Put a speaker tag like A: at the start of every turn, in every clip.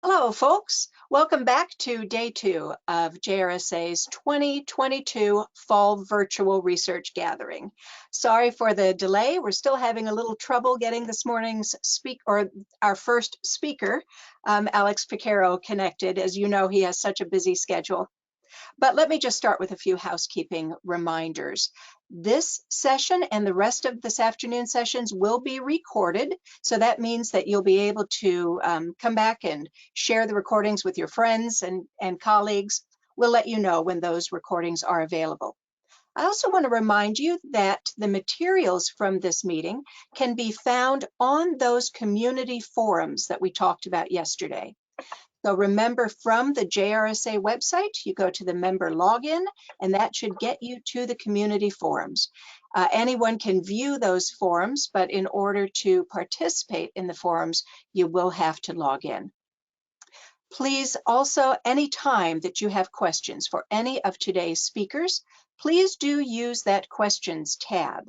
A: Hello, folks. Welcome back to day 2 of JRSA's 2022 Fall Virtual Research Gathering. Sorry for the delay. We're still having a little trouble getting this morning's our first speaker, Alex Picaro, connected. As you know, he has such a busy schedule. But let me just start with a few housekeeping reminders. This session and the rest of this afternoon sessions will be recorded. So that means that you'll be able to come back and share the recordings with your friends and colleagues. We'll let you know when those recordings are available. I also want to remind you that the materials from this meeting can be found on those community forums that we talked about yesterday. So remember, from the JRSA website, you go to the member login, and that should get you to the community forums. Anyone can view those forums, but in order to participate in the forums, you will have to log in. Please also, anytime that you have questions for any of today's speakers, please do use that questions tab.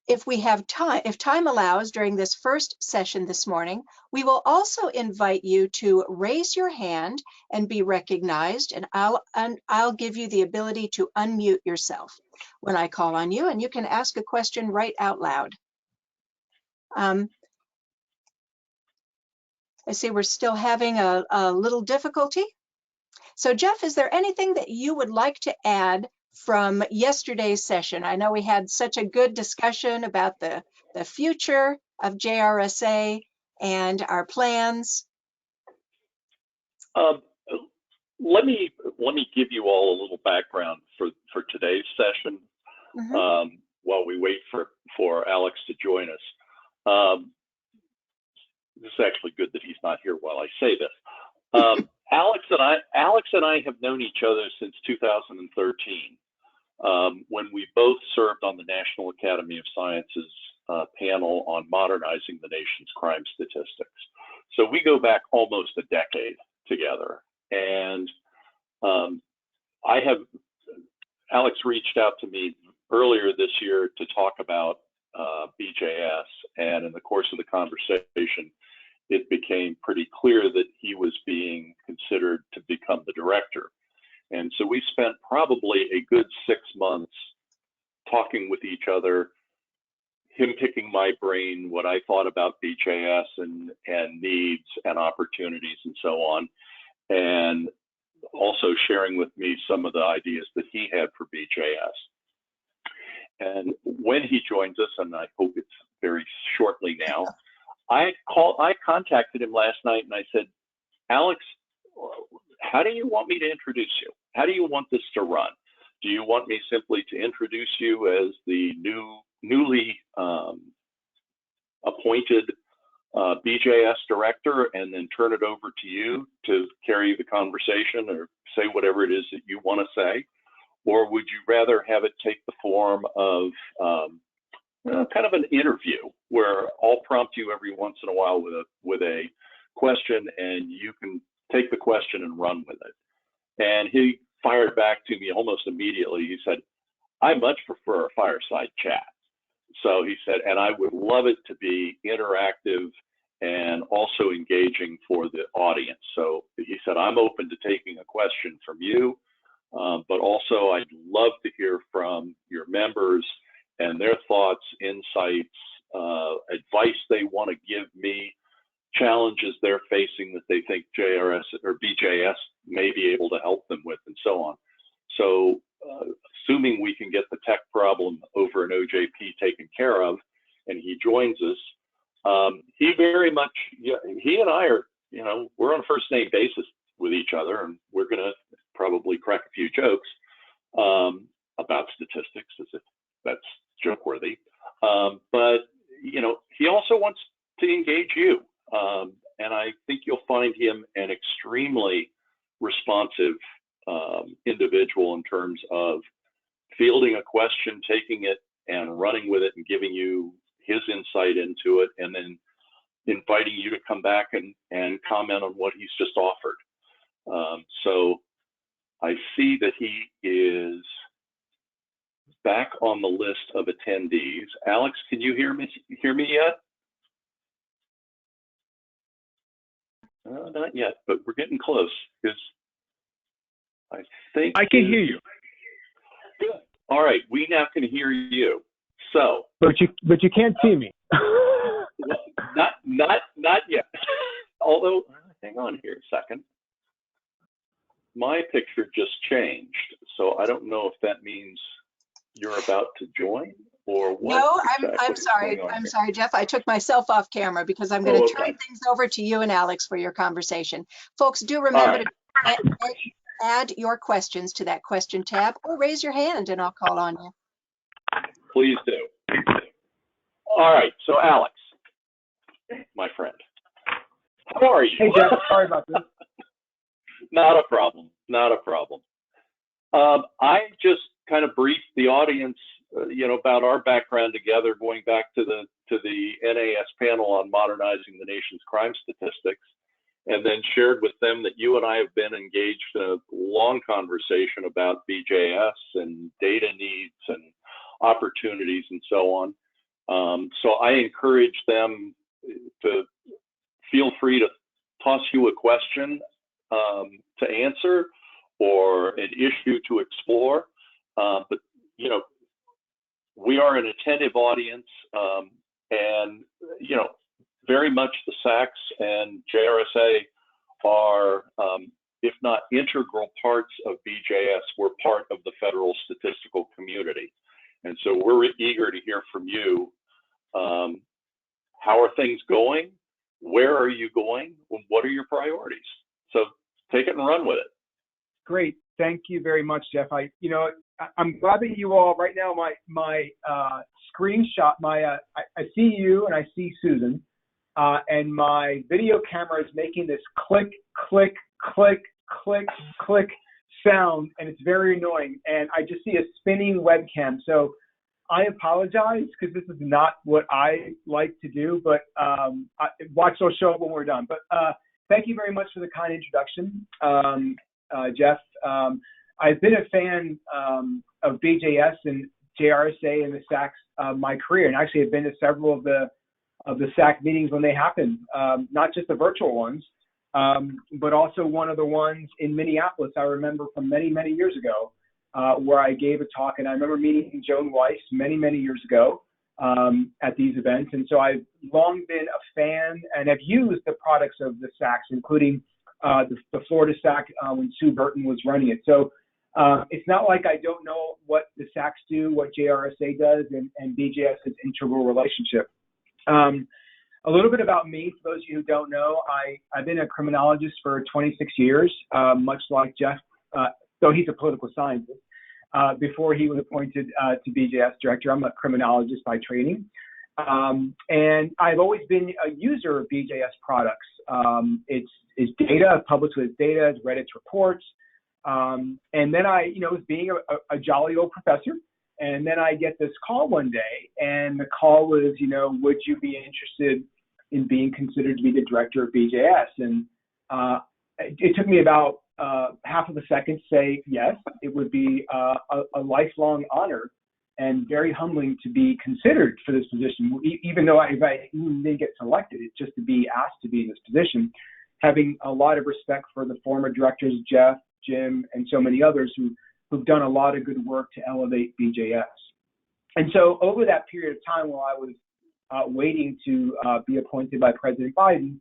A: If time allows during this first session this morning, we will also invite you to raise your hand and be recognized, and I'll give you the ability to unmute yourself when I call on you, and you can ask a question right out loud. I see we're still having a little difficulty. So Jeff, is there anything that you would like to add from yesterday's session? I know we had such a good discussion about the future of JRSA and our plans.
B: Let me give you all a little background for today's session. While we wait for Alex to join us. This is actually good that he's not here while I say this. Alex and I have known each other since 2013, when we both served on the National Academy of Sciences panel on modernizing the nation's crime statistics. So we go back almost a decade together. And Alex reached out to me earlier this year to talk about BJS, and in the course of the conversation, it became pretty clear that he was being considered to become the director. And so we spent probably a good 6 months talking with each other, him picking my brain, what I thought about BJS and needs and opportunities and so on, and also sharing with me some of the ideas that he had for BJS. And when he joins us, and I hope it's very shortly now, I contacted him last night and I said, Alex, how do you want me to introduce you? How do you want this to run? Do you want me simply to introduce you as the newly appointed BJS director and then turn it over to you to carry the conversation or say whatever it is that you want to say? Or would you rather have it take the form of kind of an interview where I'll prompt you every once in a while with a question and you can take the question and run with it? And he fired back to me almost immediately. He said, I much prefer a fireside chat. So he said, and I would love it to be interactive and also engaging for the audience. So he said, I'm open to taking a question from you, but also I'd love to hear from your members and their thoughts, insights, advice they want to give me, challenges they're facing that they think JRS or BJS may be able to help them with, and so on. So assuming we can get the tech problem over an OJP taken care of and he joins us, he very much, he and I are, we're on a first name basis with each other, and we're going to probably crack a few jokes about statistics as if that's joke worthy. But, he also wants to engage you. And I think you'll find him an extremely responsive individual in terms of fielding a question, taking it and running with it and giving you his insight into it, and then inviting you to come back and comment on what he's just offered. So I see that he is back on the list of attendees. Alex, can you hear me yet? Not yet, but we're getting close. Because I think
C: I can hear you.
B: Good. All right, we now can hear you. So,
C: but you can't see me.
B: not yet. Although, hang on here a second. My picture just changed, so I don't know if that means you're about to join or what.
A: No,
B: exactly
A: I'm
B: is
A: sorry.
B: going on
A: I'm
B: here.
A: sorry, Jeff. I took myself off camera because I'm going
B: Oh,
A: to turn
B: okay.
A: things over to you and Alex for your conversation. Folks, do
B: All
A: remember
B: right.
A: to add your questions to that question tab or raise your hand and I'll call on you.
B: Please do. All right. So, Alex, my friend, how are you?
C: Hey, Jeff. Sorry about this.
B: Not a problem. Not a problem. I just kind of briefed the audience, about our background together, going back to the NAS panel on modernizing the nation's crime statistics, and then shared with them that you and I have been engaged in a long conversation about BJS and data needs and opportunities and so on. So I encourage them to feel free to toss you a question to answer or an issue to explore. But, we are an attentive audience and, very much the SACs and JRSA are, if not integral parts of BJS, we're part of the federal statistical community. And so we're eager to hear from you. How are things going? Where are you going? What are your priorities? So take it and run with it.
C: Great. Thank you very much, Jeff. I'm glad that you all right now, my screenshot, I see you and I see Susan, and my video camera is making this click, click, click, click, click sound, and it's very annoying. And I just see a spinning webcam. So I apologize because this is not what I like to do, but watch will show up when we're done. But thank you very much for the kind introduction, Jeff. I've been a fan of BJS and JRSA and the SACs my career, and actually have been to several of the SAC meetings when they happen, not just the virtual ones, but also one of the ones in Minneapolis I remember from many, many years ago, where I gave a talk, and I remember meeting Joan Weiss many, many years ago at these events. And so I've long been a fan and have used the products of the SACs, including the Florida SAC when Sue Burton was running it. So it's not like I don't know what the SACs do, what JRSA does, and BJS's integral relationship. A little bit about me, for those of you who don't know, I've been a criminologist for 26 years, much like Jeff, though he's a political scientist. Before he was appointed to BJS director, I'm a criminologist by training. And I've always been a user of BJS products. It's data, published with data, it's read its reports. And then I, was being a jolly old professor. And then I get this call one day, and the call was, would you be interested in being considered to be the director of BJS? And it took me about half of a second to say yes. It would be a lifelong honor and very humbling to be considered for this position, even though if I didn't get selected. It's just to be asked to be in this position, having a lot of respect for the former directors, Jeff, Jim, and so many others who've done a lot of good work to elevate BJS. And so over that period of time while I was waiting to be appointed by President Biden,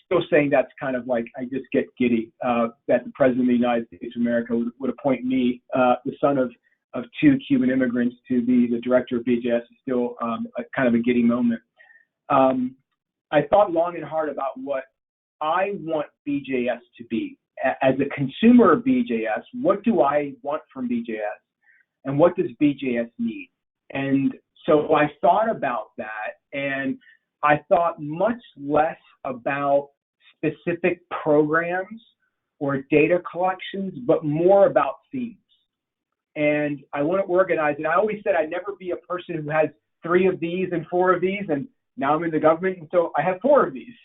C: still saying that's kind of like, I just get giddy that the President of the United States of America would appoint me, the son of two Cuban immigrants, to be the director of BJS is still kind of a giddy moment. I thought long and hard about what I want BJS to be. As a consumer of BJS, what do I want from BJS? And what does BJS need? And so I thought about that, and I thought much less about specific programs or data collections, but more about themes. And I want to organize it. I always said I'd never be a person who has 3 of these and 4 of these, and now I'm in the government, and so I have 4 of these.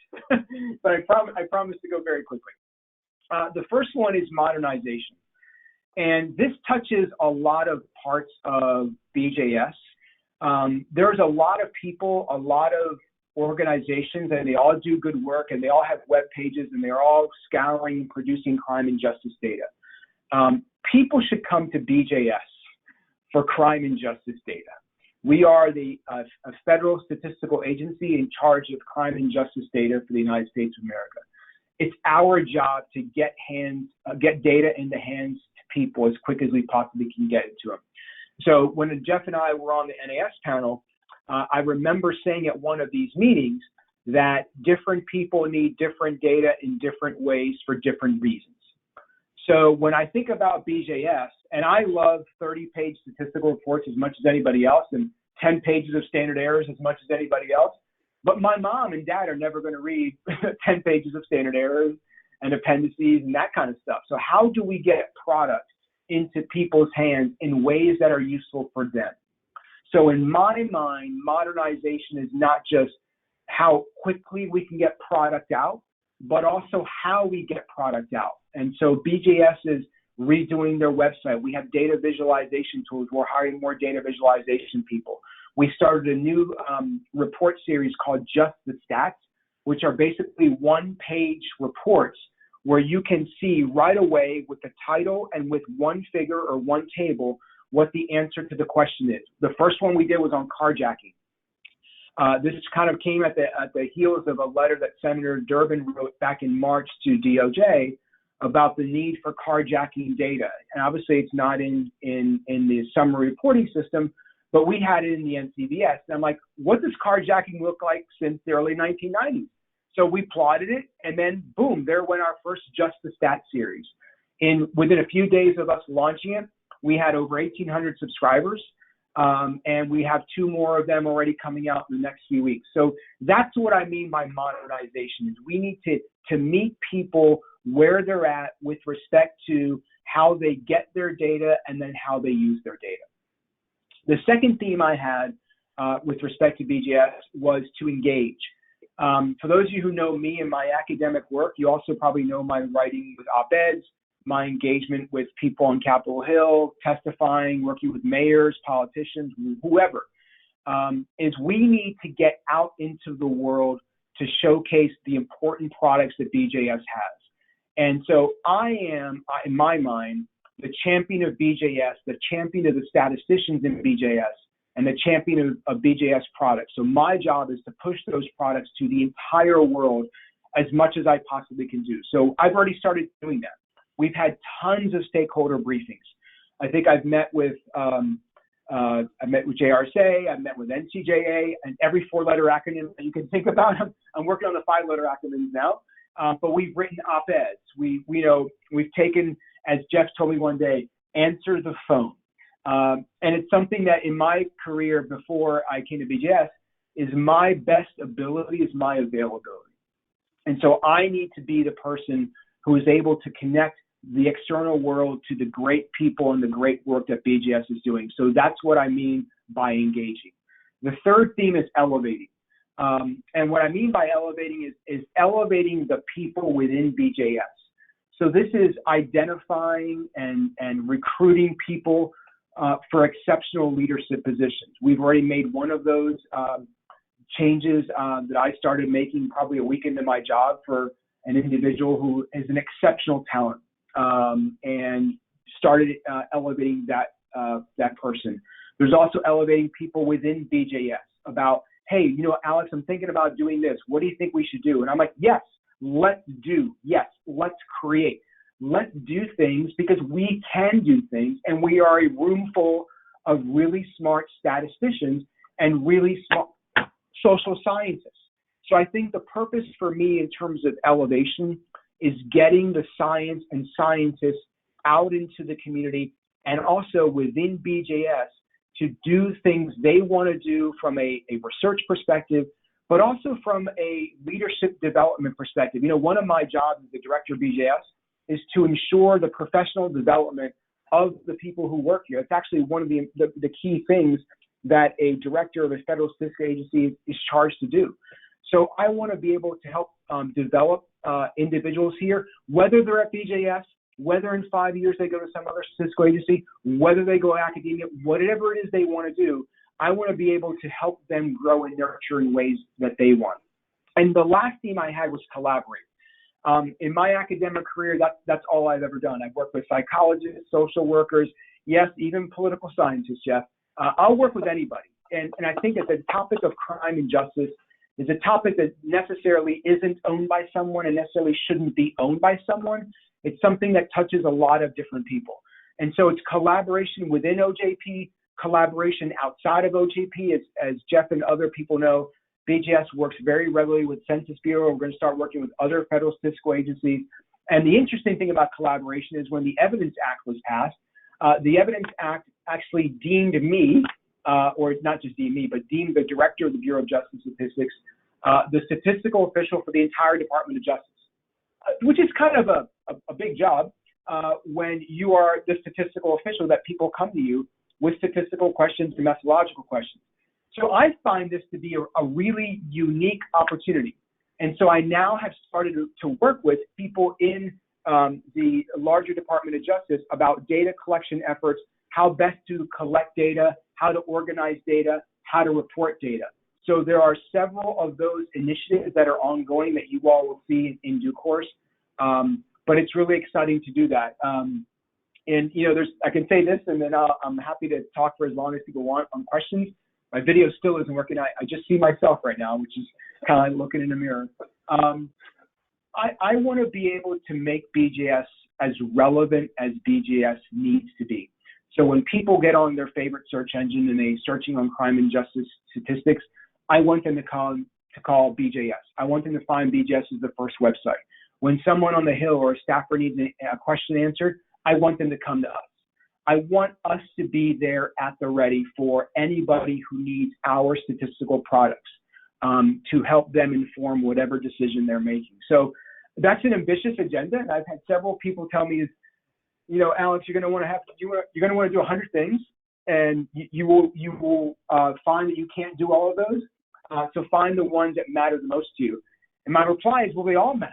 C: But I promise to go very quickly. The first one is modernization. And this touches a lot of parts of BJS. There's a lot of people, a lot of organizations, and they all do good work, and they all have web pages, and they're all scouring and producing crime and justice data. People should come to BJS for crime and justice data. We are a federal statistical agency in charge of crime and justice data for the United States of America. It's our job to get data in the hands to people as quick as we possibly can get it to them. So when Jeff and I were on the NAS panel, I remember saying at one of these meetings that different people need different data in different ways for different reasons. So when I think about BJS, and I love 30-page statistical reports as much as anybody else, and 10 pages of standard errors as much as anybody else, but my mom and dad are never going to read 10 pages of standard errors and appendices and that kind of stuff. So how do we get product into people's hands in ways that are useful for them? So in my mind, modernization is not just how quickly we can get product out, but also how we get product out. And so BJS is redoing their website. We have data visualization tools. We're hiring more data visualization people. We started a new report series called Just the Stats, which are basically one-page reports where you can see right away with the title and with one figure or one table what the answer to the question is. The first one we did was on carjacking. This kind of came at the heels of a letter that Senator Durbin wrote back in March to DOJ about the need for carjacking data. And obviously it's not in the summary reporting system, but we had it in the NCBS. And I'm like, what does carjacking look like since the early 1990s? So we plotted it, and then boom, there went our first Just the Stats series. Within a few days of us launching it, we had over 1,800 subscribers. And we have 2 more of them already coming out in the next few weeks. So that's what I mean by modernization, is we need to meet people where they're at with respect to how they get their data and then how they use their data. The second theme I had with respect to BJS was to engage. For those of you who know me and my academic work, you also probably know my writing with op-eds, my engagement with people on Capitol Hill, testifying, working with mayors, politicians, whoever, is we need to get out into the world to showcase the important products that BJS has. And so I am, in my mind, the champion of BJS, the champion of the statisticians in BJS, and the champion of BJS products. So my job is to push those products to the entire world as much as I possibly can do. So I've already started doing that. We've had tons of stakeholder briefings. I think I've met with JRSA, I've met with NCJA, and every 4-letter acronym that you can think about. I'm working on the 5-letter acronyms now, but we've written op-eds. We've taken, as Jeff told me one day, answer the phone. And it's something that in my career before I came to BJS is my best ability is my availability. And so I need to be the person who is able to connect the external world to the great people and the great work that BJS is doing. So that's what I mean by engaging. The third theme is elevating. And what I mean by elevating is elevating the people within BJS. So this is identifying and recruiting people for exceptional leadership positions. We've already made one of those changes that I started making probably a week into my job for an individual who is an exceptional talent, and started elevating that person. There's also elevating people within BJS about, hey, Alex, I'm thinking about doing this. What do you think we should do? And I'm like, yes, let's do. Yes, let's create. Let's do things because we can do things, and we are a room full of really smart statisticians and really smart social scientists. So I think the purpose for me in terms of elevation is getting the science and scientists out into the community and also within BJS to do things they want to do from a research perspective, but also from a leadership development perspective. One of my jobs as the director of BJS is to ensure the professional development of the people who work here. It's actually one of the key things that a director of a federal statistical agency is charged to do. So I want to be able to help develop individuals here, whether they're at BJS, whether in 5 years they go to some other statistical agency, whether they go academia, whatever it is they want to do. I want to be able to help them grow and nurture in ways that they want. And the last theme I had was collaborate. In my academic career, that's all I've ever done. I've worked with psychologists, social workers, yes, even political scientists, Jeff. I'll work with anybody. And I think that the topic of crime and justice is a topic that necessarily isn't owned by someone and necessarily shouldn't be owned by someone. It's something that touches a lot of different people. And so it's collaboration within OJP, collaboration outside of OJP. As Jeff and other people know, BJS works very regularly with Census Bureau. We're going to start working with other federal statistical agencies. And the interesting thing about collaboration is when the Evidence Act was passed, the Evidence Act actually deemed me, or not just deemed me, but deemed the director of the Bureau of Justice Statistics, the statistical official for the entire Department of Justice, which is kind of a big job when you are the statistical official that people come to you with statistical questions and methodological questions. So I find this to be a really unique opportunity. And so I now have started to work with people in the larger Department of Justice about data collection efforts, how best to collect data, how to organize data, how to report data. So there are several of those initiatives that are ongoing that you all will see in due course. But it's really exciting to do that. And I can say this, and then I'm happy to talk for as long as people want on questions. My video still isn't working. I just see myself right now, which is kind of like looking in the mirror. I want to be able to make BJS as relevant as BJS needs to be. So when people get on their favorite search engine and they're searching on crime and justice statistics, I want them to call BJS. I want them to find BJS as the first website. When someone on the Hill or a staffer needs a question answered, I want them to come to us. I want us to be there at the ready for anybody who needs our statistical products to help them inform whatever decision they're making. So that's an ambitious agenda. And I've had several people tell me, Alex, you're going to want to do 100 things, and you will find that you can't do all of those. So find the ones that matter the most to you. And my reply is, well, they all matter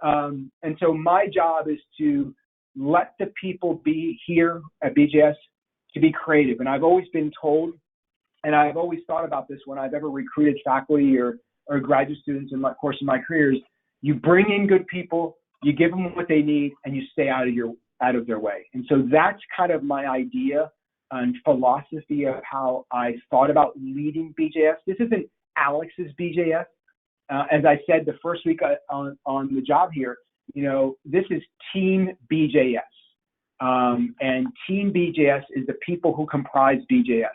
C: to me. And so my job is to let the people be here at BJS to be creative. And I've always been told, and I've always thought about this when I've ever recruited faculty or graduate students in my course of my careers, you bring in good people, you give them what they need, and you stay out of their way. And so that's kind of my idea and philosophy of how I thought about leading BJS. This isn't Alex's BJS. As I said the first week on the job here, this is Team BJS. And Team BJS is the people who comprise BJS.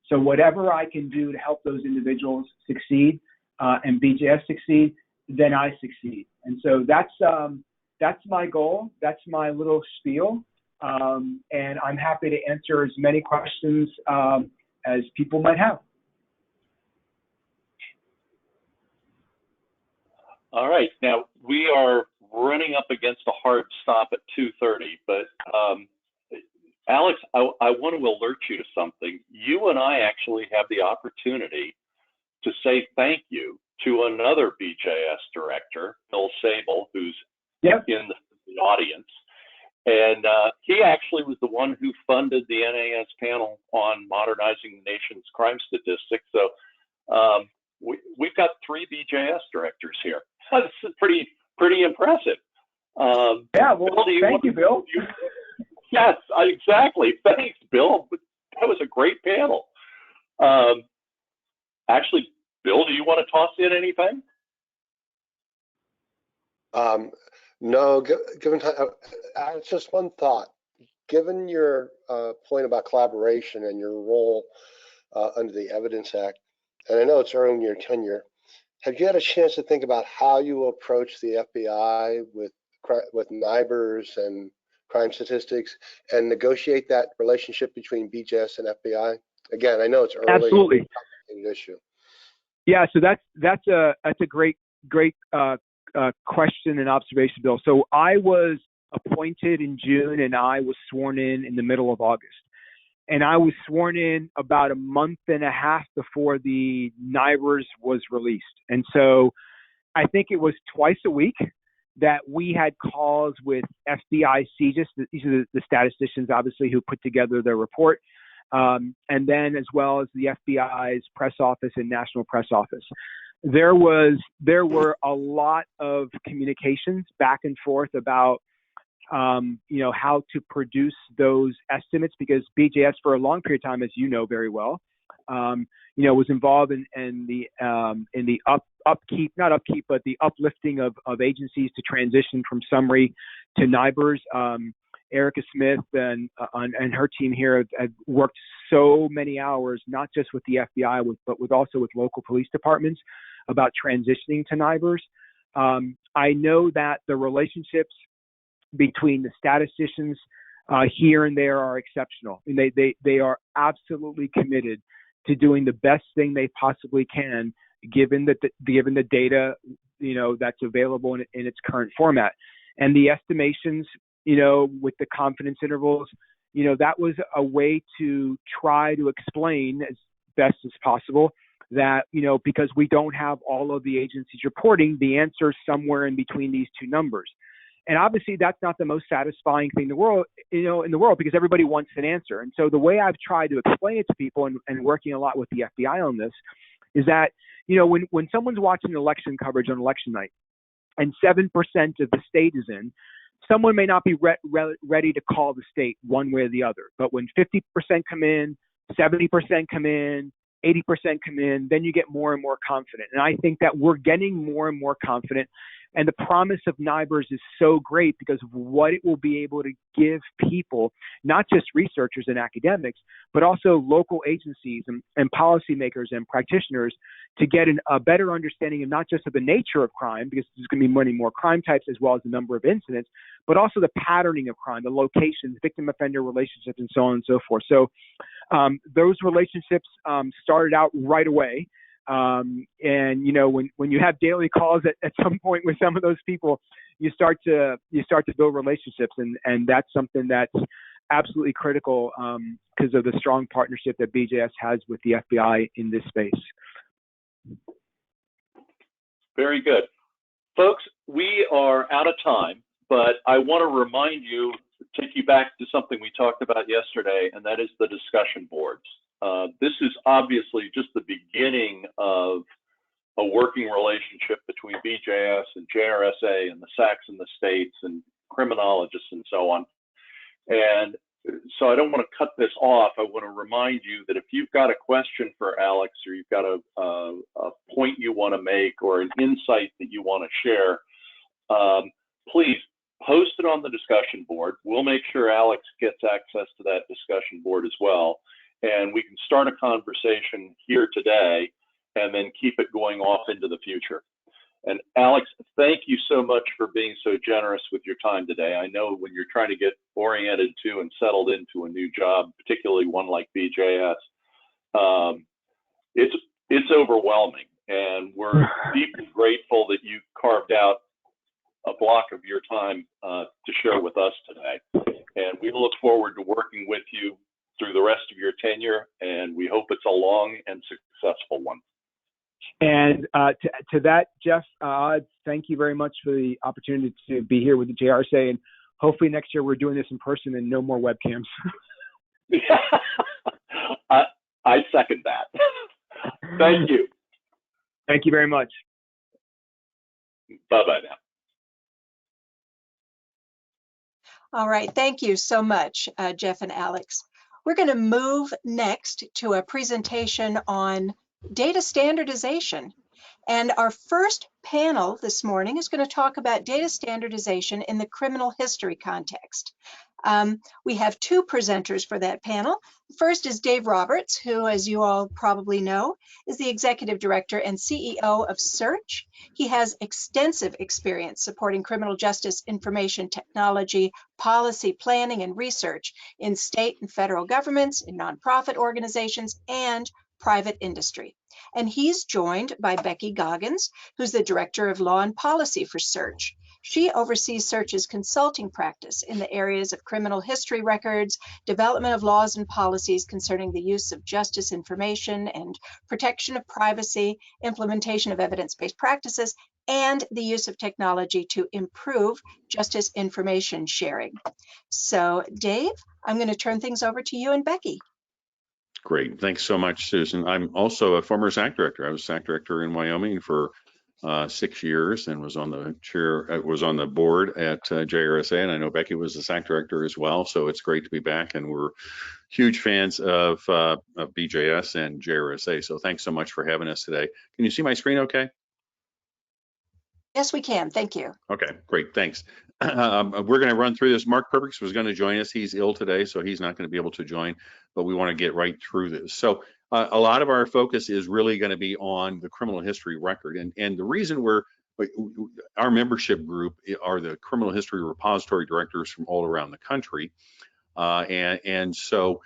C: So whatever I can do to help those individuals succeed and BJS succeed, then I succeed. And so that's my goal. That's my little spiel. And I'm happy to answer as many questions as people might have.
B: All right. Now, we are running up against a hard stop at 2:30, but Alex, I want to alert you to something. You and I actually have the opportunity to say thank you to another BJS director, Bill Sable, who's in the audience. And he actually was the one who funded the NAS panel on modernizing the nation's crime statistics. So we've got 3 BJS directors here. This is pretty impressive.
C: Well, Bill, thank you, Bill.
B: Yes, exactly. Thanks, Bill. That was a great panel. Actually, Bill, do you want to toss in anything?
D: No, given time, it's just one thought. Given your point about collaboration and your role under the Evidence Act, and I know it's early in your tenure, have you had a chance to think about how you will approach the FBI with NIBRS and crime statistics and negotiate that relationship between BJS and FBI? Again, I know it's early.
C: Absolutely.
D: Issue.
C: Yeah, so that's a great question and observation, Bill. So I was appointed in June and I was sworn in the middle of August. And I was sworn in about a month and a half before the NIBRS was released. And so I think it was twice a week that we had calls with FBI CJIS. These are the statisticians, obviously, who put together their report. and then as well as the FBI's press office and National Press Office. There were a lot of communications back and forth about how to produce those estimates, because BJS for a long period of time, as you know very well, was involved in the upkeep, not upkeep, but the uplifting of agencies to transition from summary to NIBRS. Erica Smith and her team here have worked so many hours, not just with the FBI, but also with local police departments about transitioning to NIBRS. I know that the relationships between the statisticians here and there are exceptional. And they are absolutely committed to doing the best thing they possibly can, given the data that's available in its current format. And the estimations, with the confidence intervals, that was a way to try to explain as best as possible that, because we don't have all of the agencies reporting, the answer is somewhere in between these two numbers. And obviously that's not the most satisfying thing in the world, because everybody wants an answer. And so the way I've tried to explain it to people, and working a lot with the FBI on this, is that, when someone's watching election coverage on election night and 7% of the state is in, someone may not be ready to call the state one way or the other. But when 50% come in, 70% come in, 80% come in, then you get more and more confident. And I think that we're getting more and more confident. And the promise of NIBRS is so great because of what it will be able to give people, not just researchers and academics, but also local agencies and policymakers and practitioners, to get a better understanding of not just of the nature of crime, because there's going to be many more crime types as well as the number of incidents, but also the patterning of crime, the locations, victim-offender relationships, and so on and so forth. So those relationships started out right away. And when you have daily calls at some point with some of those people, you start to build relationships, and that's something that's absolutely critical because of the strong partnership that BJS has with the FBI in this space.
B: Very good. Folks, we are out of time, but I want to remind you, take you back to something we talked about yesterday, and that is the discussion boards. This is obviously just the beginning of a working relationship between BJS and JRSA and the SACs in the states and criminologists and so on. And so I don't want to cut this off. I want to remind you that if you've got a question for Alex, or you've got a point you want to make, or an insight that you want to share, please post it on the discussion board. We'll make sure Alex gets access to that discussion board as well. And we can start a conversation here today and then keep it going off into the future. And Alex, thank you so much for being so generous with your time today. I know when you're trying to get oriented to and settled into a new job, particularly one like BJS, it's overwhelming. And we're deeply grateful that you carved out a block of your time to share with us today. And we look forward to working with you through the rest of your tenure, and we hope it's a long and successful one.
C: And to that, Jeff, thank you very much for the opportunity to be here with the JRSA, and hopefully next year we're doing this in person and no more webcams.
B: I second that. Thank you.
C: Thank you very much.
B: Bye-bye now.
A: All right, thank you so much, Jeff and Alex. We're going to move next to a presentation on data standardization. And our first panel this morning is going to talk about data standardization in the criminal history context. We have two presenters for that panel. The first is Dave Roberts, who, as you all probably know, is the Executive Director and CEO of Search. He has extensive experience supporting criminal justice information technology, policy planning, and research in state and federal governments, in nonprofit organizations, and private industry. And he's joined by Becky Goggins, who's the Director of Law and Policy for Search. She oversees Search's consulting practice in the areas of criminal history records, development of laws and policies concerning the use of justice information and protection of privacy, implementation of evidence-based practices, and the use of technology to improve justice information sharing. So, Dave, I'm going to turn things over to you and Becky.
E: Great. Thanks so much, Susan. I'm also a former SAC director. I was SAC director in Wyoming for 6 years and was on the board at JRSA, and I know Becky was the SAC director as well. So it's great to be back, and we're huge fans of BJS and JRSA. So thanks so much for having us today. Can you see my screen okay?
A: Yes, we can. Thank you.
E: Okay, great. Thanks. We're going to run through this. Mark Perbix was going to join us. He's ill today, so he's not going to be able to join, but we want to get right through this. So a lot of our focus is really going to be on the criminal history record. And the reason our membership group are the criminal history repository directors from all around the country. So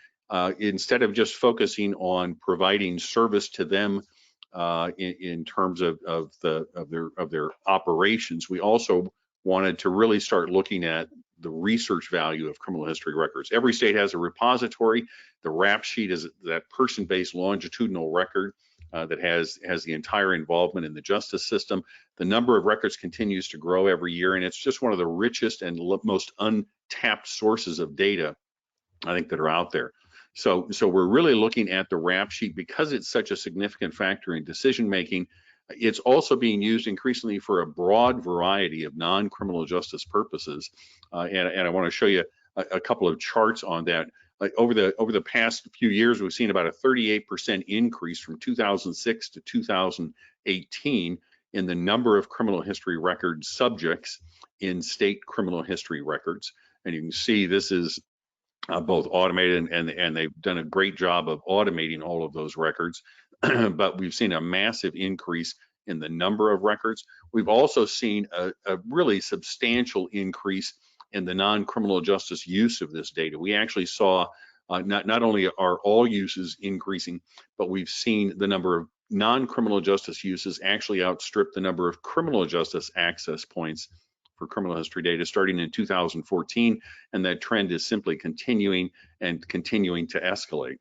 E: instead of just focusing on providing service to them in terms of their operations, we also wanted to really start looking at the research value of criminal history records. Every state has a repository. The rap sheet is that person-based longitudinal record that has the entire involvement in the justice system. The number of records continues to grow every year, and it's just one of the richest and most untapped sources of data, I think, that are out there. So we're really looking at the rap sheet because it's such a significant factor in decision making. It's also being used increasingly for a broad variety of non-criminal justice purposes, and I want to show you a couple of charts on that. Over the past few years, we've seen about a 38% increase from 2006 to 2018 in the number of criminal history record subjects in state criminal history records, and you can see this is both automated and they've done a great job of automating all of those records. But we've seen a massive increase in the number of records. We've also seen a really substantial increase in the non-criminal justice use of this data. We actually saw not only are all uses increasing, but we've seen the number of non-criminal justice uses actually outstrip the number of criminal justice access points for criminal history data starting in 2014, and that trend is simply continuing to escalate.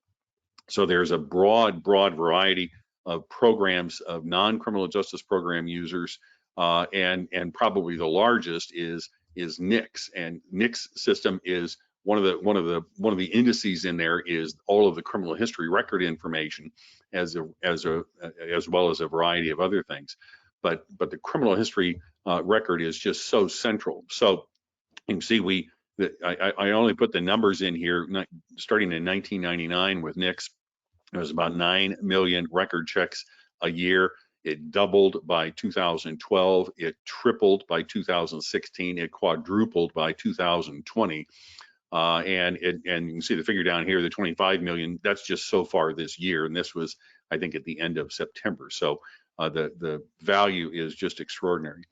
E: So there's a broad variety of programs of non-criminal justice program users, and probably the largest is NICS, and NICS system is one of the indices in there is all of the criminal history record information, as well as a variety of other things. But the criminal history record is just so central. So you can see I only put the numbers in here. Starting in 1999 with NICS, it was about 9 million record checks a year. It doubled by 2012. It tripled by 2016. It quadrupled by 2020. And you can see the figure down here, the 25 million. That's just so far this year, and this was, I think, at the end of September. So the value is just extraordinary.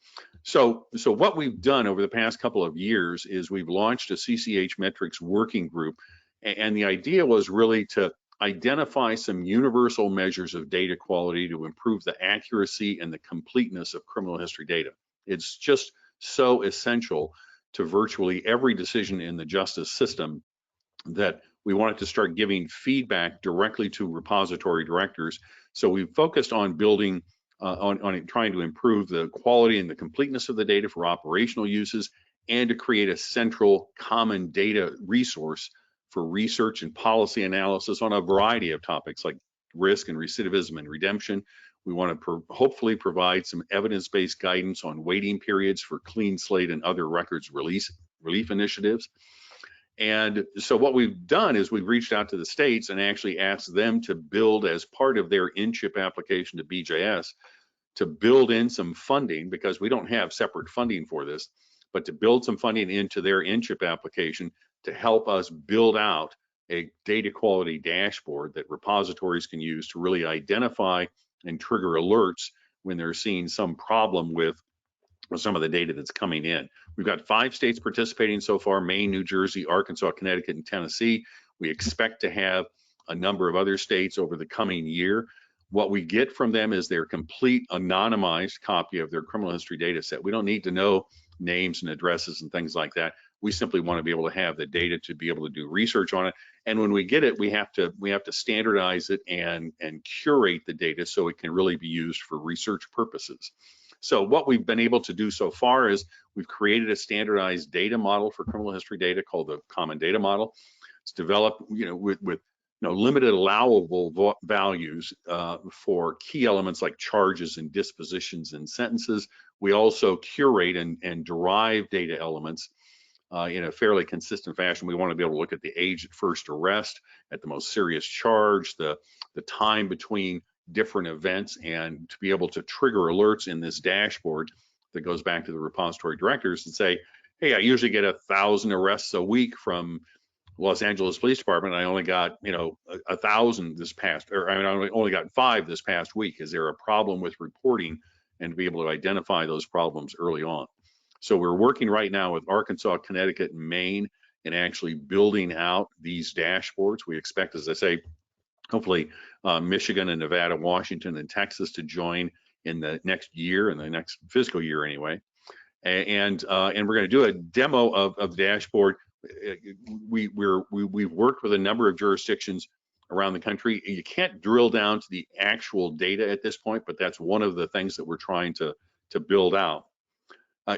E: So what we've done over the past couple of years is we've launched a CCH metrics working group, and the idea was really to identify some universal measures of data quality to improve the accuracy and the completeness of criminal history data. It's just so essential to virtually every decision in the justice system that we wanted to start giving feedback directly to repository directors. So we focused on building on trying to improve the quality and the completeness of the data for operational uses, and to create a central common data resource for research and policy analysis on a variety of topics like risk and recidivism and redemption. We want to hopefully provide some evidence-based guidance on waiting periods for clean slate and other records relief initiatives. And so what we've done is we've reached out to the states and actually asked them to build, as part of their in-chip application to BJS, to build in some funding, because we don't have separate funding for this, but to build some funding into their in-chip application to help us build out a data quality dashboard that repositories can use to really identify and trigger alerts when they're seeing some problem with some of the data that's coming in. We've got 5 states participating so far: Maine, New Jersey, Arkansas, Connecticut, and Tennessee. We expect to have a number of other states over the coming year. What we get from them is their complete anonymized copy of their criminal history data set. We don't need to know names and addresses and things like that. We simply want to be able to have the data to be able to do research on it. And when we get it, we have to standardize it and curate the data so it can really be used for research purposes. So what we've been able to do so far is we've created a standardized data model for criminal history data called the Common Data Model. It's developed, with limited allowable values for key elements like charges and dispositions and sentences. We also curate and derive data elements in a fairly consistent fashion. We want to be able to look at the age at first arrest, at the most serious charge, the time between different events, and to be able to trigger alerts in this dashboard that goes back to the repository directors and say, hey, I usually get 1,000 arrests a week from Los Angeles Police Department. I only got 1,000 this past, or I only got 5 this past week. Is there a problem with reporting? And to be able to identify those problems early on. So we're working right now with Arkansas, Connecticut, and Maine, and actually building out these dashboards. We expect, as I say, hopefully Michigan and Nevada, Washington, and Texas to join in the next year, in the next fiscal year anyway. And we're going to do a demo of the dashboard. We've worked with a number of jurisdictions around the country. You can't drill down to the actual data at this point, but that's one of the things that we're trying to build out.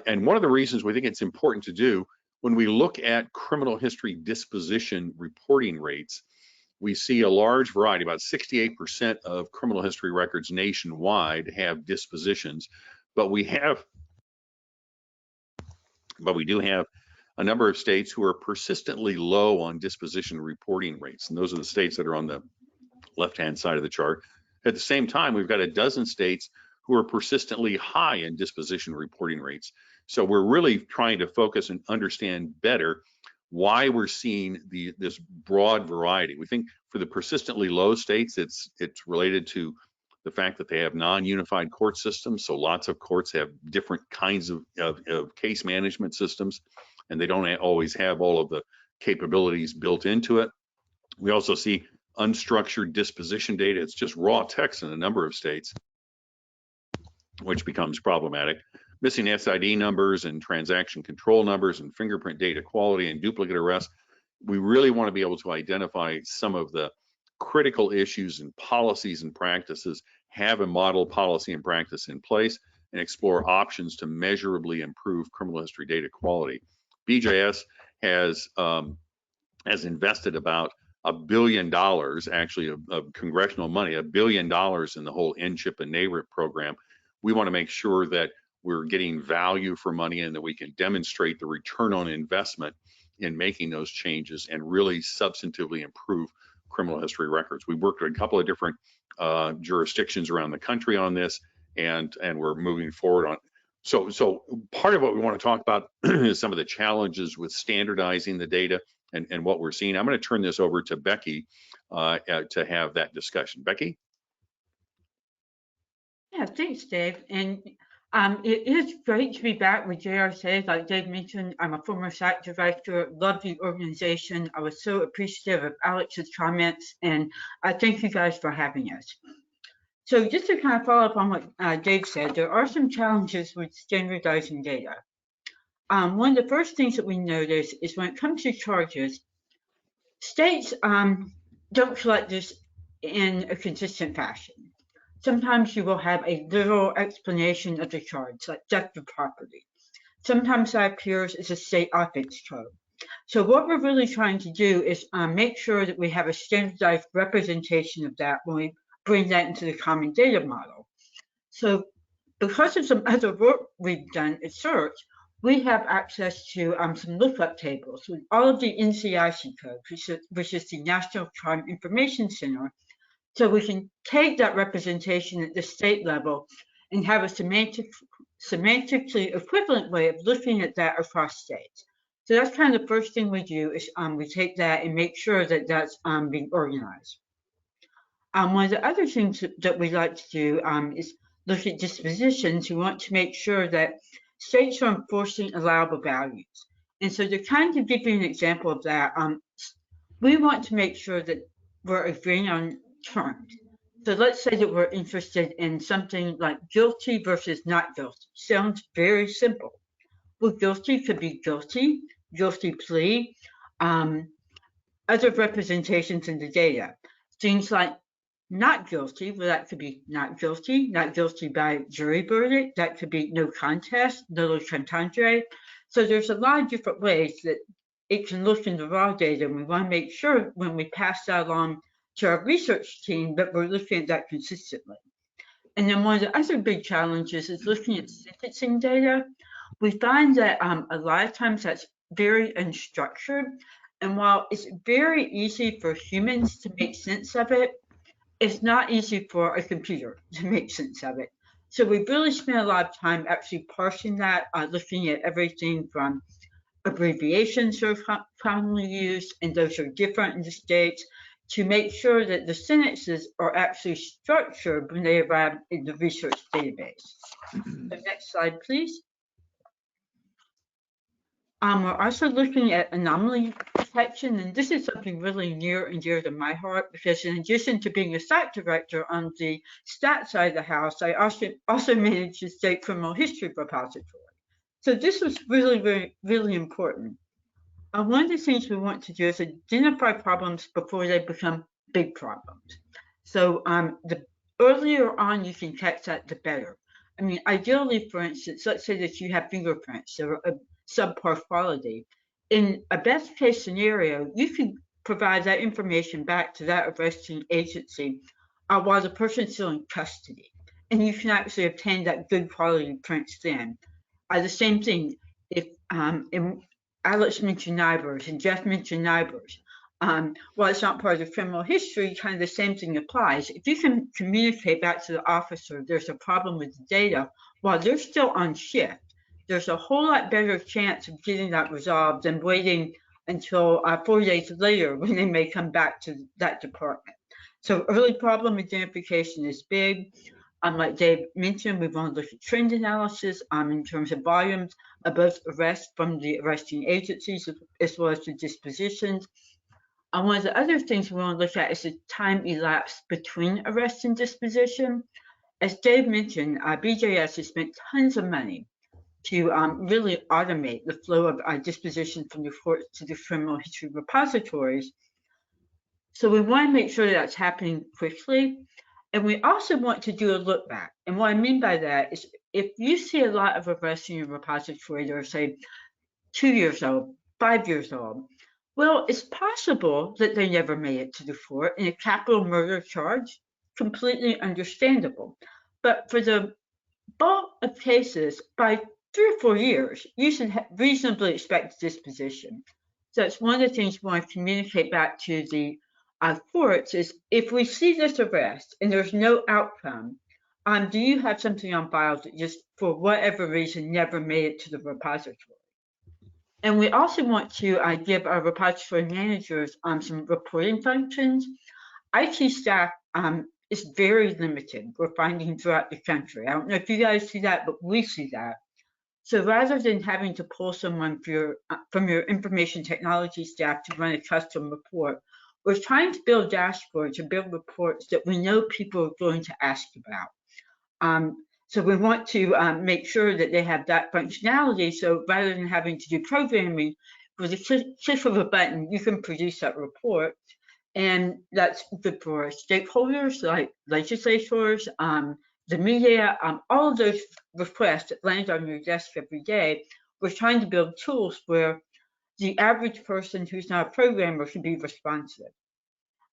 E: And one of the reasons we think it's important to do, when we look at criminal history disposition reporting rates, we see a large variety. About 68% of criminal history records nationwide have dispositions, but we do have a number of states who are persistently low on disposition reporting rates, and those are the states that are on the left-hand side of the chart. At the same time, we've got a dozen states who are persistently high in disposition reporting rates. So we're really trying to focus and understand better why we're seeing this broad variety. We think for the persistently low states, it's related to the fact that they have non-unified court systems. So lots of courts have different kinds of case management systems, and they don't always have all of the capabilities built into it. We also see unstructured disposition data. It's just raw text in a number of states, which becomes problematic. Missing SID numbers and transaction control numbers and fingerprint data quality and duplicate arrests. We really want to be able to identify some of the critical issues and policies and practices, have a model policy and practice in place, and explore options to measurably improve criminal history data quality. BJS has invested about $1 billion, actually, of congressional money, $1 billion in the whole NCHIP and NARIP program. We want to make sure that we're getting value for money and that we can demonstrate the return on investment in making those changes and really substantively improve criminal history records. We worked with a couple of different jurisdictions around the country on this, and we're moving forward on. So part of what we want to talk about is some of the challenges with standardizing the data and what we're seeing. I'm going to turn this over to Becky to have that discussion. Becky?
F: Yeah, thanks, Dave. And it is great to be back with JRSA. Like Dave mentioned, I'm a former site director, love the organization. I was so appreciative of Alex's comments, and I thank you guys for having us. So just to kind of follow up on what Dave said, there are some challenges with standardizing data. One of the first things that we notice is when it comes to charges, states don't collect this in a consistent fashion. Sometimes you will have a literal explanation of the charge, like theft of property. Sometimes that appears as a state offense code. So what we're really trying to do is make sure that we have a standardized representation of that when we bring that into the common data model. So because of some other work we've done at search, we have access to some lookup tables with all of the NCIC codes, which is the National Crime Information Center. So we can take that representation at the state level and have a semantically equivalent way of looking at that across states. So that's kind of the first thing we do is we take that and make sure that that's being organized. One of the other things that we like to do is look at dispositions. We want to make sure that states are enforcing allowable values. And so to kind of give you an example of that, we want to make sure that we're agreeing on terms. So let's say that we're interested in something like guilty versus not guilty. Sounds very simple. Well, guilty could be guilty, guilty plea, other representations in the data. Things like not guilty, well, that could be not guilty by jury verdict. That could be no contest, nullo contendere. So there's a lot of different ways that it can look in the raw data, and we want to make sure when we pass that along to our research team, but we're looking at that consistently. And then one of the other big challenges is looking at sentencing data. We find that a lot of times that's very unstructured. And while it's very easy for humans to make sense of it, it's not easy for a computer to make sense of it. So we really spent a lot of time actually parsing that, looking at everything from abbreviations are commonly used, and those are different in the states, to make sure that the sentences are actually structured when they arrive in the research database. The next slide, please. We're also looking at anomaly detection, and this is something really near and dear to my heart, because in addition to being a site director on the stat side of the house, I also manage the state criminal history repository. So this was really important. One of the things we want to do is identify problems before they become big problems. So the earlier on you can catch that, the better. I mean, ideally, for instance, let's say that you have fingerprints that are of subpar quality. In a best case scenario, you can provide that information back to that arresting agency while the person's still in custody. And you can actually obtain that good quality prints then. The same thing, if Alex mentioned NIBRs and Jeff mentioned NIBRs. While it's not part of the criminal history, kind of the same thing applies. If you can communicate back to the officer there's a problem with the data while they're still on shift, there's a whole lot better chance of getting that resolved than waiting until 4 days later when they may come back to that department. So early problem identification is big. Like Dave mentioned, we want to look at trend analysis in terms of volumes of both arrests from the arresting agencies as well as the dispositions. One of the other things we want to look at is the time elapsed between arrest and disposition. As Dave mentioned, BJS has spent tons of money to really automate the flow of disposition from the courts to the criminal history repositories. So we want to make sure that's happening quickly. And we also want to do a look back. And what I mean by that is if you see a lot of arrests in your repository that are, say, 2 years old, 5 years old, well, it's possible that they never made it to the court in a capital murder charge, completely understandable. But for the bulk of cases, by 3 or 4 years, you should reasonably expect disposition. So it's one of the things we want to communicate back to the courts is if we see this arrest and there's no outcome, do you have something on file that just for whatever reason never made it to the repository? And we also want to give our repository managers some reporting functions. IT staff is very limited, we're finding throughout the country. I don't know if you guys see that, but we see that. So rather than having to pull someone from your information technology staff to run a custom report, we're trying to build dashboards and build reports that we know people are going to ask about. So we want to make sure that they have that functionality. So rather than having to do programming, with a click of a button, you can produce that report. And that's good for stakeholders like legislators, the media, all of those requests that land on your desk every day. We're trying to build tools where the average person who's not a programmer can be responsive.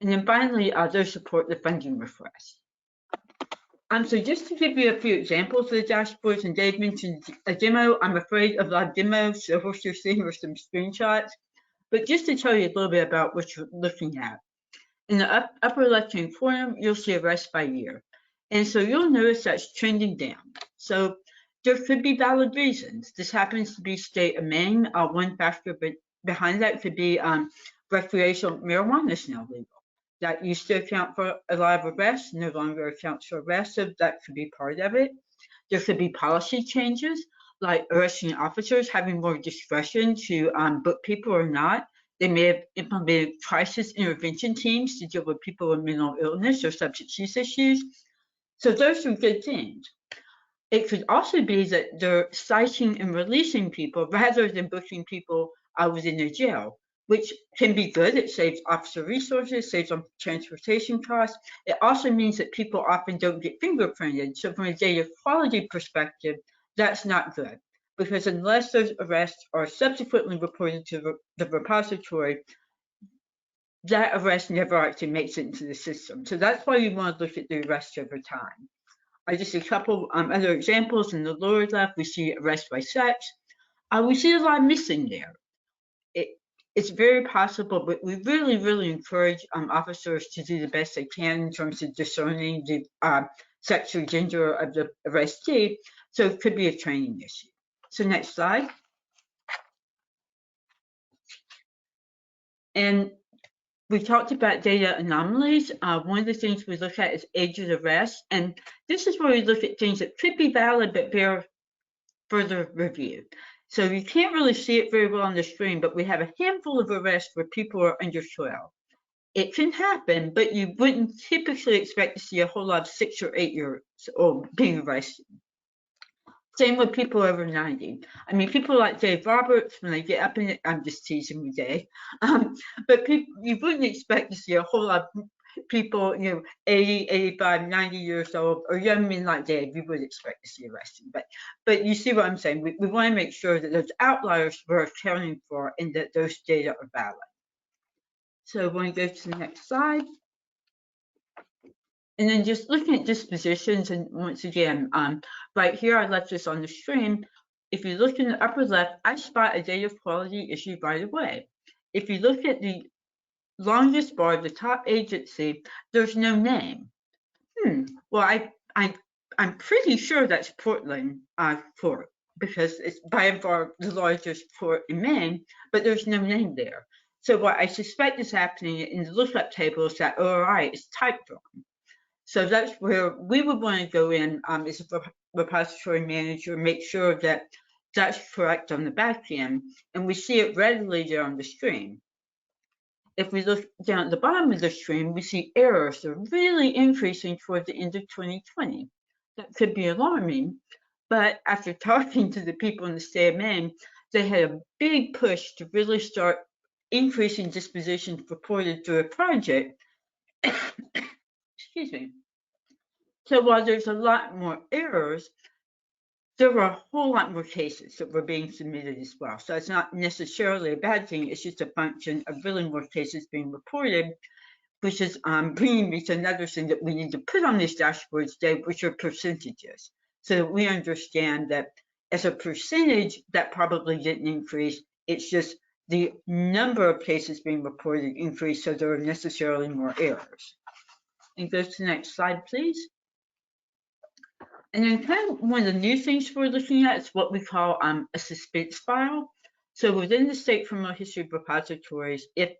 F: And then finally, those support the funding request. So just to give you a few examples of the dashboards, and Dave mentioned a demo. I'm afraid of live demos, so what you're seeing are some screenshots. But just to tell you a little bit about what you're looking at. In the upper left-hand corner, you'll see arrests by year. And so you'll notice that's trending down. So there could be valid reasons. This happens to be state of Maine. One factor behind that could be recreational marijuana is now legal. That used to account for a lot of arrests, no longer accounts for arrests, so that could be part of it. There could be policy changes, like arresting officers having more discretion to book people or not. They may have implemented crisis intervention teams to deal with people with mental illness or substance use issues. So those are good things. It could also be that they're citing and releasing people rather than booking people within the jail, which can be good. It saves officer resources, saves on transportation costs. It also means that people often don't get fingerprinted. So from a data quality perspective, that's not good. Because unless those arrests are subsequently reported to the repository, that arrest never actually makes it into the system. So that's why you want to look at the arrest over time. Just a couple other examples. In the lower left, we see arrest by sex. We see a lot missing there. It's very possible, but we really encourage officers to do the best they can in terms of discerning the sex or gender of the arrestee. So it could be a training issue. So next slide. And we talked about data anomalies. One of the things we look at is age of arrest. And this is where we look at things that could be valid but bear further review. So you can't really see it very well on the screen, but we have a handful of arrests where people are under 12. It can happen, but you wouldn't typically expect to see a whole lot of 6 or 8 years old being arrested. Same with people over 90. I mean, people like Dave Roberts, when they get up in it, I'm just teasing with Dave, but you wouldn't expect to see a whole lot of people, 80, 85, 90 years old, or young men like Dave, you would expect to see arrested. But you see what I'm saying? We want to make sure that those outliers we're accounting for and that those data are valid. So when we go to the next slide. And then just looking at dispositions, and once again, right here, I left this on the screen. If you look in the upper left, I spot a data quality issue right away. If you look at the longest bar, the top agency, there's no name. Well, I'm pretty sure that's Portland Port, because it's by far the largest port in Maine, but there's no name there. So what I suspect is happening in the lookup table is that ORI is typed wrong. So that's where we would want to go in as a repository manager, make sure that that's correct on the back end, and we see it readily there on the screen. If we look down at the bottom of the screen, we see errors that are really increasing toward the end of 2020. That could be alarming, but after talking to the people in the state of Maine, they had a big push to really start increasing dispositions reported through a project. Excuse me. So while there's a lot more errors, there were a whole lot more cases that were being submitted as well. So it's not necessarily a bad thing. It's just a function of really more cases being reported, which is bringing me to another thing that we need to put on this dashboard today, which are percentages. So that we understand that as a percentage, that probably didn't increase. It's just the number of cases being reported increased, so there are necessarily more errors. And go to the next slide, please. And then kind of one of the new things we're looking at is what we call a suspense file. So within the state criminal history repositories, if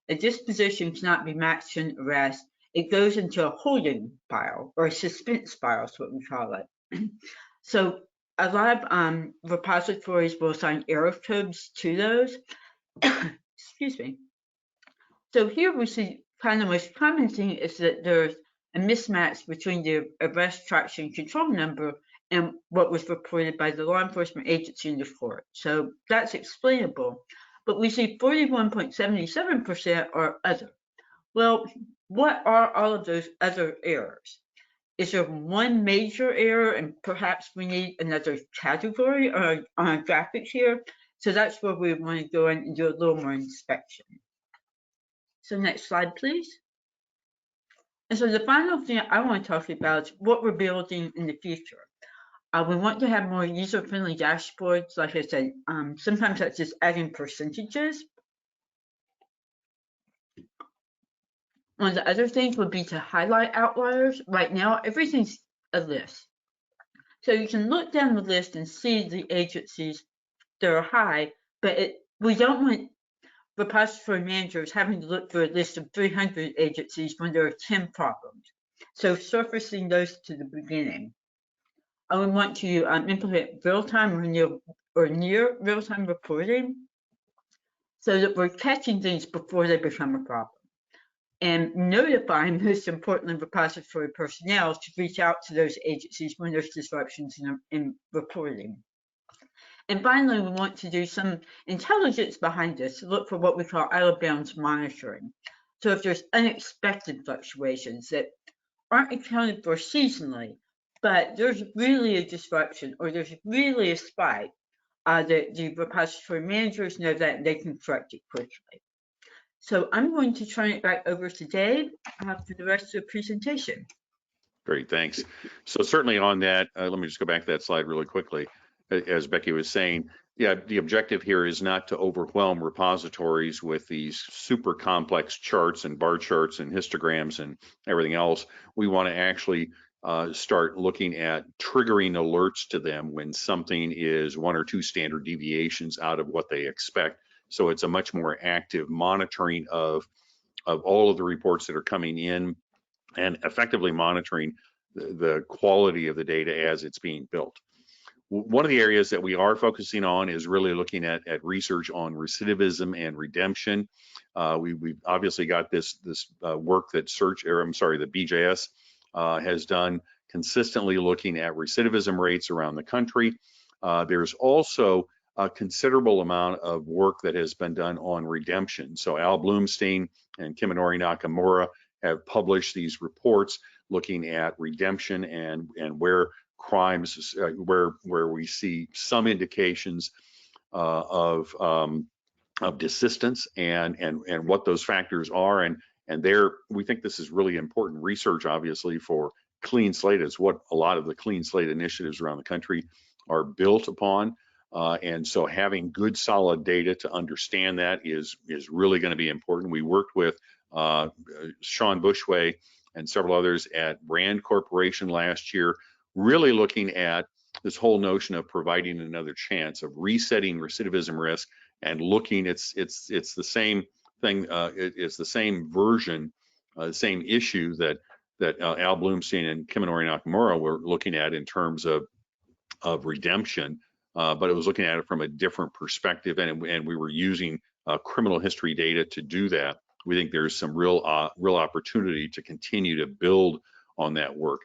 F: a disposition cannot be matched to an arrest, it goes into a holding file, or a suspense file is what we call it. So a lot of repositories will assign error codes to those. Excuse me. So here we see kind of the most common thing is that there's a mismatch between the arrest traction control number and what was reported by the law enforcement agency in the court. So that's explainable. But we see 41.77% are other. Well, what are all of those other errors? Is there one major error and perhaps we need another category on our graphic here? So that's where we want to go in and do a little more inspection. So next slide, please. And so the final thing I want to talk about is what we're building in the future. We want to have more user-friendly dashboards. Like I said, sometimes that's just adding percentages. One of the other things would be to highlight outliers. Right now, everything's a list. So you can look down the list and see the agencies that are high, but we don't want repository managers having to look for a list of 300 agencies when there are 10 problems. So surfacing those to the beginning. I would want to implement real-time or near real-time reporting so that we're catching things before they become a problem. And notifying, most importantly, repository personnel to reach out to those agencies when there's disruptions in reporting. And finally, we want to do some intelligence behind this to look for what we call out-of-bounds monitoring. So if there's unexpected fluctuations that aren't accounted for seasonally, but there's really a disruption or there's really a spike, that the repository managers know that they can correct it quickly. So I'm going to turn it back over to Dave for the rest of the presentation.
E: Great, thanks. So certainly on that, let me just go back to that slide really quickly. As Becky was saying, yeah, the objective here is not to overwhelm repositories with these super complex charts and bar charts and histograms and everything else. We want to actually start looking at triggering alerts to them when something is 1 or 2 standard deviations out of what they expect. So it's a much more active monitoring of all of the reports that are coming in and effectively monitoring the quality of the data as it's being built. One of the areas that we are focusing on is really looking at research on recidivism and redemption. We've obviously got this work that the BJS has done consistently looking at recidivism rates around the country. There's also a considerable amount of work that has been done on redemption. So Al Bloomstein and Kiminori Nakamura have published these reports looking at redemption and where crimes where we see some indications of desistance and what those factors are, and there we think this is really important research, obviously, for clean slate. Is what a lot of the clean slate initiatives around the country are built upon, and so having good solid data to understand that is really going to be important. We worked with Sean Bushway and several others at Rand Corporation last year, really looking at this whole notion of providing another chance, of resetting recidivism risk, and looking. It's the same thing. It's the same version, the same issue that Al Bloomstein and Kiminori Nakamura were looking at in terms of redemption, but it was looking at it from a different perspective, and we were using criminal history data to do that. We think there's some real opportunity to continue to build on that work.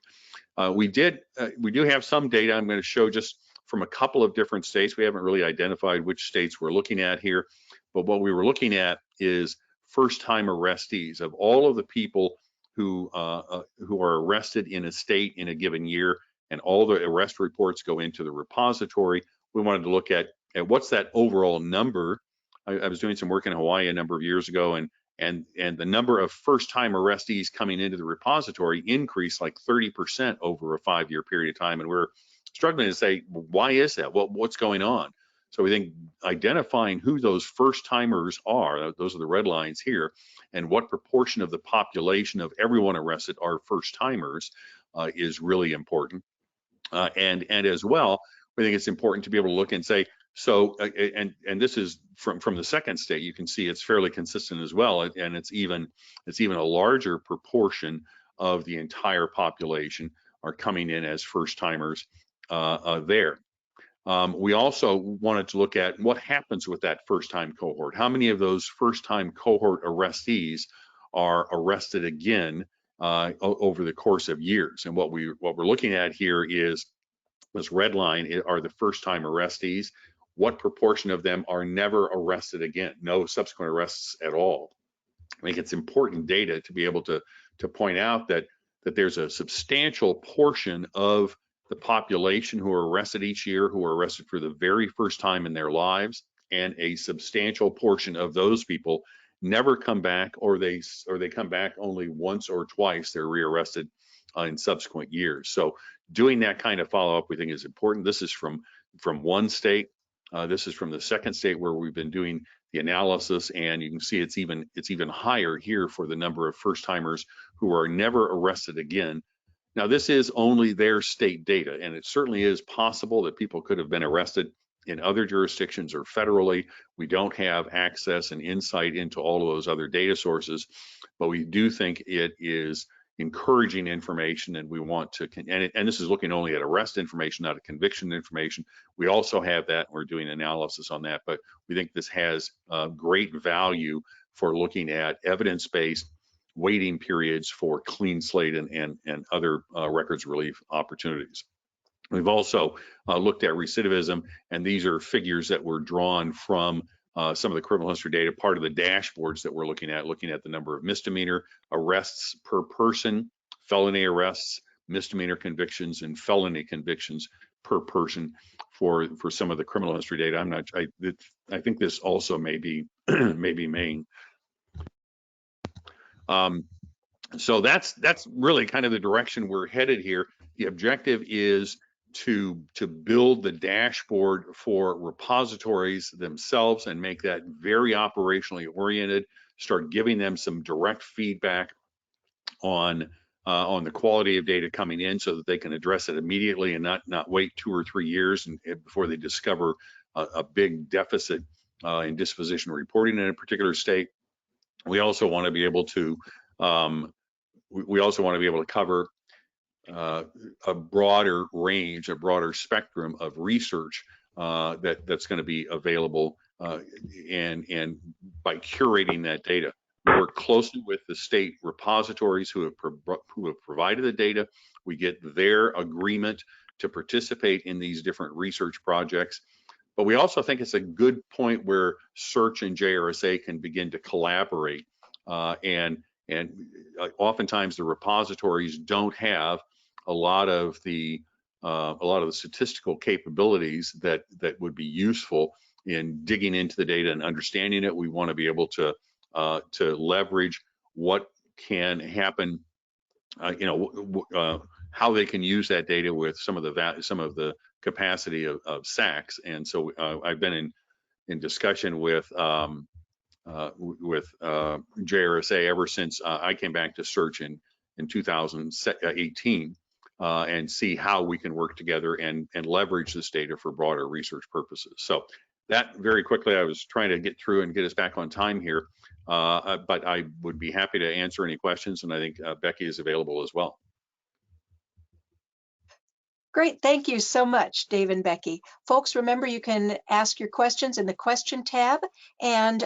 E: We do have some data I'm going to show just from a couple of different states. We haven't really identified which states we're looking at here, but what we were looking at is first-time arrestees. Of all of the people who are arrested in a state in a given year, and all the arrest reports go into the repository, we wanted to look at what's that overall number. I was doing some work in Hawaii a number of years ago, and the number of first-time arrestees coming into the repository increased like 30% over a 5-year period of time. And we're struggling to say, why is that? What's going on? So we think identifying who those first-timers are, those are the red lines here, and what proportion of the population of everyone arrested are first-timers is really important. And as well, we think it's important to be able to look and say, so, and this is from the second state, you can see it's fairly consistent as well, and it's even a larger proportion of the entire population are coming in as first timers there. We also wanted to look at what happens with that first time cohort. How many of those first time cohort arrestees are arrested again over the course of years? And what we're looking at here is this red line are the first time arrestees. What proportion of them are never arrested again? No subsequent arrests at all. I think it's important data to be able to point out that there's a substantial portion of the population who are arrested each year who are arrested for the very first time in their lives, and a substantial portion of those people never come back, or they come back only once or twice. They're rearrested in subsequent years. So doing that kind of follow-up, we think, is important. This is from one state. This is from the second state where we've been doing the analysis, and you can see it's even higher here for the number of first-timers who are never arrested again. Now, this is only their state data, and it certainly is possible that people could have been arrested in other jurisdictions or federally. We don't have access and insight into all of those other data sources, but we do think it is encouraging information, and we want to, and this is looking only at arrest information, not at conviction information. We also have that, and we're doing analysis on that, but we think this has great value for looking at evidence-based waiting periods for clean slate and other records relief opportunities. We've also looked at recidivism, and these are figures that were drawn from some of the criminal history data, part of the dashboards that we're looking at the number of misdemeanor arrests per person, felony arrests, misdemeanor convictions, and felony convictions per person for some of the criminal history data. I think this also may be Maine. So that's really kind of the direction we're headed here. The objective is to build the dashboard for repositories themselves and make that very operationally oriented, start giving them some direct feedback on the quality of data coming in so that they can address it immediately and not wait 2 or 3 years before they discover a big deficit in disposition reporting in a particular state. We also want to be able to cover a broader range, a broader spectrum of research that's going to be available, and by curating that data, we work closely with the state repositories who have provided the data. We get their agreement to participate in these different research projects. But we also think it's a good point where Search and JRSA can begin to collaborate, and oftentimes the repositories don't have a lot of the statistical capabilities that would be useful in digging into the data and understanding it. We want to be able to leverage what can happen, how they can use that data with some of the capacity of SACs. And so I've been in discussion with JRSA ever since I came back to Search in 2018, and see how we can work together and leverage this data for broader research purposes. So that, very quickly, I was trying to get through and get us back on time here, but I would be happy to answer any questions, and I think Becky is available as well.
A: Great, thank you so much, Dave and Becky. Folks, remember you can ask your questions in the question tab. And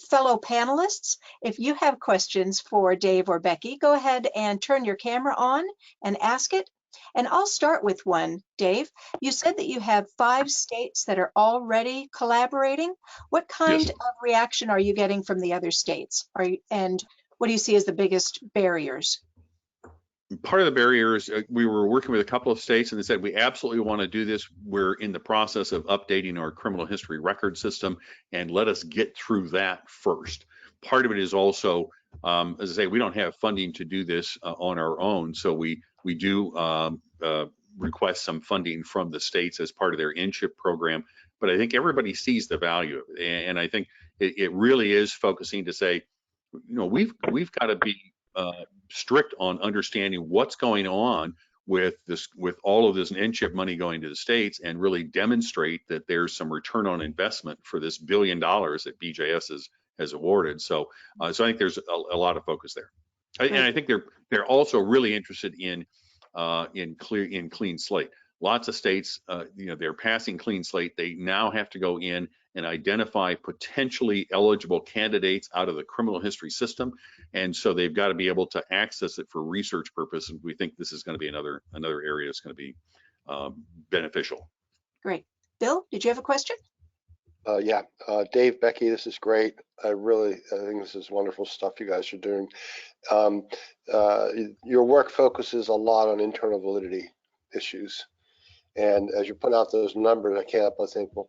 A: fellow panelists, if you have questions for Dave or Becky, go ahead and turn your camera on and ask it. And I'll start with one. Dave, you said that you have 5 states that are already collaborating. What kind of reaction are you getting from the other states? And what do you see as the biggest barriers?
E: Part of the barrier is we were working with a couple of states and they said, we absolutely want to do this. We're in the process of updating our criminal history record system, and let us get through that first. Part of it is also, as I say, we don't have funding to do this on our own. So we do request some funding from the states as part of their in-chip program. But I think everybody sees the value of it. And I think it really is focusing to say, we've got to be strict on understanding what's going on with all of this in-chip money going to the states, and really demonstrate that there's some return on investment for this $1 billion that BJS has awarded. So I think there's a lot of focus there, and I think they're also really interested in clean slate. Lots of states, they're passing clean slate. They now have to go in and identify potentially eligible candidates out of the criminal history system. And so they've got to be able to access it for research purposes. And we think this is going to be another area that's going to be beneficial.
A: Great. Bill, did you have a question?
D: Yeah, Dave, Becky, this is great. I think this is wonderful stuff you guys are doing. Your work focuses a lot on internal validity issues. And as you put out those numbers, I can't help but think, well,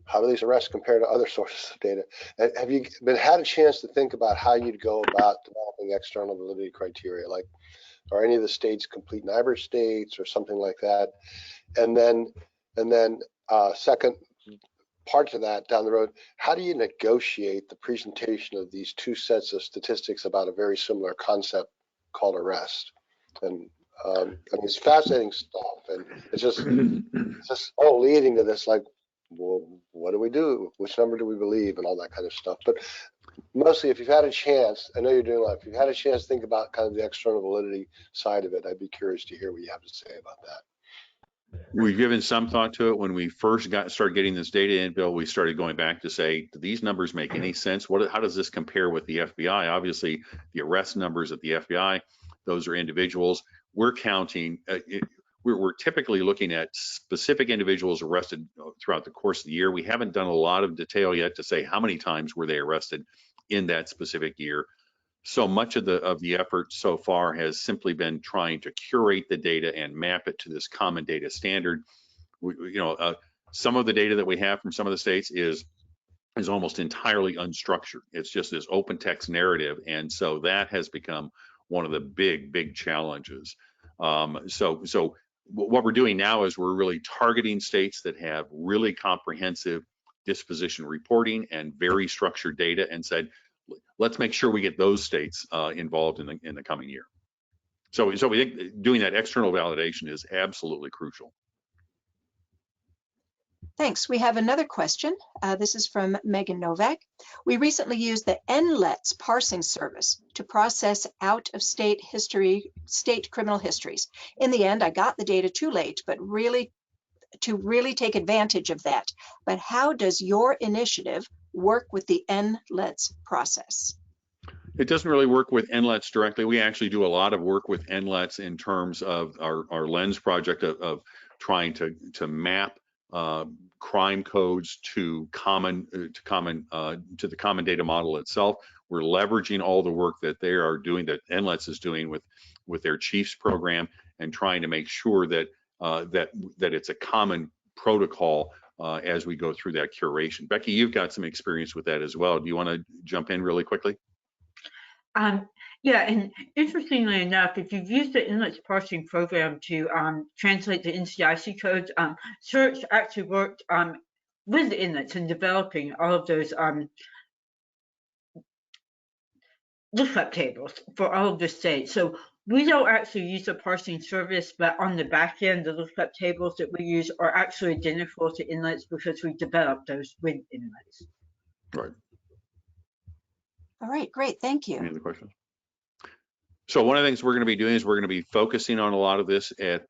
D: how do these arrests compare to other sources of data? Have you had a chance to think about how you'd go about developing external validity criteria? Like, are any of the states complete NIBR states or something like that? And then second part to that down the road, how do you negotiate the presentation of these 2 sets of statistics about a very similar concept called arrest? And I mean, it's fascinating stuff, and it's just all leading to this, like, well, what do we do? Which number do we believe, and all that kind of stuff. But mostly, if you've had a chance, I know you're doing a lot. If you've had a chance to think about kind of the external validity side of it, I'd be curious to hear what you have to say about that.
E: We've given some thought to it. When we first started getting this data in, Bill, we started going back to say, do these numbers make any sense? How does this compare with the FBI? Obviously, the arrest numbers at the FBI, those are individuals. We're counting, we're typically looking at specific individuals arrested throughout the course of the year. We haven't done a lot of detail yet to say how many times were they arrested in that specific year. So much of the effort so far has simply been trying to curate the data and map it to this common data standard. Some of the data that we have from some of the states is is almost entirely unstructured. It's just this open text narrative. And so that has become one of the big challenges. So what we're doing now is we're really targeting states that have really comprehensive disposition reporting and very structured data, and said, let's make sure we get those states involved in the coming year. So we think doing that external validation is absolutely crucial.
A: Thanks. We have another question. This is from Megan Novak. We recently used the NLETS parsing service to process out-of-state criminal histories. In the end, I got the data too late, but to really take advantage of that. But how does your initiative work with the NLETS process?
E: It doesn't really work with NLETS directly. We actually do a lot of work with NLETS in terms of our LENS project of trying to map crime codes to the common data model itself. We're leveraging all the work that they are doing, that NLETS is doing with their Chiefs program, and trying to make sure that that it's a common protocol as we go through that curation. Becky, you've got some experience with that as well. Do you want to jump in really quickly?
F: Yeah, and interestingly enough, if you've used the NLETS parsing program to translate the NCIC codes, Search actually worked with NLETS in developing all of those lookup tables for all of the states. So we don't actually use the parsing service, but on the back end, the lookup tables that we use are actually identical to NLETS because we developed those with NLETS.
E: Right.
A: All right, great, thank you.
E: Any other questions? So one of the things we're going to be doing is we're going to be focusing on a lot of this at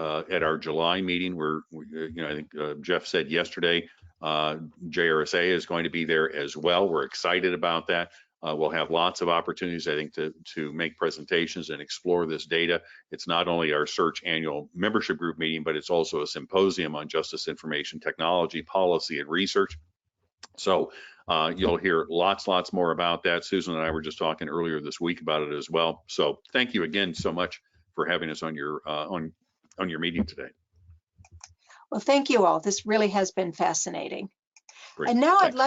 E: our July meeting, where I think Jeff said yesterday, JRSA is going to be there as well. We're excited about that. We'll have lots of opportunities, I think, to make presentations and explore this data. It's not only our Search annual membership group meeting, but it's also a symposium on justice information technology, policy, and research. So you'll hear lots more about that. Susan and I were just talking earlier this week about it as well. So thank you again so much for having us on your meeting today.
A: Well, thank you all. This really has been fascinating.
E: Great.
A: And now
E: Thanks.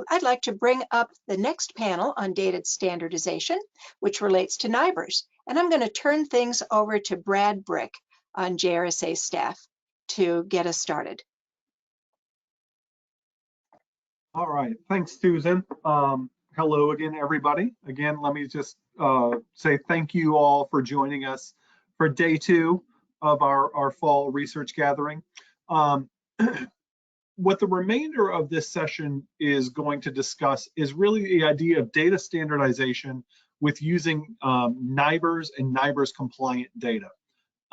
A: I'd like to bring up the next panel on data standardization, which relates to NIBRS. And I'm going to turn things over to Brad Brick on JRSA staff to get us started.
G: All right, thanks, Susan. Hello again, everybody. Again, let me just say thank you all for joining us for day 2 of our fall research gathering. What the remainder of this session is going to discuss is really the idea of data standardization with using NIBRS and NIBRS compliant data.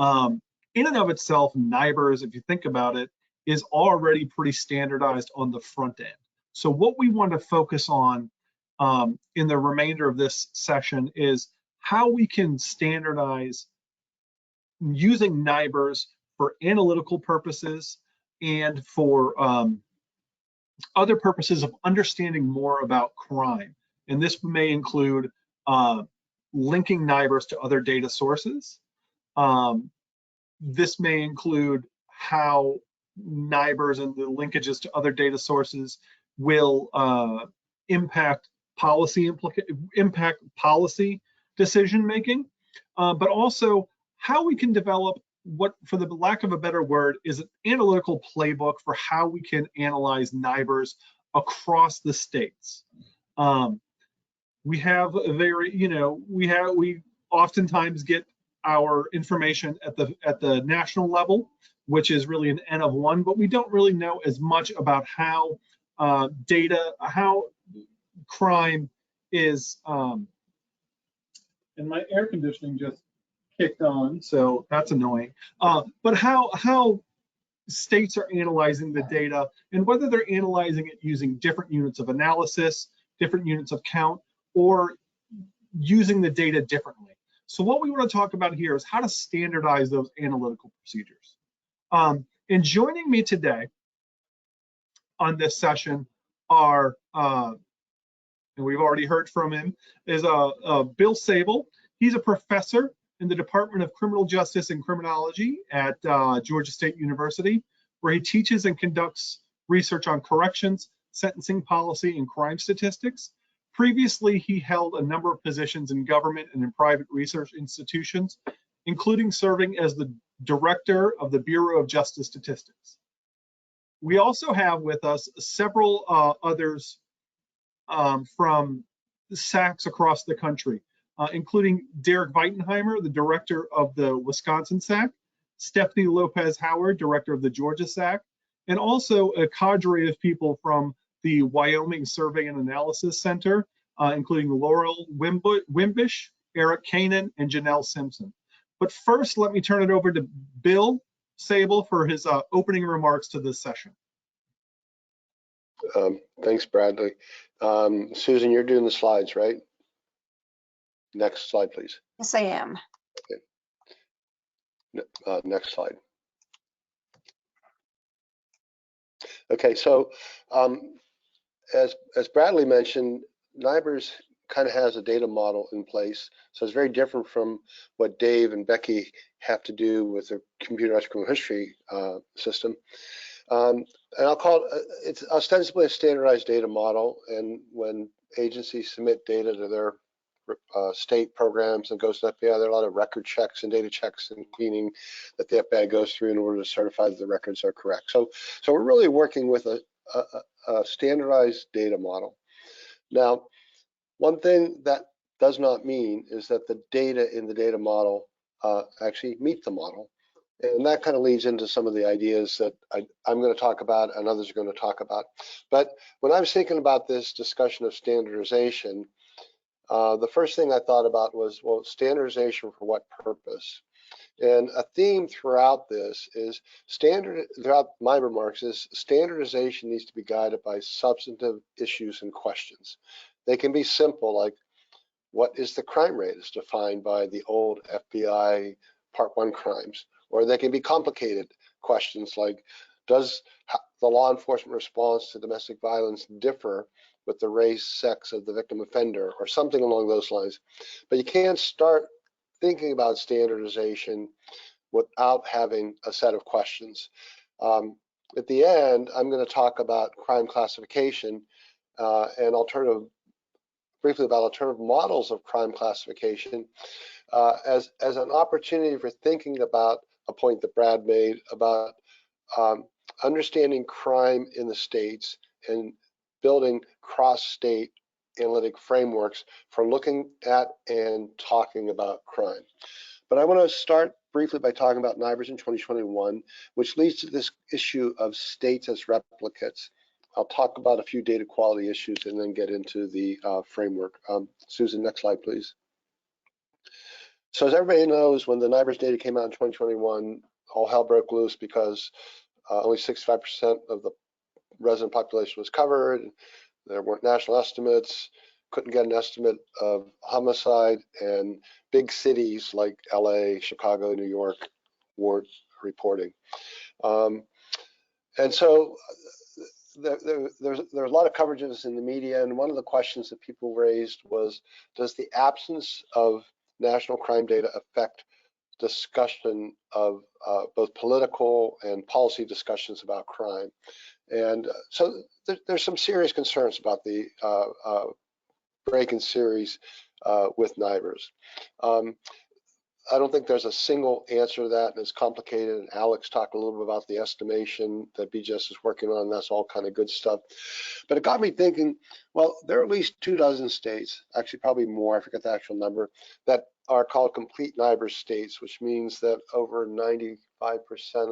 G: In and of itself, NIBRS, if you think about it, is already pretty standardized on the front end. So what we want to focus on in the remainder of this session is how we can standardize using NIBRS for analytical purposes and for other purposes of understanding more about crime. And this may include linking NIBRS to other data sources. This may include how NIBRS and the linkages to other data sources will impact policy decision making, but also how we can develop what, for the lack of a better word, is an analytical playbook for how we can analyze NIBRS across the states. We have a very, we oftentimes get our information at the national level, which is really an N of 1, but we don't really know as much about how how crime is, and my air conditioning just kicked on, so that's annoying. But how states are analyzing the data, and whether they're analyzing it using different units of analysis, different units of count, or using the data differently. So what we want to talk about here is how to standardize those analytical procedures. And joining me today on this session are, and we've already heard from him, is Bill Sable. He's a professor in the Department of Criminal Justice and Criminology at Georgia State University, where he teaches and conducts research on corrections, sentencing policy, and crime statistics. Previously, he held a number of positions in government and in private research institutions, including serving as the director of the Bureau of Justice Statistics. We also have with us several others from SACs across the country, including Derek Weitenheimer, the director of the Wisconsin SAC, Stephanie Lopez Howard, director of the Georgia SAC, and also a cadre of people from the Wyoming Survey and Analysis Center, including Laurel Wimbish, Eric Kanan, and Janelle Simpson. But first, let me turn it over to Bill Sable for his opening remarks to this session.
D: Thanks, Bradley. Susan, you're doing the slides, right? Next slide, please.
A: Yes, I am.
D: Okay. Next slide. Okay, so as Bradley mentioned, NIBRS kind of has a data model in place, so it's very different from what Dave and Becky have to do with their computerized criminal history system. And I'll call it, it's ostensibly a standardized data model, and when agencies submit data to their state programs and goes to the FBI, there are a lot of record checks and data checks and cleaning that the FBI goes through in order to certify that the records are correct. So we're really working with a standardized data model. Now, one thing that does not mean is that the data in the data model actually meet the model. And that kind of leads into some of the ideas that I'm going to talk about and others are going to talk about. But when I was thinking about this discussion of standardization, the first thing I thought about was, well, standardization for what purpose? And a theme throughout this is throughout my remarks is standardization needs to be guided by substantive issues and questions. They can be simple, like what is the crime rate as defined by the old FBI Part 1 crimes? Or they can be complicated questions like, does the law enforcement response to domestic violence differ with the race, sex of the victim offender, or something along those lines? But you can't start thinking about standardization without having a set of questions. At the end, I'm going to talk about crime classification and briefly about alternative models of crime classification as an opportunity for thinking about a point that Brad made about understanding crime in the states and building cross-state analytic frameworks for looking at and talking about crime. But I want to start briefly by talking about NIBRS in 2021, which leads to this issue of states as replicates. I'll talk about a few data quality issues and then get into the framework. Susan, next slide, please. So as everybody knows, when the NIBRS data came out in 2021, all hell broke loose because only 65% of the resident population was covered. There weren't national estimates, couldn't get an estimate of homicide, and big cities like LA, Chicago, New York weren't reporting. And so there's a lot of coverages in the media, and one of the questions that people raised was, does the absence of national crime data affect discussion of both political and policy discussions about crime? And so there's some serious concerns about the break-in series with NIBRS. I don't think there's a single answer to that, and it's complicated. And Alex talked a little bit about the estimation that BJS is working on. That's all kind of good stuff. But it got me thinking, well, there are at least 24 states, actually probably more, I forget the actual number, that are called complete NIBRS states, which means that over 95%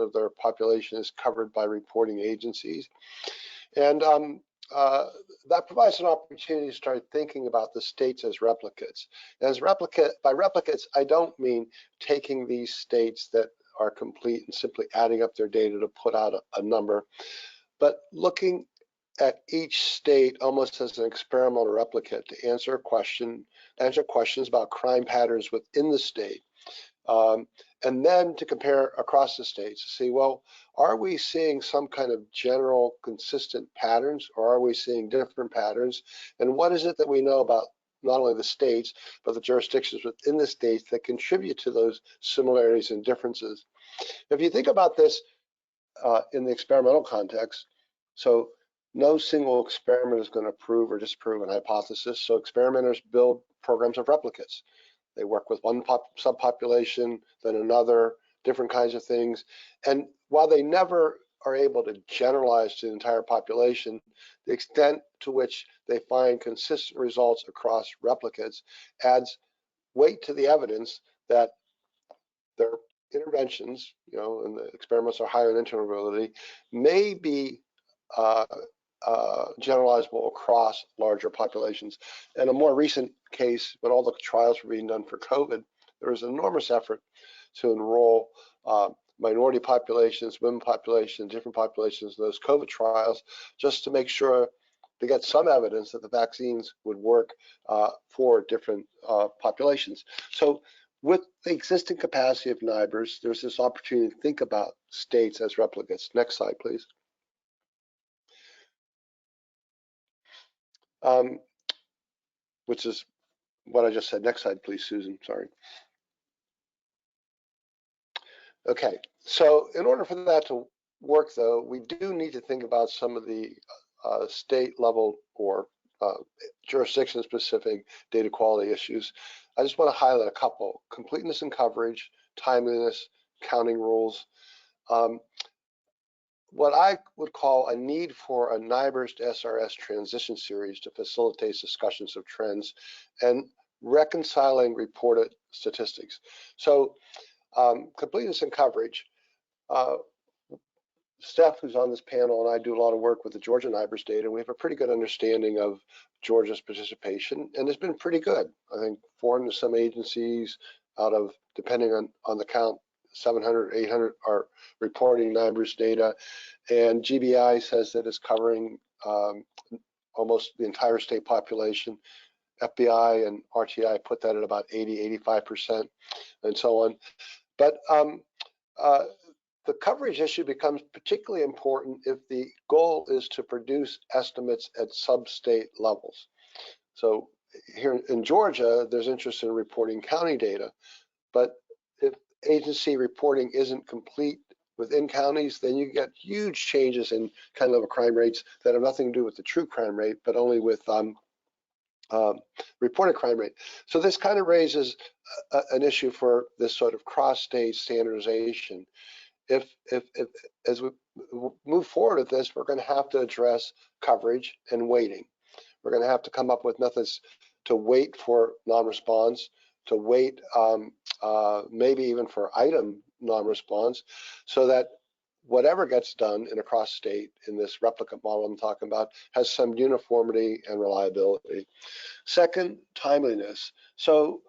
D: of their population is covered by reporting agencies. And that provides an opportunity to start thinking about the states as replicates. As by replicates, I don't mean taking these states that are complete and simply adding up their data to put out a number, but looking at each state almost as an experimental replicate to answer questions about crime patterns within the state. And then to compare across the states to see, well, are we seeing some kind of general consistent patterns, or are we seeing different patterns? And what is it that we know about not only the states, but the jurisdictions within the states that contribute to those similarities and differences? If you think about this in the experimental context, so no single experiment is going to prove or disprove an hypothesis. So experimenters build programs of replicates. They work with one subpopulation, then another, different kinds of things. And while they never are able to generalize to the entire population, the extent to which they find consistent results across replicates adds weight to the evidence that their interventions, and the experiments are higher in intervalability, may be generalizable across larger populations. And a more recent case, when all the trials were being done for COVID, there was an enormous effort to enroll minority populations, women populations, different populations in those COVID trials, just to make sure to get some evidence that the vaccines would work for different populations. So with the existing capacity of NIBRs, there's this opportunity to think about states as replicates. Next slide, please. Which is what I just said. Next slide, please, Susan. Sorry. Okay, so in order for that to work, though, we do need to think about some of the state level or jurisdiction specific data quality issues. I just want to highlight a couple: completeness and coverage, timeliness, counting rules. What I would call a need for a NIBRS to SRS transition series to facilitate discussions of trends and reconciling reported statistics. So completeness and coverage. Steph, who's on this panel, and I do a lot of work with the Georgia NIBRS data. We have a pretty good understanding of Georgia's participation, and it's been pretty good. I think 400 some agencies out of, depending on the count, 700, 800 are reporting NIBRS data, and GBI says that it's covering almost the entire state population. FBI and RTI put that at about 80, 85%, and so on. But the coverage issue becomes particularly important if the goal is to produce estimates at sub-state levels. So here in Georgia, there's interest in reporting county data, but if agency reporting isn't complete within counties, then you get huge changes in county level crime rates that have nothing to do with the true crime rate, but only with reported crime rate. So this kind of raises an issue for this sort of cross-state standardization. If as we move forward with this, we're going to have to address coverage and weighting. We're going to have to come up with methods to weight for non-response, to weight maybe even for item non-response, so that whatever gets done in a cross-state in this replicate model I'm talking about has some uniformity and reliability. Second, timeliness. So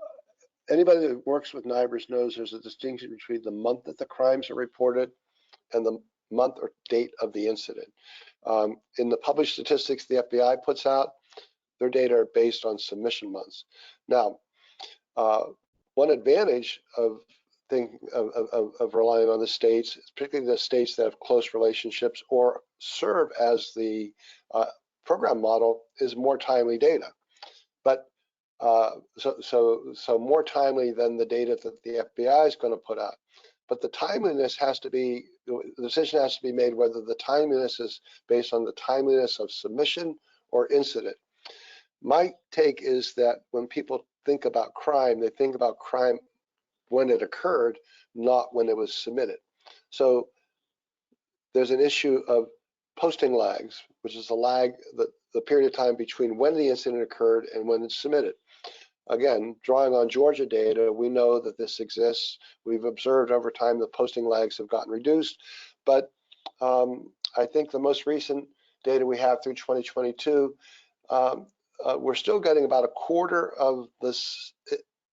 D: anybody that works with NIBRS knows there's a distinction between the month that the crimes are reported and the month or date of the incident. In the published statistics the FBI puts out, their data are based on submission months. Now, one advantage of relying on the states, particularly the states that have close relationships or serve as the program model, is more timely data. But so more timely than the data that the FBI is going to put out. But the timeliness has to be, the decision has to be made whether the timeliness is based on the timeliness of submission or incident. My take is that when people think about crime, they think about crime when it occurred, not when it was submitted. So there's an issue of posting lags, which is the lag, the period of time between when the incident occurred and when it's submitted. Again, drawing on Georgia data, we know that this exists. We've observed over time the posting lags have gotten reduced, but I think the most recent data we have through 2022, we're still getting about a quarter of this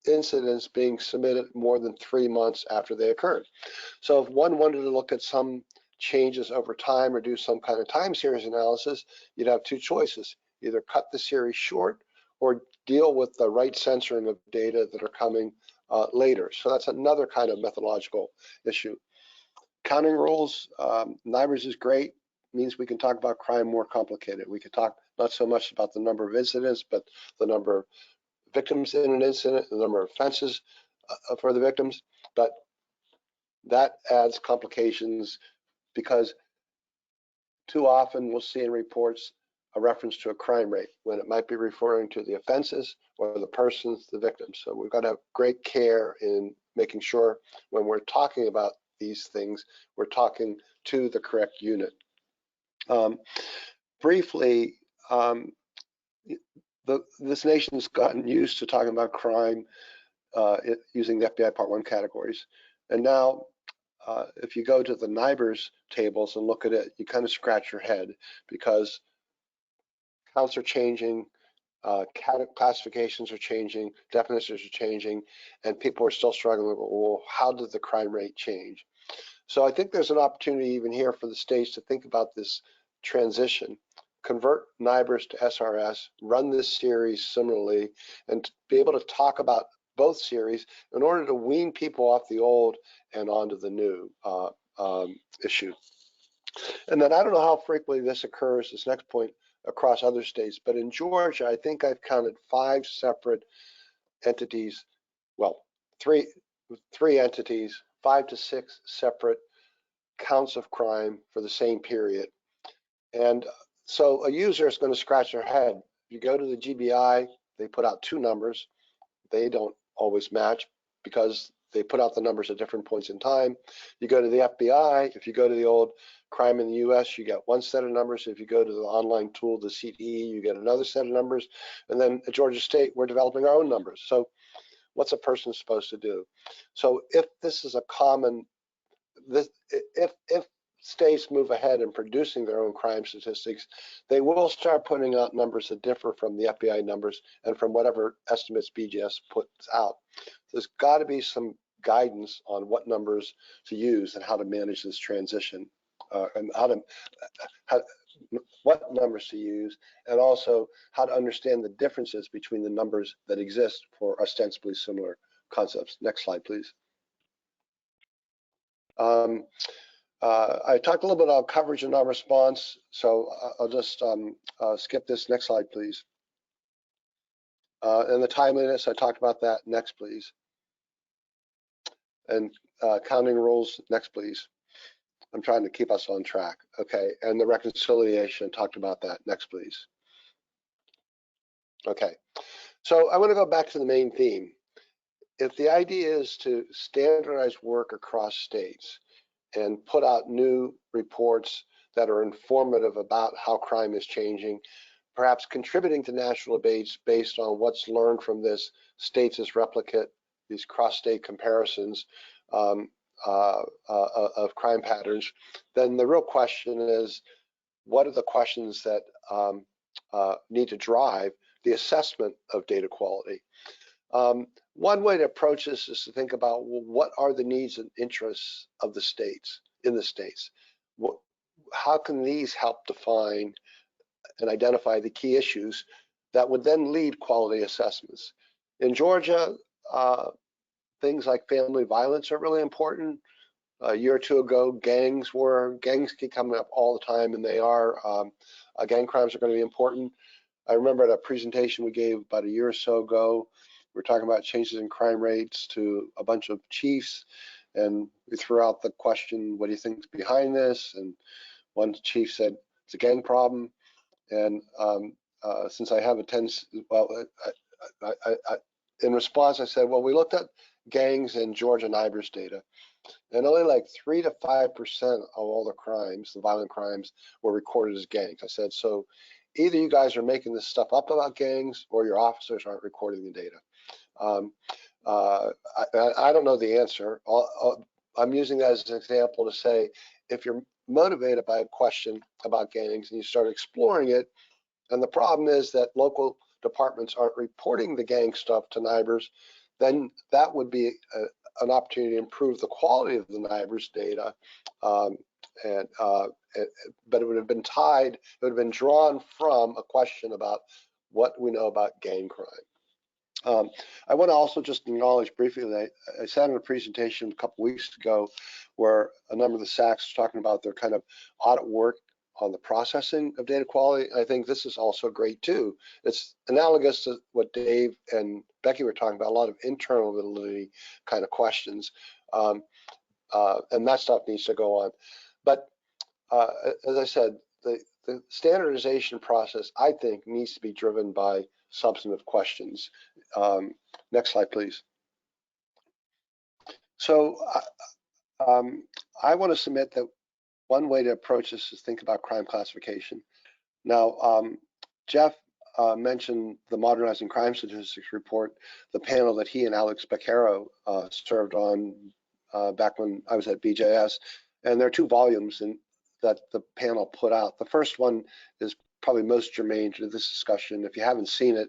D: incidents being submitted more than 3 months after they occurred. So if one wanted to look at some changes over time or do some kind of time series analysis, you'd have two choices: either cut the series short or deal with the right censoring of data that are coming later. So that's another kind of methodological issue. Counting rules, NIBRS is great, means we can talk about crime more complicated. We can talk not so much about the number of incidents, but the number of victims in an incident, the number of offenses for the victims, but that adds complications because Too often we'll see in reports a reference to a crime rate when it might be referring to the offenses or the persons, the victims. So we've got to have great care in making sure when we're talking about these things, we're talking to the correct unit. Briefly, this nation's gotten used to talking about crime using the FBI Part 1 categories. And now, if you go to the NIBRS tables and look at it, you kind of scratch your head because counts are changing, classifications are changing, definitions are changing, and people are still struggling with, well, how did the crime rate change? So I think there's an opportunity even here for the states to think about this transition, convert NIBRS to SRS, run this series similarly, and be able to talk about both series in order to wean people off the old and onto the new issue. And then I don't know how frequently this occurs, this next point, across other states, but in Georgia, I think I've counted 5 separate entities, well, three entities, 5 to 6 separate counts of crime for the same period. And so a user is going to scratch their head. If you go to the GBI, they put out 2 numbers. They don't always match because they put out the numbers at different points in time. You go to the FBI, if you go to the old crime in the US, you get 1 set of numbers. If you go to the online tool, the CDE, you get another set of numbers. And then at Georgia State, we're developing our own numbers. So what's a person supposed to do? So if this is a common, if states move ahead in producing their own crime statistics, they will start putting out numbers that differ from the FBI numbers and from whatever estimates BGS puts out. There's got to be some guidance on what numbers to use and how to manage this transition, and what numbers to use, and also how to understand the differences between the numbers that exist for ostensibly similar concepts. Next slide, please. I talked a little bit about coverage and non-response, so I'll just skip this. Next slide, please. And the timeliness, I talked about that. Next, please. And counting rules. Next, please. I'm trying to keep us on track. Okay, and the reconciliation, talked about that. Next, please. Okay, so I want to go back to the main theme. If the idea is to standardize work across states and put out new reports that are informative about how crime is changing, perhaps contributing to national debates based on what's learned from this states as replicate, these cross-state comparisons of crime patterns, then the real question is, what are the questions that need to drive the assessment of data quality? One way to approach this is to think about, well, what are the needs and interests of the states, in the states? How can these help define and identify the key issues that would then lead quality assessments? In Georgia, things like family violence are really important. A year or two ago, gangs keep coming up all the time, and they are. Gang crimes are going to be important. I remember at a presentation we gave about a year or so ago, we were talking about changes in crime rates to a bunch of chiefs, and we threw out the question, what do you think is behind this? And one chief said, it's a gang problem. And since I have a tendency, well, in response, I said, well, we looked at gangs in Georgia NIBRS data, and only like 3 to 5% of all the crimes, the violent crimes, were recorded as gangs. I said, so either you guys are making this stuff up about gangs or your officers aren't recording the data. I don't know the answer. I'm using that as an example to say, if you're motivated by a question about gangs and you start exploring it, and the problem is that local departments aren't reporting the gang stuff to NIBRS, then that would be an opportunity to improve the quality of the NIBRS data. But it would have been tied, it would have been drawn from a question about what we know about gang crime. I want to also just acknowledge briefly that I sat in a presentation a couple weeks ago where a number of the SACs were talking about their kind of audit work on the processing of data quality. I think this is also great too. It's analogous to what Dave and Becky were talking about, a lot of internal validity kind of questions. And that stuff needs to go on. But as I said, the standardization process, I think, needs to be driven by substantive questions. Next slide, please. So I want to submit that one way to approach this is think about crime classification. Now, Jeff mentioned the Modernizing Crime Statistics report, the panel that he and Alex Beccaro served on back when I was at BJS. And there are 2 volumes that the panel put out. The first one is probably most germane to this discussion. If you haven't seen it,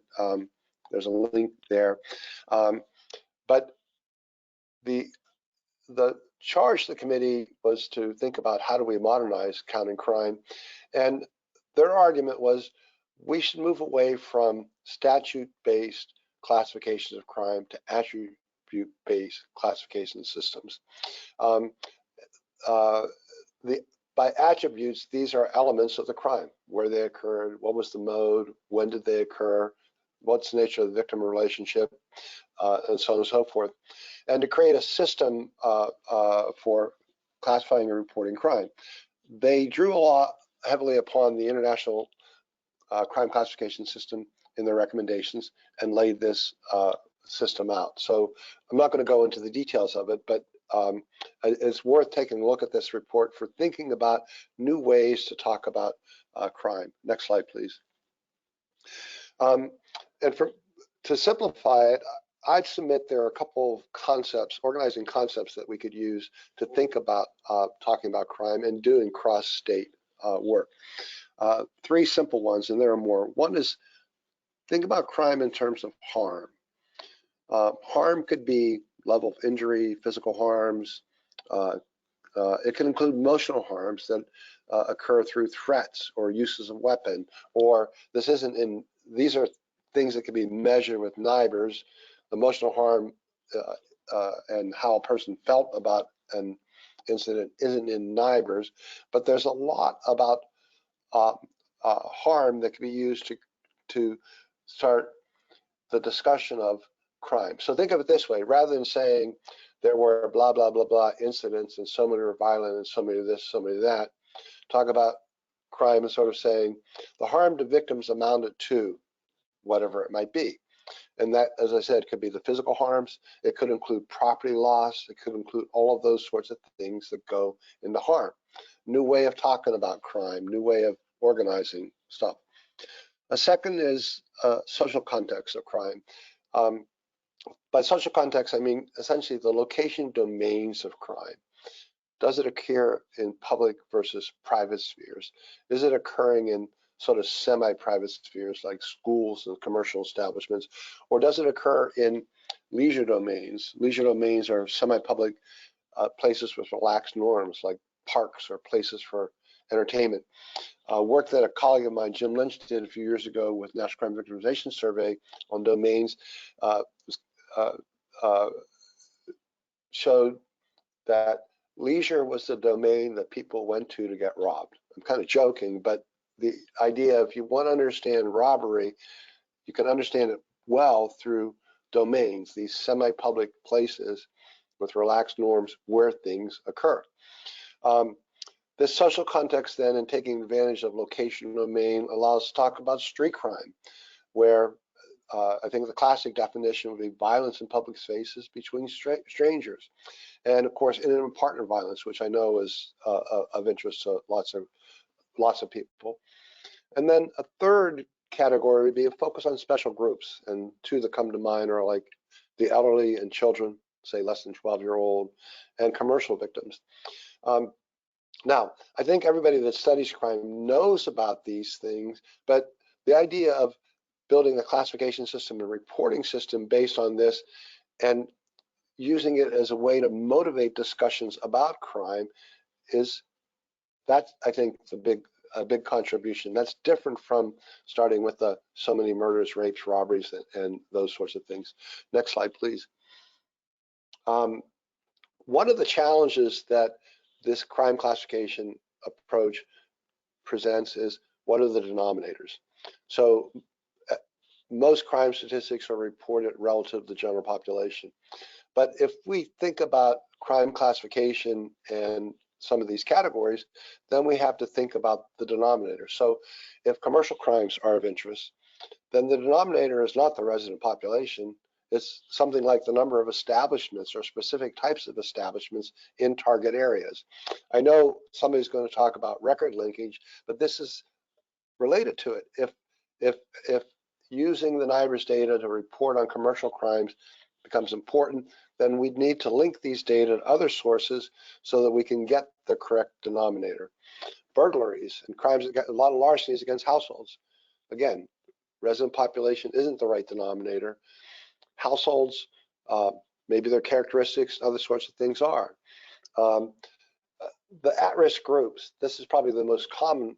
D: there's a link there. But the charge of the committee was to think about how do we modernize counting crime. And their argument was we should move away from statute-based classifications of crime to attribute-based classification systems. By attributes, these are elements of the crime, where they occurred, what was the mode, when did they occur, what's the nature of the victim relationship, and so on and so forth. And to create a system for classifying and reporting crime. They drew a lot heavily upon the international crime classification system in their recommendations and laid this system out. So I'm not going to go into the details of it, but it's worth taking a look at this report for thinking about new ways to talk about crime. Next slide, please. And to simplify it, I'd submit there are a couple of concepts, organizing concepts that we could use to think about talking about crime and doing cross-state work. 3 simple ones, and there are more. One is think about crime in terms of harm. Harm could be level of injury, physical harms. It can include emotional harms that occur through threats or uses of weapon, or these are things that can be measured with NIBRS. Emotional harm and how a person felt about an incident isn't in NIBRS, but there's a lot about harm that can be used to start the discussion of crime. So think of it this way, rather than saying there were blah, blah, blah, blah incidents and so many were violent and so many of this, so many of that, talk about crime and sort of saying the harm to victims amounted to whatever it might be. And that, as I said, could be the physical harms. It could include property loss. It could include all of those sorts of things that go into harm. New way of talking about crime, new way of organizing stuff. A second is social context of crime. By social context, I mean essentially the location domains of crime. Does it occur in public versus private spheres? Is it occurring in sort of semi-private spheres like schools and commercial establishments, or does it occur in leisure domains? Leisure domains are semi-public places with relaxed norms like parks or places for entertainment. Work that a colleague of mine, Jim Lynch, did a few years ago with National Crime Victimization Survey on domains showed that leisure was the domain that people went to get robbed. I'm kind of joking, but the idea, if you want to understand robbery, you can understand it well through domains, these semi-public places with relaxed norms where things occur. This social context then, and taking advantage of location domain, allows us to talk about street crime, where I think the classic definition would be violence in public spaces between strangers. And of course, intimate partner violence, which I know is of interest to lots of people. And then a third category would be a focus on special groups. And 2 that come to mind are like the elderly and children, say less than 12-year-old, and commercial victims. Now, I think everybody that studies crime knows about these things, but the idea of building a classification system and reporting system based on this and using it as a way to motivate discussions about crime that's, I think, a big contribution. That's different from starting with so many murders, rapes, robberies, and those sorts of things. Next slide, please. One of the challenges that this crime classification approach presents is what are the denominators? So most crime statistics are reported relative to the general population. But if we think about crime classification and some of these categories, then we have to think about the denominator. So if commercial crimes are of interest, then the denominator is not the resident population. It's something like the number of establishments or specific types of establishments in target areas. I know somebody's going to talk about record linkage, but this is related to it. If using the NIBRS data to report on commercial crimes becomes important, then we need to link these data to other sources so that we can get the correct denominator. Burglaries and crimes, a lot of larcenies against households. Again, resident population isn't the right denominator. Households, maybe their characteristics, other sorts of things are. The at-risk groups, this is probably the most common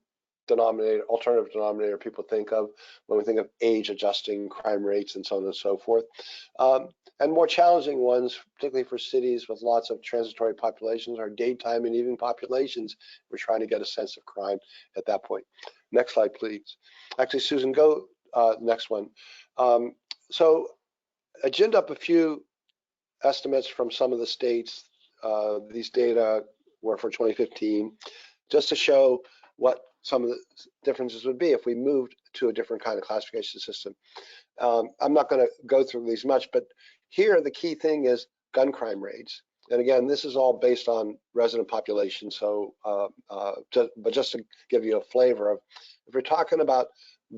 D: denominator, alternative denominator people think of when we think of age adjusting crime rates and so on and so forth. And more challenging ones, particularly for cities with lots of transitory populations, are daytime and evening populations. We're trying to get a sense of crime at that point. Next slide, please. Actually, Susan, go next one. So I ginned up a few estimates from some of the states. These data were for 2015, just to show what some of the differences would be if we moved to a different kind of classification system. I'm not going to go through these much, but here the key thing is gun crime rates. And again, this is all based on resident population. So, but just to give you a flavor of, if we're talking about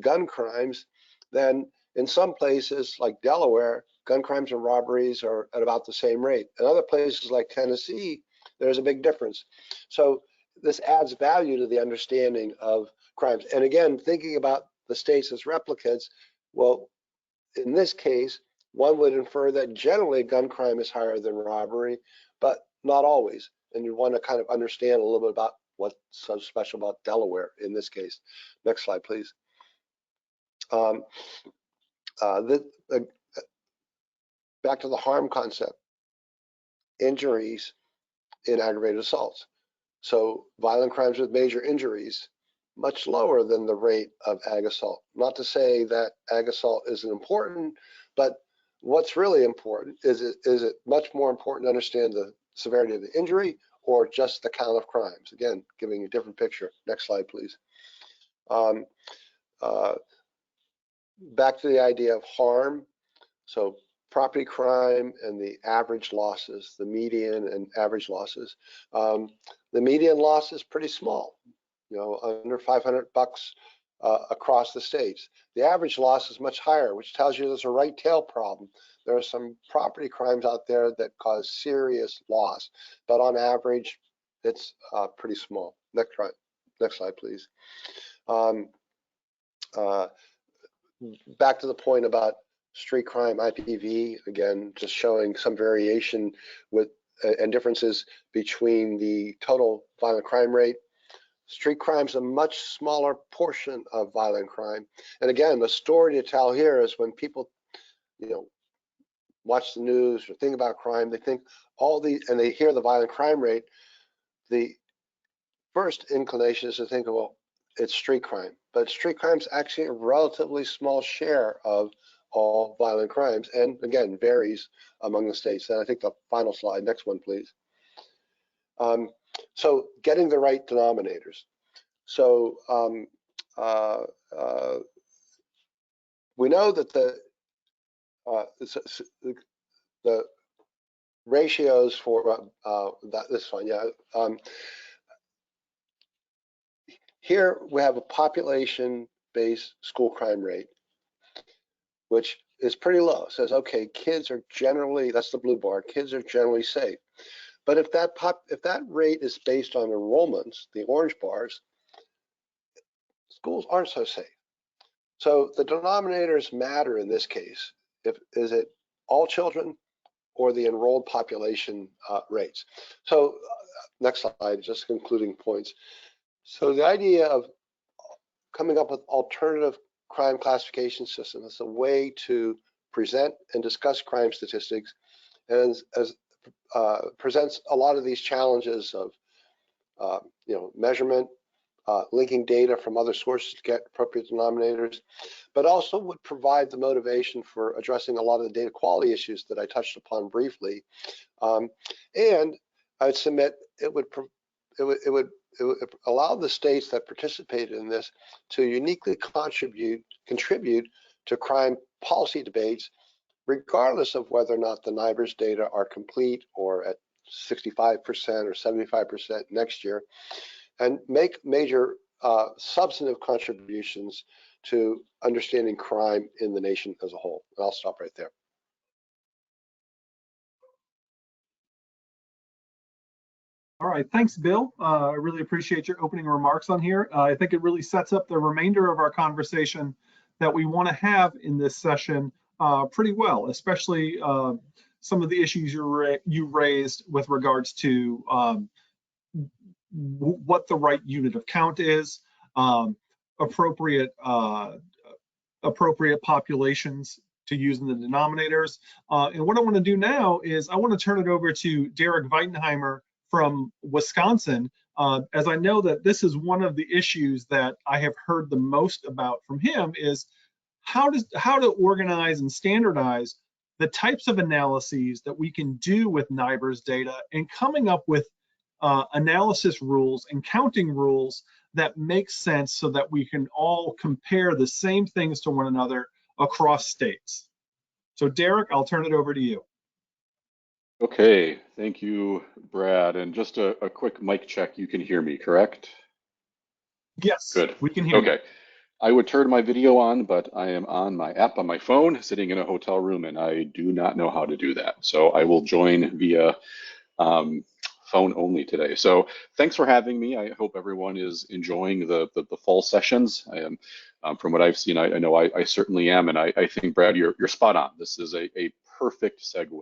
D: gun crimes, then in some places like Delaware, gun crimes and robberies are at about the same rate. In other places like Tennessee, there's a big difference. So this adds value to the understanding of crimes. And again, thinking about the states as replicants, well, in this case, one would infer that generally gun crime is higher than robbery, but not always. And you want to kind of understand a little bit about what's so special about Delaware in this case. Next slide, please. Back to the harm concept, injuries in aggravated assaults. So violent crimes with major injuries, much lower than the rate of ag assault. Not to say that ag assault isn't important, but what's really important is it much more important to understand the severity of the injury or just the count of crimes? Again, giving a different picture. Next slide, please. Back to the idea of harm. So property crime and the average losses, the median and average losses. The median loss is pretty small, under $500 across the states. The average loss is much higher, which tells you there's a right tail problem. There are some property crimes out there that cause serious loss, but on average, it's pretty small. Next slide, please. Back to the point about street crime IPV, again, just showing some variation with and differences between the total violent crime rate. Street crime is a much smaller portion of violent crime. And again, the story to tell here is when people, watch the news or think about crime, they think all these, and they hear the violent crime rate, the first inclination is to think, well, it's street crime. But street crime is actually a relatively small share of all violent crimes, and again, varies among the states. And I think the final slide, next one, please. So getting the right denominators. So we know that the ratios for this one, yeah. Here we have a population-based school crime rate, which is pretty low. It says, okay, kids are generally, that's the blue bar, kids are generally safe. But if that rate is based on enrollments, the orange bars, schools aren't so safe. So the denominators matter in this case. Is it all children or the enrolled population rates? So next slide, just concluding points. So the idea of coming up with alternative crime classification system is a way to present and discuss crime statistics, and as presents a lot of these challenges of measurement, linking data from other sources to get appropriate denominators, but also would provide the motivation for addressing a lot of the data quality issues that I touched upon briefly. And I would submit it would it would allow the states that participated in this to uniquely contribute to crime policy debates, regardless of whether or not the NIBRS data are complete or at 65% or 75% next year, and make major substantive contributions to understanding crime in the nation as a whole. And I'll stop right there.
G: All right, thanks, Bill. I really appreciate your opening remarks on here. I think it really sets up the remainder of our conversation that we want to have in this session pretty well, especially some of the issues you raised with regards to what the right unit of count is, appropriate populations to use in the denominators. And what I want to do now is I want to turn it over to Derek Weidenheimer from Wisconsin, as I know that this is one of the issues that I have heard the most about from him, is how to organize and standardize the types of analyses that we can do with NIBRS data, and coming up with analysis rules and counting rules that make sense so that we can all compare the same things to one another across states. So Derek, I'll turn it over to you.
H: Okay, thank you, Brad. And just a quick mic check, you can hear me, correct?
G: Yes,
H: good.
G: We can hear you.
H: Okay, I would turn my video on, but I am on my app on my phone, sitting in a hotel room, and I do not know how to do that. So I will join via phone only today. So thanks for having me. I hope everyone is enjoying the fall sessions. I am, from what I've seen, I know I certainly am, and I think, Brad, you're spot on. This is a perfect segue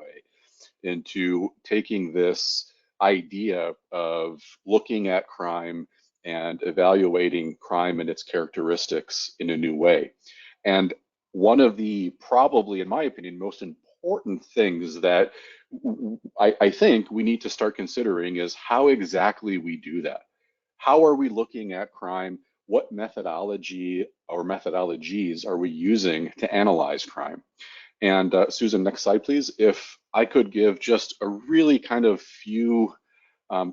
H: into taking this idea of looking at crime and evaluating crime and its characteristics in a new way. And one of the, probably in my opinion, most important things that I think we need to start considering is how exactly we do that. How are we looking at crime? What methodology or methodologies are we using to analyze crime? And Susan, next slide, please. If I could give just a really kind of few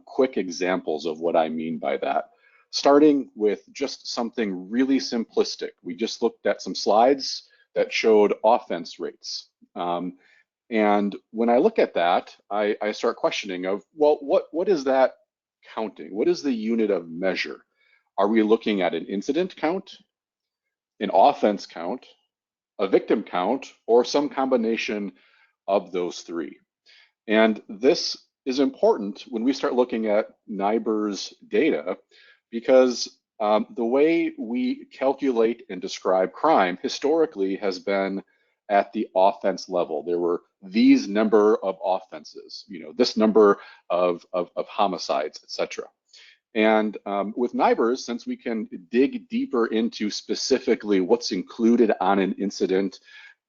H: quick examples of what I mean by that, starting with just something really simplistic. We just looked at some slides that showed offense rates. And when I look at that, I start questioning of, well, what is that counting? What is the unit of measure? Are we looking at an incident count, an offense count, a victim count, or some combination of those three? And this is important when we start looking at NIBRS data, because the way we calculate and describe crime historically has been at the offense level. There were these number of offenses, this number of homicides, etc. And with NIBRS, since we can dig deeper into specifically what's included on an incident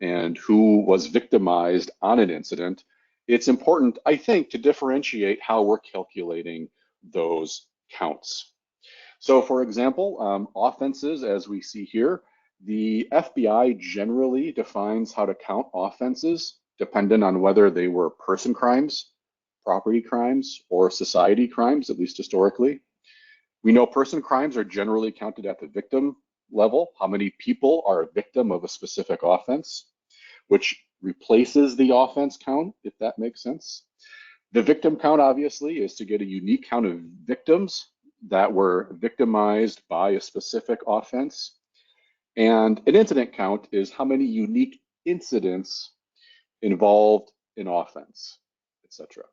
H: and who was victimized on an incident, it's important, I think, to differentiate how we're calculating those counts. So for example, offenses, as we see here, the FBI generally defines how to count offenses dependent on whether they were person crimes, property crimes, or society crimes, at least historically. We know person crimes are generally counted at the victim level, how many people are a victim of a specific offense, which replaces the offense count, if that makes sense. The victim count, obviously, is to get a unique count of victims that were victimized by a specific offense. And an incident count is how many unique incidents involved in offense, etc.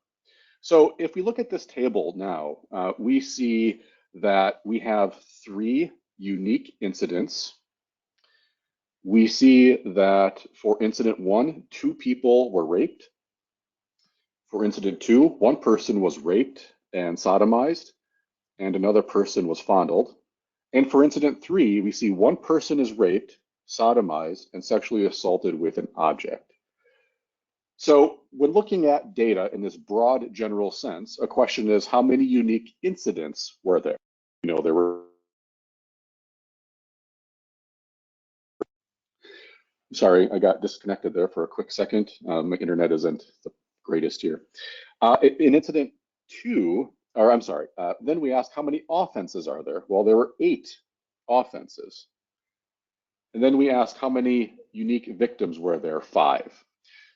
H: So if we look at this table now, we see that we have 3 unique incidents. We see that for incident 1, 2 people were raped. For incident 2, 1 person was raped and sodomized, and another person was fondled. And for incident 3, we see 1 person is raped, sodomized, and sexually assaulted with an object. So when looking at data in this broad general sense, a question is, how many unique incidents were there? There were, sorry, I got disconnected there for a quick second. My internet isn't the greatest here. In incident 2, or I'm sorry, then we asked how many offenses are there? Well, there were 8 offenses. And then we asked how many unique victims were there? 5.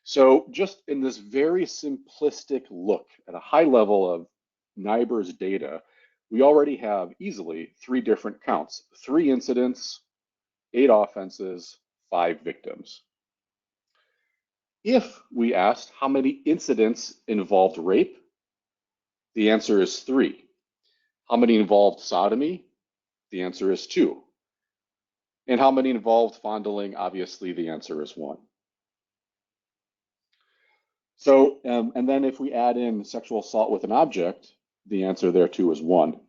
H: So just in this very simplistic look at a high level of NIBR's data, we already have easily 3 different counts: 3 incidents, 8 offenses, 5 victims. If we asked how many incidents involved rape, the answer is 3. How many involved sodomy? The answer is 2. And how many involved fondling? Obviously, the answer is 1. So, and then if we add in sexual assault with an object, the answer there too is 1.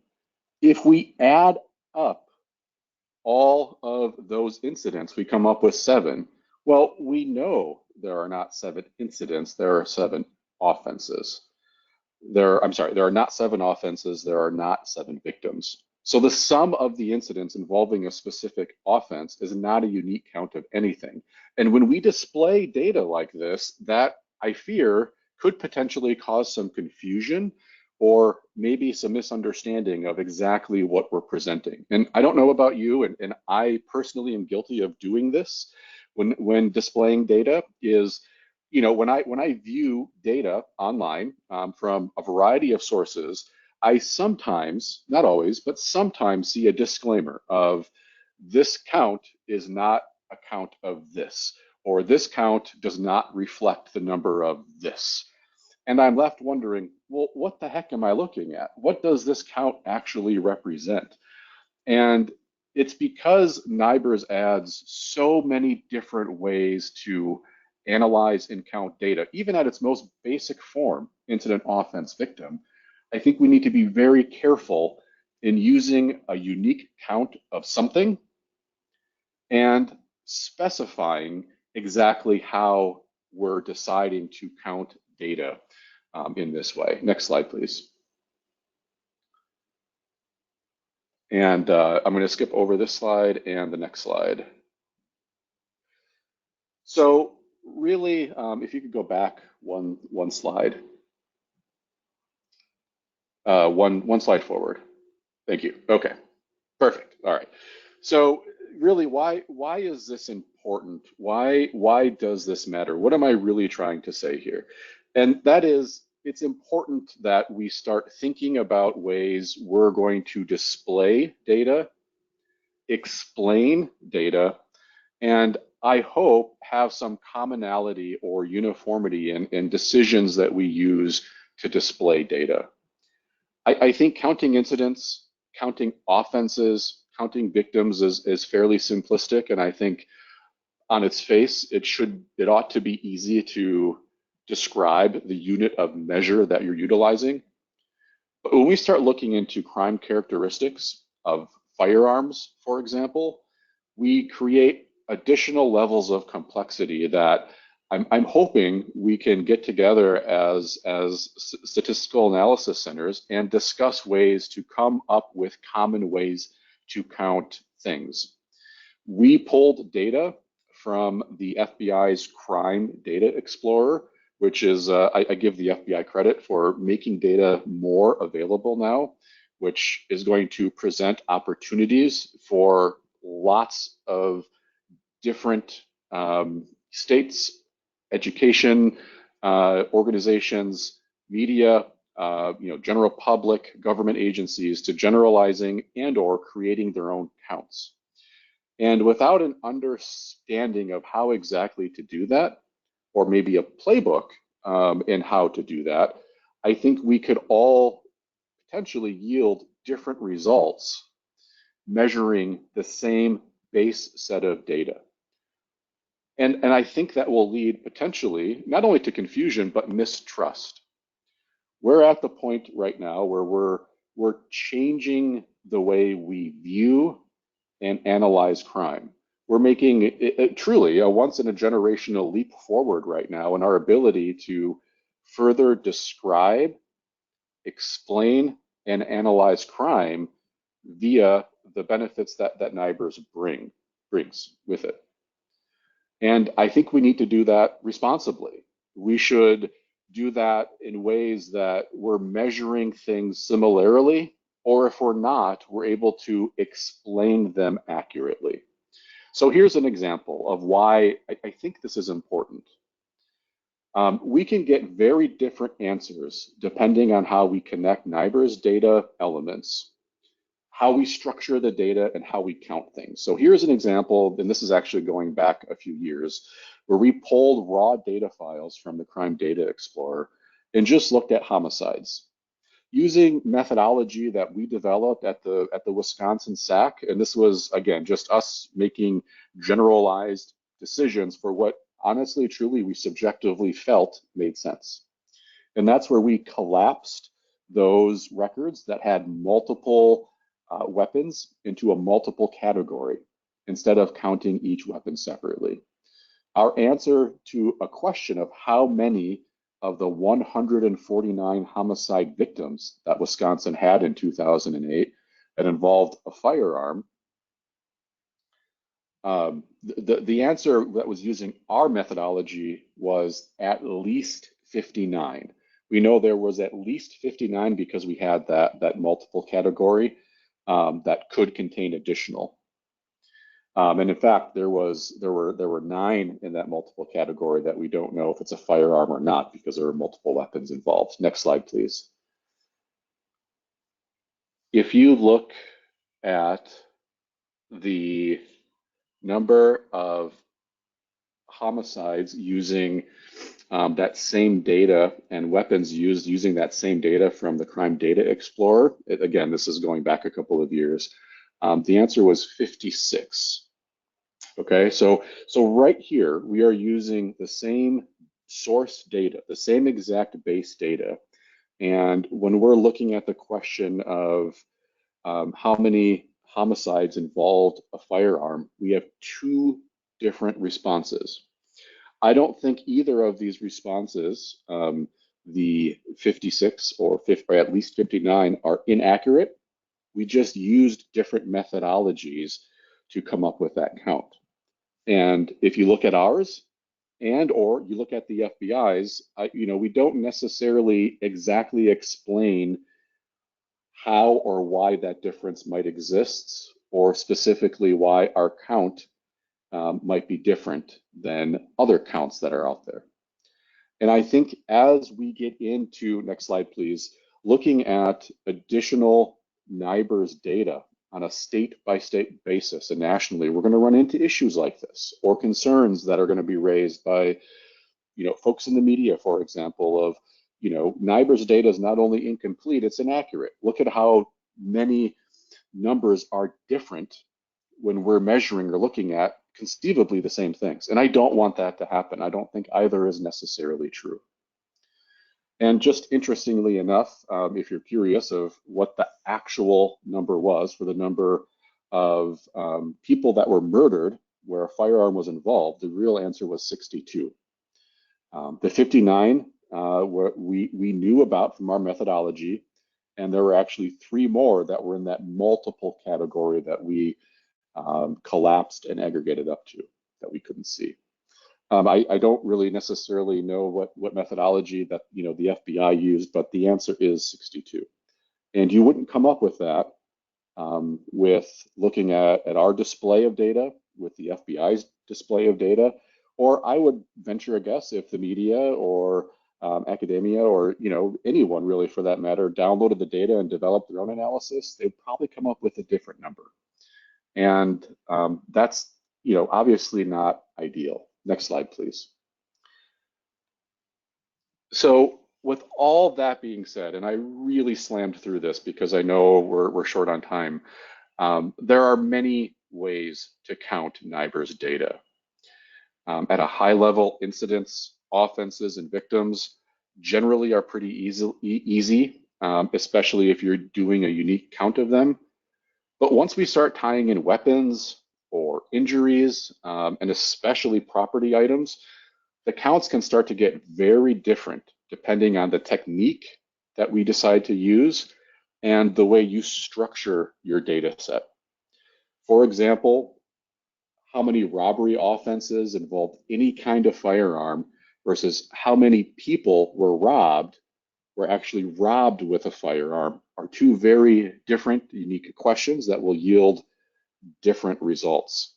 H: If we add up all of those incidents, we come up with 7. Well, we know there are not 7 incidents, there are 7 offenses. I'm sorry, there are not 7 offenses, there are not 7 victims. So the sum of the incidents involving a specific offense is not a unique count of anything. And when we display data like this, that I fear could potentially cause some confusion or maybe some misunderstanding of exactly what we're presenting. And I don't know about you, and I personally am guilty of doing this when displaying data, is when I view data online from a variety of sources, I sometimes, not always, but sometimes see a disclaimer of this count is not a count of this, or this count does not reflect the number of this. And I'm left wondering, well, what the heck am I looking at? What does this count actually represent? And it's because NIBRS adds so many different ways to analyze and count data, even at its most basic form, incident, offense, victim. I think we need to be very careful in using a unique count of something and specifying exactly how we're deciding to count data in this way. Next slide, please. And I'm going to skip over this slide and the next slide. So really, if you could go back one slide, one slide forward. Thank you. Okay, perfect. All right. So really, why is this important? Why does this matter? What am I really trying to say here? And that is, it's important that we start thinking about ways we're going to display data, explain data, and I hope have some commonality or uniformity in decisions that we use to display data. I think counting incidents, counting offenses, counting victims is fairly simplistic, and I think on its face, it ought to be easy to describe the unit of measure that you're utilizing. But when we start looking into crime characteristics of firearms, for example, we create additional levels of complexity that I'm hoping we can get together as statistical analysis centers and discuss ways to come up with common ways to count things. We pulled data from the FBI's Crime Data Explorer, which is, I give the FBI credit for making data more available now, which is going to present opportunities for lots of different states, education, organizations, media, general public, government agencies to generalizing and or creating their own counts. And without an understanding of how exactly to do that, or maybe a playbook in how to do that, I think we could all potentially yield different results measuring the same base set of data. And I think that will lead potentially not only to confusion, but mistrust. We're at the point right now where we're changing the way we view and analyze crime. We're making it truly a once in a generational leap forward right now in our ability to further describe, explain, and analyze crime via the benefits that NIBRS brings with it. And I think we need to do that responsibly. We should do that in ways that we're measuring things similarly, or if we're not, we're able to explain them accurately. So here's an example of why I think this is important. We can get very different answers depending on how we connect NIBRS data elements, how we structure the data, and how we count things. So here's an example, and this is actually going back a few years, where we pulled raw data files from the Crime Data Explorer and just looked at homicides using methodology that we developed at the Wisconsin SAC. And this was, again, just us making generalized decisions for what honestly, truly, we subjectively felt made sense. And that's where we collapsed those records that had multiple weapons into a multiple category instead of counting each weapon separately. Our answer to a question of how many of the 149 homicide victims that Wisconsin had in 2008 that involved a firearm, the answer that was using our methodology was at least 59. We know there was at least 59 because we had that multiple category that could contain additional. And in fact, there were 9 in that multiple category that we don't know if it's a firearm or not because there were multiple weapons involved. Next slide, please. If you look at the number of homicides using that same data and weapons used using that same data from the Crime Data Explorer, again, this is going back a couple of years, the answer was 56. Okay, so right here, we are using the same source data, the same exact base data. And when we're looking at the question of how many homicides involved a firearm, we have 2 different responses. I don't think either of these responses, the 56 or at least 59, are inaccurate. We just used different methodologies to come up with that count. And if you look at ours or you look at the FBI's, we don't necessarily exactly explain how or why that difference might exist, or specifically why our count might be different than other counts that are out there. And I think as we get into, next slide, please, looking at additional NIBRS data on a state-by-state basis and nationally, we're going to run into issues like this or concerns that are going to be raised by, folks in the media, for example, of, NIBRS data is not only incomplete, it's inaccurate. Look at how many numbers are different when we're measuring or looking at conceivably the same things. And I don't want that to happen. I don't think either is necessarily true. And just interestingly enough, if you're curious of what the actual number was for the number of people that were murdered where a firearm was involved, the real answer was 62. The 59 we knew about from our methodology, and there were actually 3 more that were in that multiple category that we collapsed and aggregated up to that we couldn't see. I don't really necessarily know what methodology that the FBI used, but the answer is 62. And you wouldn't come up with that with looking at our display of data, with the FBI's display of data, or I would venture a guess if the media or academia or anyone really for that matter downloaded the data and developed their own analysis, they'd probably come up with a different number. And that's obviously not ideal. Next slide, please. So with all that being said, and I really slammed through this because I know we're short on time, there are many ways to count NIBRS data. At a high level, incidents, offenses, and victims generally are pretty easy, especially if you're doing a unique count of them. But once we start tying in weapons or injuries, and especially property items, the counts can start to get very different depending on the technique that we decide to use and the way you structure your data set. For example, how many robbery offenses involved any kind of firearm versus how many people were actually robbed with a firearm are two very different, unique questions that will yield different results.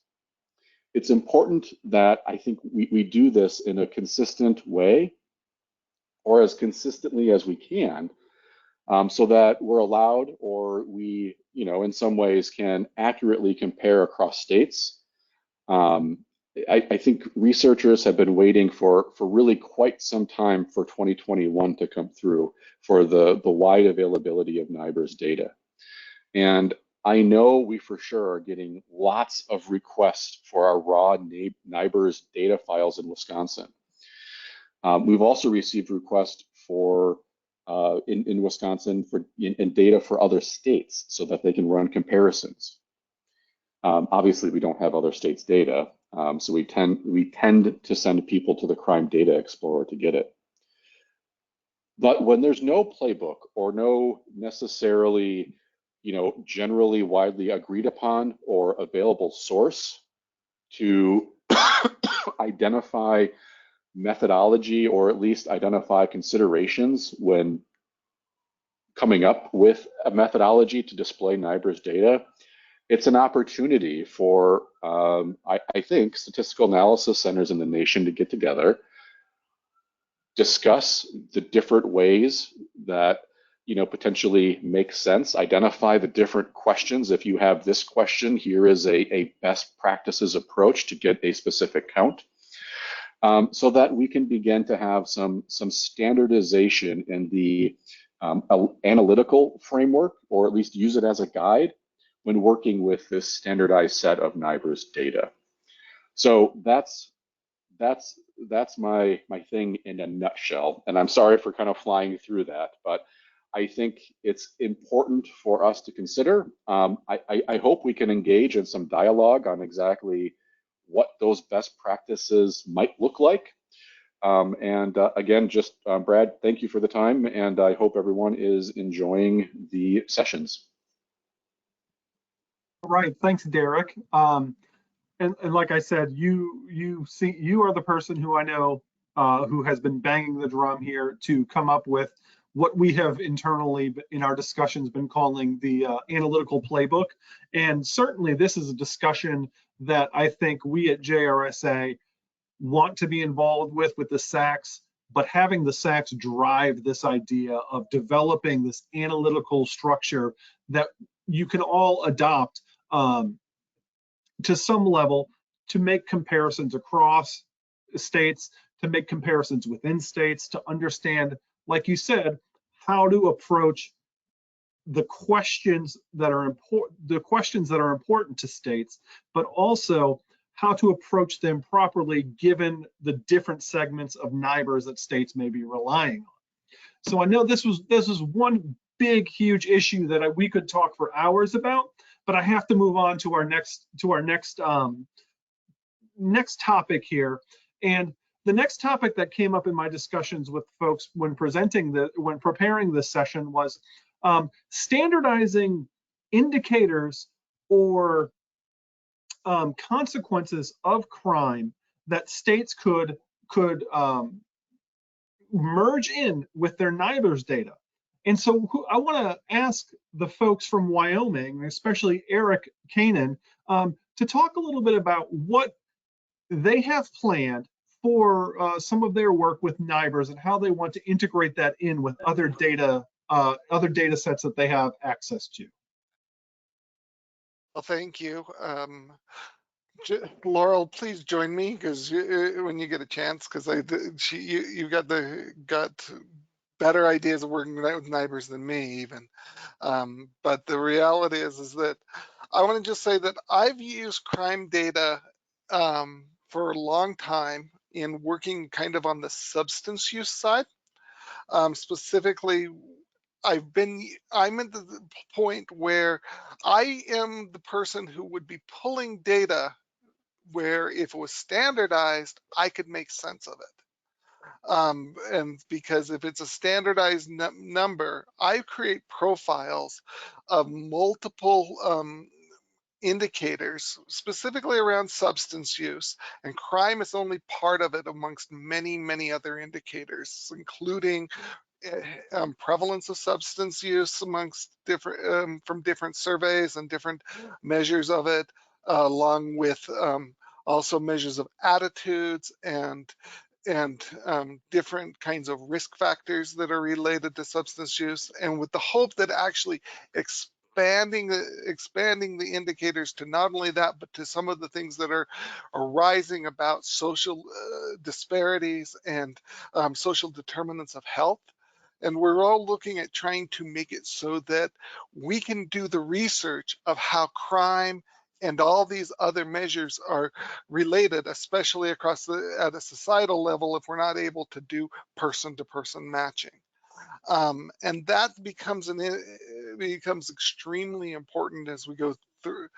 H: It's important that I think we do this in a consistent way, or as consistently as we can, so that we're allowed, or we, in some ways can accurately compare across states. I think researchers have been waiting for really quite some time for 2021 to come through for the wide availability of NIBRS data. And I know we for sure are getting lots of requests for our raw NIBRS data files in Wisconsin. We've also received requests for in Wisconsin in data for other states so that they can run comparisons. Obviously, we don't have other states' data, so we tend to send people to the Crime Data Explorer to get it. But when there's no playbook or no necessarily, generally widely agreed upon or available source to identify methodology or at least identify considerations when coming up with a methodology to display NIBRS data, it's an opportunity for, I think, statistical analysis centers in the nation to get together, discuss the different ways that potentially make sense, identify the different questions. If you have this question, here is a best practices approach to get a specific count, so that we can begin to have some standardization in the analytical framework, or at least use it as a guide when working with this standardized set of NIBRS data. So that's my thing in a nutshell. And I'm sorry for kind of flying through that, but I think it's important for us to consider. I hope we can engage in some dialogue on exactly what those best practices might look like. Again, just Brad, thank you for the time, and I hope everyone is enjoying the sessions.
G: All right, thanks, Derek. And like I said, you are the person who I know who has been banging the drum here to come up with what we have internally in our discussions been calling the analytical playbook. And certainly this is a discussion that I think we at JRSA want to be involved with the SACs, but having the SACs drive this idea of developing this analytical structure that you can all adopt to some level to make comparisons across states, to make comparisons within states, to understand, like you said, how to approach the questions that are important to states, but also how to approach them properly given the different segments of NIBRS that states may be relying on. So I know this was one big, huge issue that we could talk for hours about, but I have to move on to our next topic here. And the next topic that came up in my discussions with folks when preparing this session was standardizing indicators or consequences of crime that states could merge in with their NIBRS data. And so I want to ask the folks from Wyoming, especially Eric Kanan, to talk a little bit about what they have planned for some of their work with NIBRS and how they want to integrate that in with other data sets that they have access to.
I: Well, thank you. Laurel, please join me because when you get a chance, because you got better ideas of working with NIBRS than me even. But the reality is that I want to just say that I've used crime data for a long time in working kind of on the substance use side. Specifically, I'm at the point where I am the person who would be pulling data where if it was standardized, I could make sense of it. And because if it's a standardized number, I create profiles of multiple indicators, specifically around substance use, and crime is only part of it amongst many, many other indicators, including prevalence of substance use amongst different from different surveys and different measures of it, along with also measures of attitudes and different kinds of risk factors that are related to substance use, and with the hope that actually expanding the indicators to not only that, but to some of the things that are arising about social disparities and social determinants of health. And we're all looking at trying to make it so that we can do the research of how crime and all these other measures are related, especially across at a societal level, if we're not able to do person-to-person matching. And that becomes extremely important as we go through,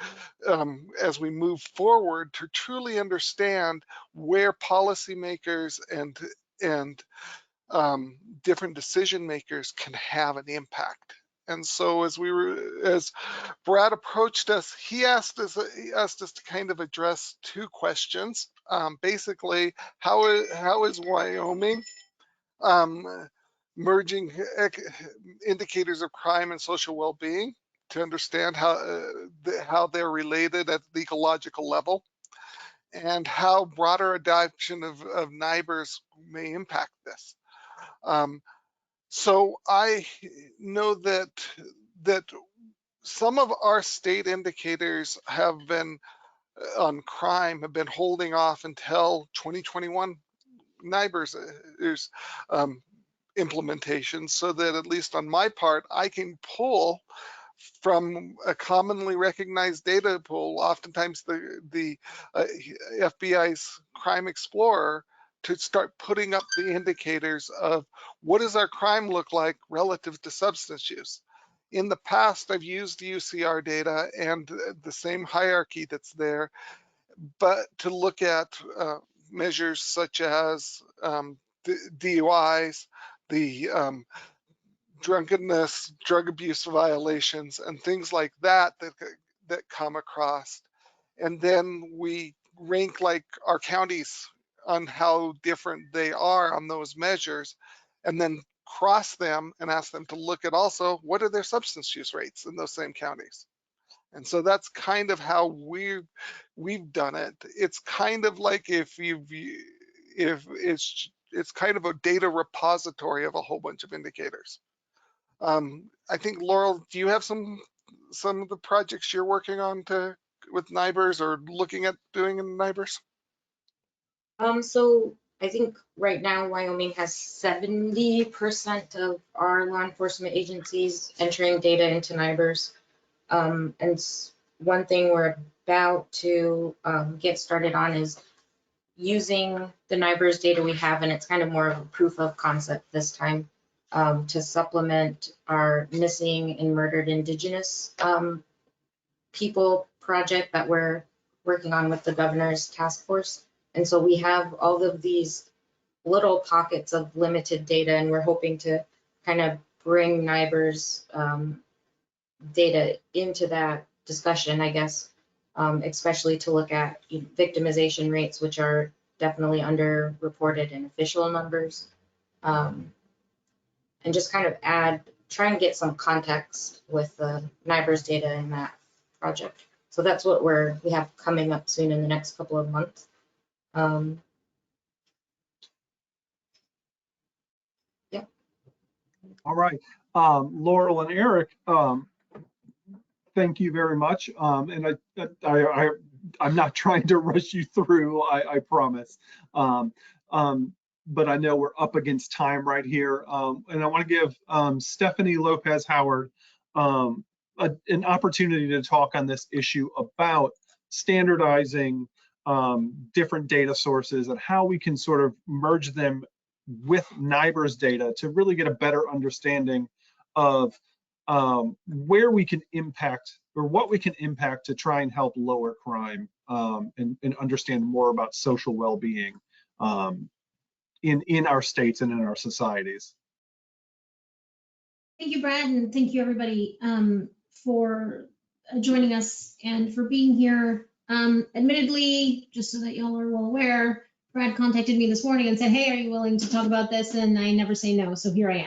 I: as we move forward, to truly understand where policymakers and different decision makers can have an impact. And so as Brad approached us, he asked us to kind of address two questions. Basically, how is Wyoming merging indicators of crime and social well-being to understand how they're related at the ecological level, and how broader adoption of NIBRS may impact this. So I know that some of our state indicators have been on crime have been holding off until 2021 NIBRS implementation, so that at least on my part, I can pull from a commonly recognized data pool, oftentimes the FBI's Crime Explorer, to start putting up the indicators of what does our crime look like relative to substance use. In the past, I've used UCR data and the same hierarchy that's there, but to look at measures such as DUIs, the drunkenness, drug abuse violations, and things like that come across. And then we rank like our counties on how different they are on those measures, and then cross them and ask them to look at also what are their substance use rates in those same counties. And so that's kind of how we've done it. It's kind of like if it's kind of a data repository of a whole bunch of indicators. I think, Laurel, do you have some of the projects you're working on with NIBRS or looking at doing in NIBRS?
J: So I think right now Wyoming has 70% of our law enforcement agencies entering data into NIBRS. And one thing we're about to get started on is using the NIBRS data we have, and it's kind of more of a proof of concept this time, to supplement our missing and murdered Indigenous people project that we're working on with the governor's task force. And so we have all of these little pockets of limited data, and we're hoping to kind of bring NIBRS data into that discussion, I guess, especially to look at victimization rates, which are definitely underreported in official numbers, and just kind of try and get some context with the NIBRS data in that project. So that's what we have coming up soon in the next couple of months. Yeah.
G: All right, Laurel and Eric, thank you very much. And I'm not trying to rush you through, I promise. But I know we're up against time right here. And I want to give Stephanie Lopez Howard an opportunity to talk on this issue about standardizing different data sources and how we can sort of merge them with NIBRS data to really get a better understanding of where we can impact or what we can impact to try and help lower crime and understand more about social well-being in our states and in our societies.
K: Thank you, Brad, and thank you everybody for joining us and for being here. Admittedly, just so that y'all are well aware, Brad contacted me this morning and said, hey, are you willing to talk about this? And I never say no, so here I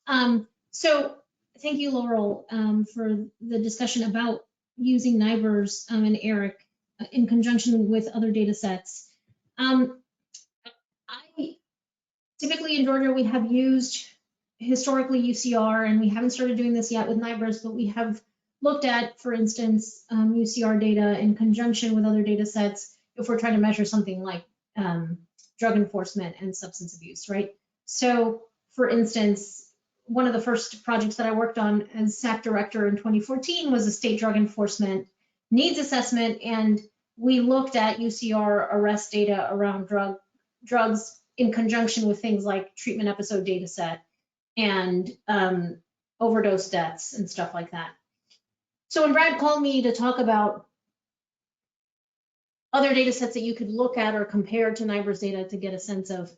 K: am. So thank you, Laurel, for the discussion about using NIBRS and Eric in conjunction with other data sets. Typically in Georgia, we have used historically UCR, and we haven't started doing this yet with NIBRS, but we have looked at, for instance, UCR data in conjunction with other data sets if we're trying to measure something like drug enforcement and substance abuse, right? So, for instance, one of the first projects that I worked on as SAC director in 2014 was a state drug enforcement needs assessment, and we looked at UCR arrest data around drugs in conjunction with things like treatment episode data set and overdose deaths and stuff like that. So when Brad called me to talk about other data sets that you could look at or compare to NIBRS data to get a sense of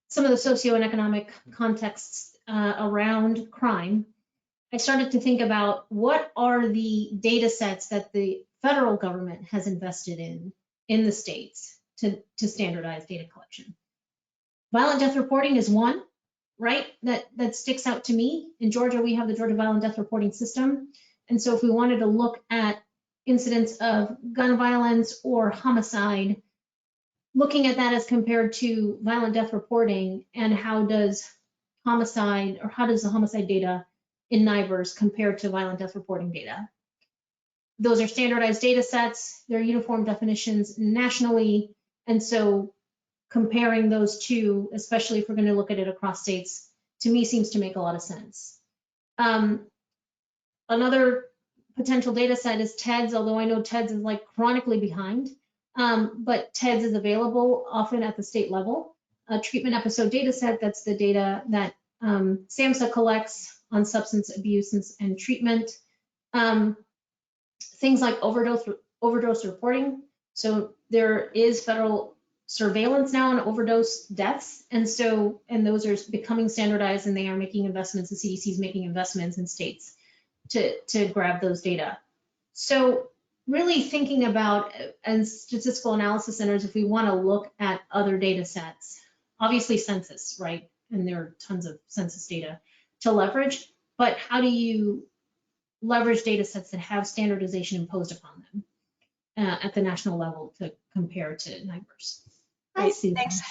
K: some of the socio and economic contexts around crime, I started to think about what are the data sets that the federal government has invested in the states to standardize data collection. Violent death reporting is one, right? That sticks out to me. In Georgia, we have the Georgia Violent Death Reporting System. And so if we wanted to look at incidents of gun violence or homicide, looking at that as compared to violent death reporting and how does the homicide data in NIBRS compare to violent death reporting data? Those are standardized data sets. They're uniform definitions nationally. And so comparing those two, especially if we're going to look at it across states, to me seems to make a lot of sense. Another potential data set is TEDS, although I know TEDS is like chronically behind, but TEDS is available often at the state level. A treatment episode data set, that's the data that SAMHSA collects on substance abuse and treatment. Things like overdose reporting. So there is federal surveillance now on overdose deaths, and those are becoming standardized, and they are making investments. The CDC is making investments in states to grab those data. So really thinking about, as statistical analysis centers, if we want to look at other data sets, obviously census, right? And there are tons of census data to leverage, but how do you leverage data sets that have standardization imposed upon them at the national level to compare to NIBRS?
A: Great. Thanks.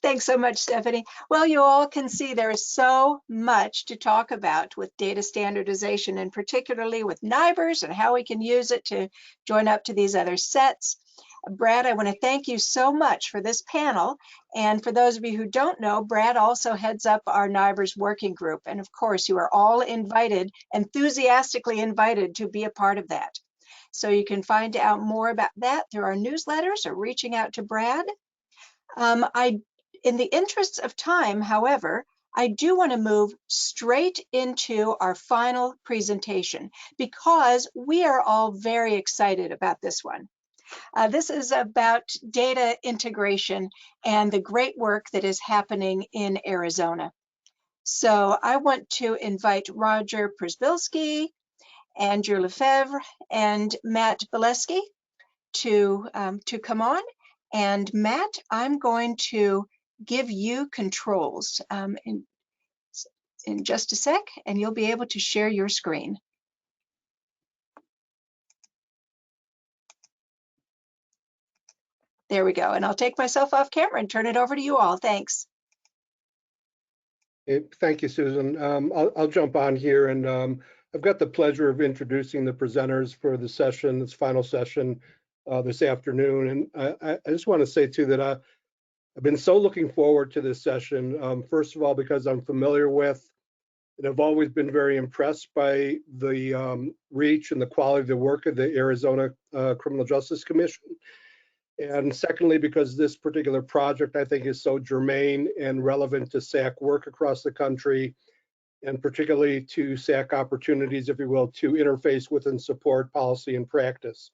A: Thanks so much, Stephanie. Well, you all can see there is so much to talk about with data standardization, and particularly with NIBRS and how we can use it to join up to these other sets. Brad, I want to thank you so much for this panel. And for those of you who don't know, Brad also heads up our NIBRS working group. And of course, you are all invited, enthusiastically invited, to be a part of that. So you can find out more about that through our newsletters or reaching out to Brad. In the interests of time, however, I do want to move straight into our final presentation because we are all very excited about this one. This is about data integration and the great work that is happening in Arizona. So I want to invite Roger Przybylski, Andrew Lefebvre, and Matt Bileski to come on. And Matt, I'm going to give you controls in just a sec, and you'll be able to share your screen. There we go. And I'll take myself off camera and turn it over to you all. Thanks.
L: Thank you, Susan. I'll jump on here, and I've got the pleasure of introducing the presenters for the session, this final session this afternoon. And I just want to say too that I've been so looking forward to this session. First of all, because I'm familiar with and I've always been very impressed by the reach and the quality of the work of the Arizona Criminal Justice Commission. And secondly, because this particular project, I think, is so germane and relevant to SAC work across the country, and particularly to SAC opportunities, if you will, to interface with and support policy and practice.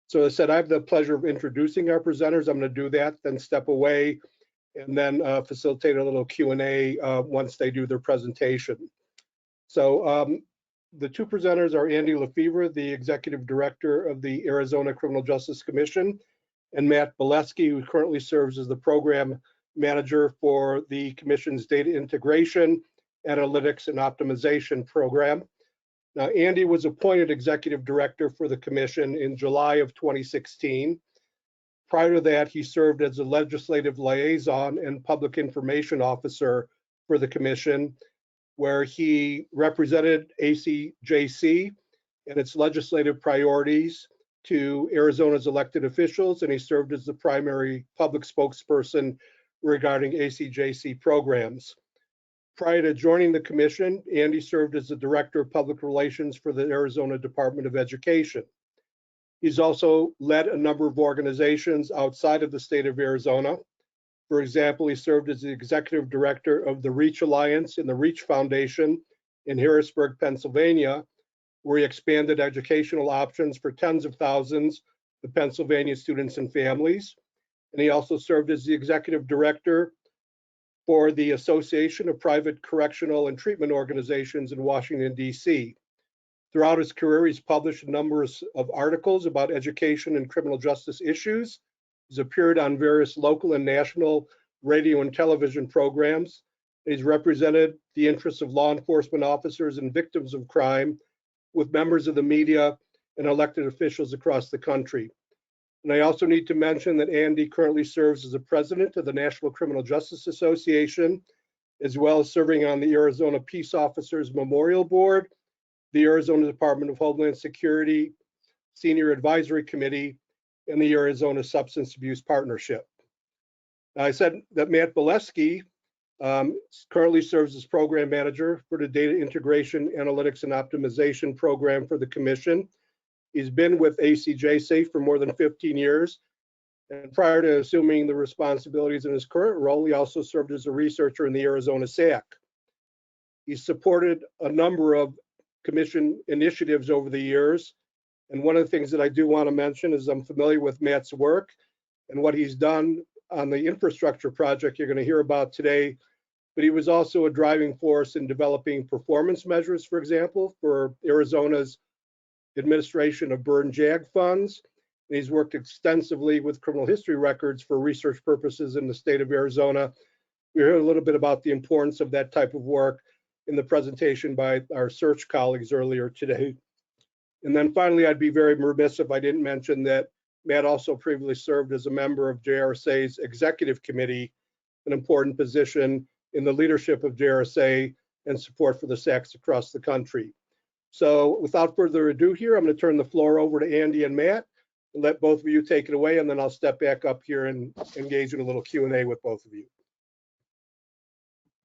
L: So as I said, I have the pleasure of introducing our presenters. I'm going to do that, then step away, and then facilitate a little Q&A once they do their presentation. So The two presenters are Andy Lefevre, the Executive Director of the Arizona Criminal Justice Commission, and Matt Bolesky, who currently serves as the Program Manager for the Commission's Data Integration, Analytics, and Optimization Program. Now, Andy was appointed Executive Director for the Commission in July of 2016. Prior to that, he served as a Legislative Liaison and Public Information Officer for the Commission, where he represented ACJC and its legislative priorities to Arizona's elected officials, and he served as the primary public spokesperson regarding ACJC programs. Prior to joining the commission, Andy served as the Director of Public Relations for the Arizona Department of Education. He's also led a number of organizations outside of the state of Arizona. For example, he served as the Executive Director of the REACH Alliance and the REACH Foundation in Harrisburg, Pennsylvania, where he expanded educational options for tens of thousands of Pennsylvania students and families. And he also served as the Executive Director for the Association of Private Correctional and Treatment Organizations in Washington, D.C. Throughout his career, he's published a number of articles about education and criminal justice issues. He's appeared on various local and national radio and television programs. He's represented the interests of law enforcement officers and victims of crime with members of the media and elected officials across the country. And I also need to mention that Andy currently serves as the president of the National Criminal Justice Association, as well as serving on the Arizona Peace Officers Memorial Board, the Arizona Department of Homeland Security Senior Advisory Committee, and the Arizona Substance Abuse Partnership. I said that Matt Bolesky currently serves as Program Manager for the Data Integration, Analytics, and Optimization Program for the Commission. He's been with ACJC for more than 15 years. And prior to assuming the responsibilities in his current role, he also served as a researcher in the Arizona SAC. He's supported a number of Commission initiatives over the years. And one of the things that I do want to mention is I'm familiar with Matt's work and what he's done on the infrastructure project you're going to hear about today. But he was also a driving force in developing performance measures, for example, for Arizona's administration of burn JAG funds. And he's worked extensively with criminal history records for research purposes in the state of Arizona. We heard a little bit about the importance of that type of work in the presentation by our search colleagues earlier today. And then finally, I'd be very remiss if I didn't mention that Matt also previously served as a member of JRSA's executive committee, an important position in the leadership of JRSA and support for the SACs across the country. So without further ado here, I'm going to turn the floor over to Andy and Matt and let both of you take it away, and then I'll step back up here and engage in a little Q&A with both of you.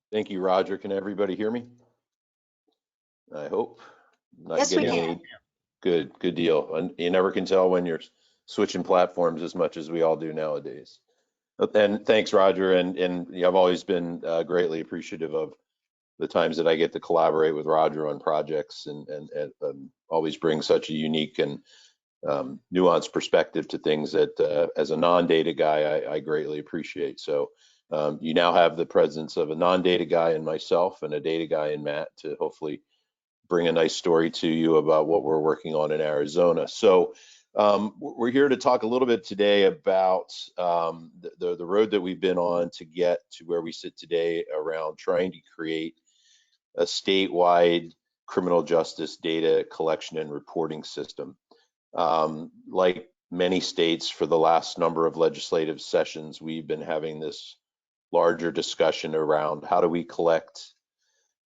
E: Thank you, Roger. Can everybody hear me? I hope. Not
A: Yes, we
E: getting
A: can.
E: any. Good deal. And you never can tell when you're switching platforms as much as we all do nowadays. And thanks, Roger. And I've always been greatly appreciative of the times that I get to collaborate with Roger on projects and always bring such a unique and nuanced perspective to things that as a non-data guy, I greatly appreciate. So you now have the presence of a non-data guy in myself and a data guy in Matt to hopefully bring a nice story to you about what we're working on in Arizona. So we're here to talk a little bit today about the road that we've been on to get to where we sit today around trying to create a statewide criminal justice data collection and reporting system. Like many states, for the last number of legislative sessions, we've been having this larger discussion around how do we collect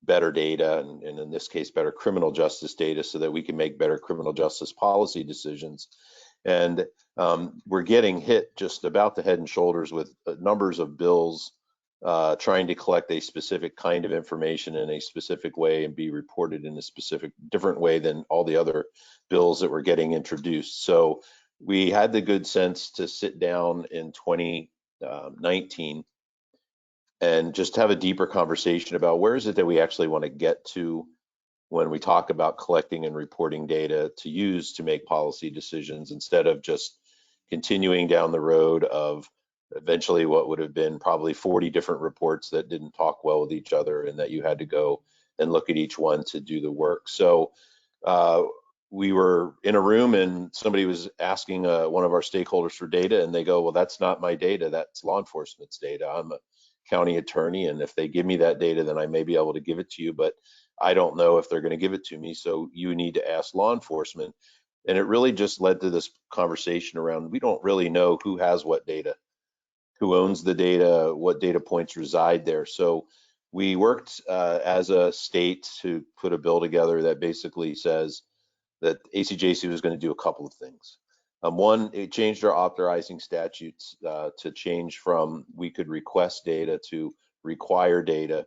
E: better data, and in this case, better criminal justice data, so that we can make better criminal justice policy decisions. And we're getting hit just about the head and shoulders with numbers of bills trying to collect a specific kind of information in a specific way and be reported in a specific different way than all the other bills that were getting introduced. So we had the good sense to sit down in 2019 and just have a deeper conversation about where is it that we actually want to get to when we talk about collecting and reporting data to use to make policy decisions, instead of just continuing down the road of eventually what would have been probably 40 different reports that didn't talk well with each other and that you had to go and look at each one to do the work. So
M: we were in a room and somebody was asking one of our stakeholders for data, and they go, well, that's not my data, that's law enforcement's data. I'm a county attorney, and if they give me that data, then I may be able to give it to you, but I don't know if they're going to give it to me, so you need to ask law enforcement. And it really just led to this conversation around, we don't really know who has what data, who owns the data, what data points reside there. So we worked as a state to put a bill together that basically says that ACJC was going to do a couple of things. One, it changed our authorizing statutes to change from we could request data to require data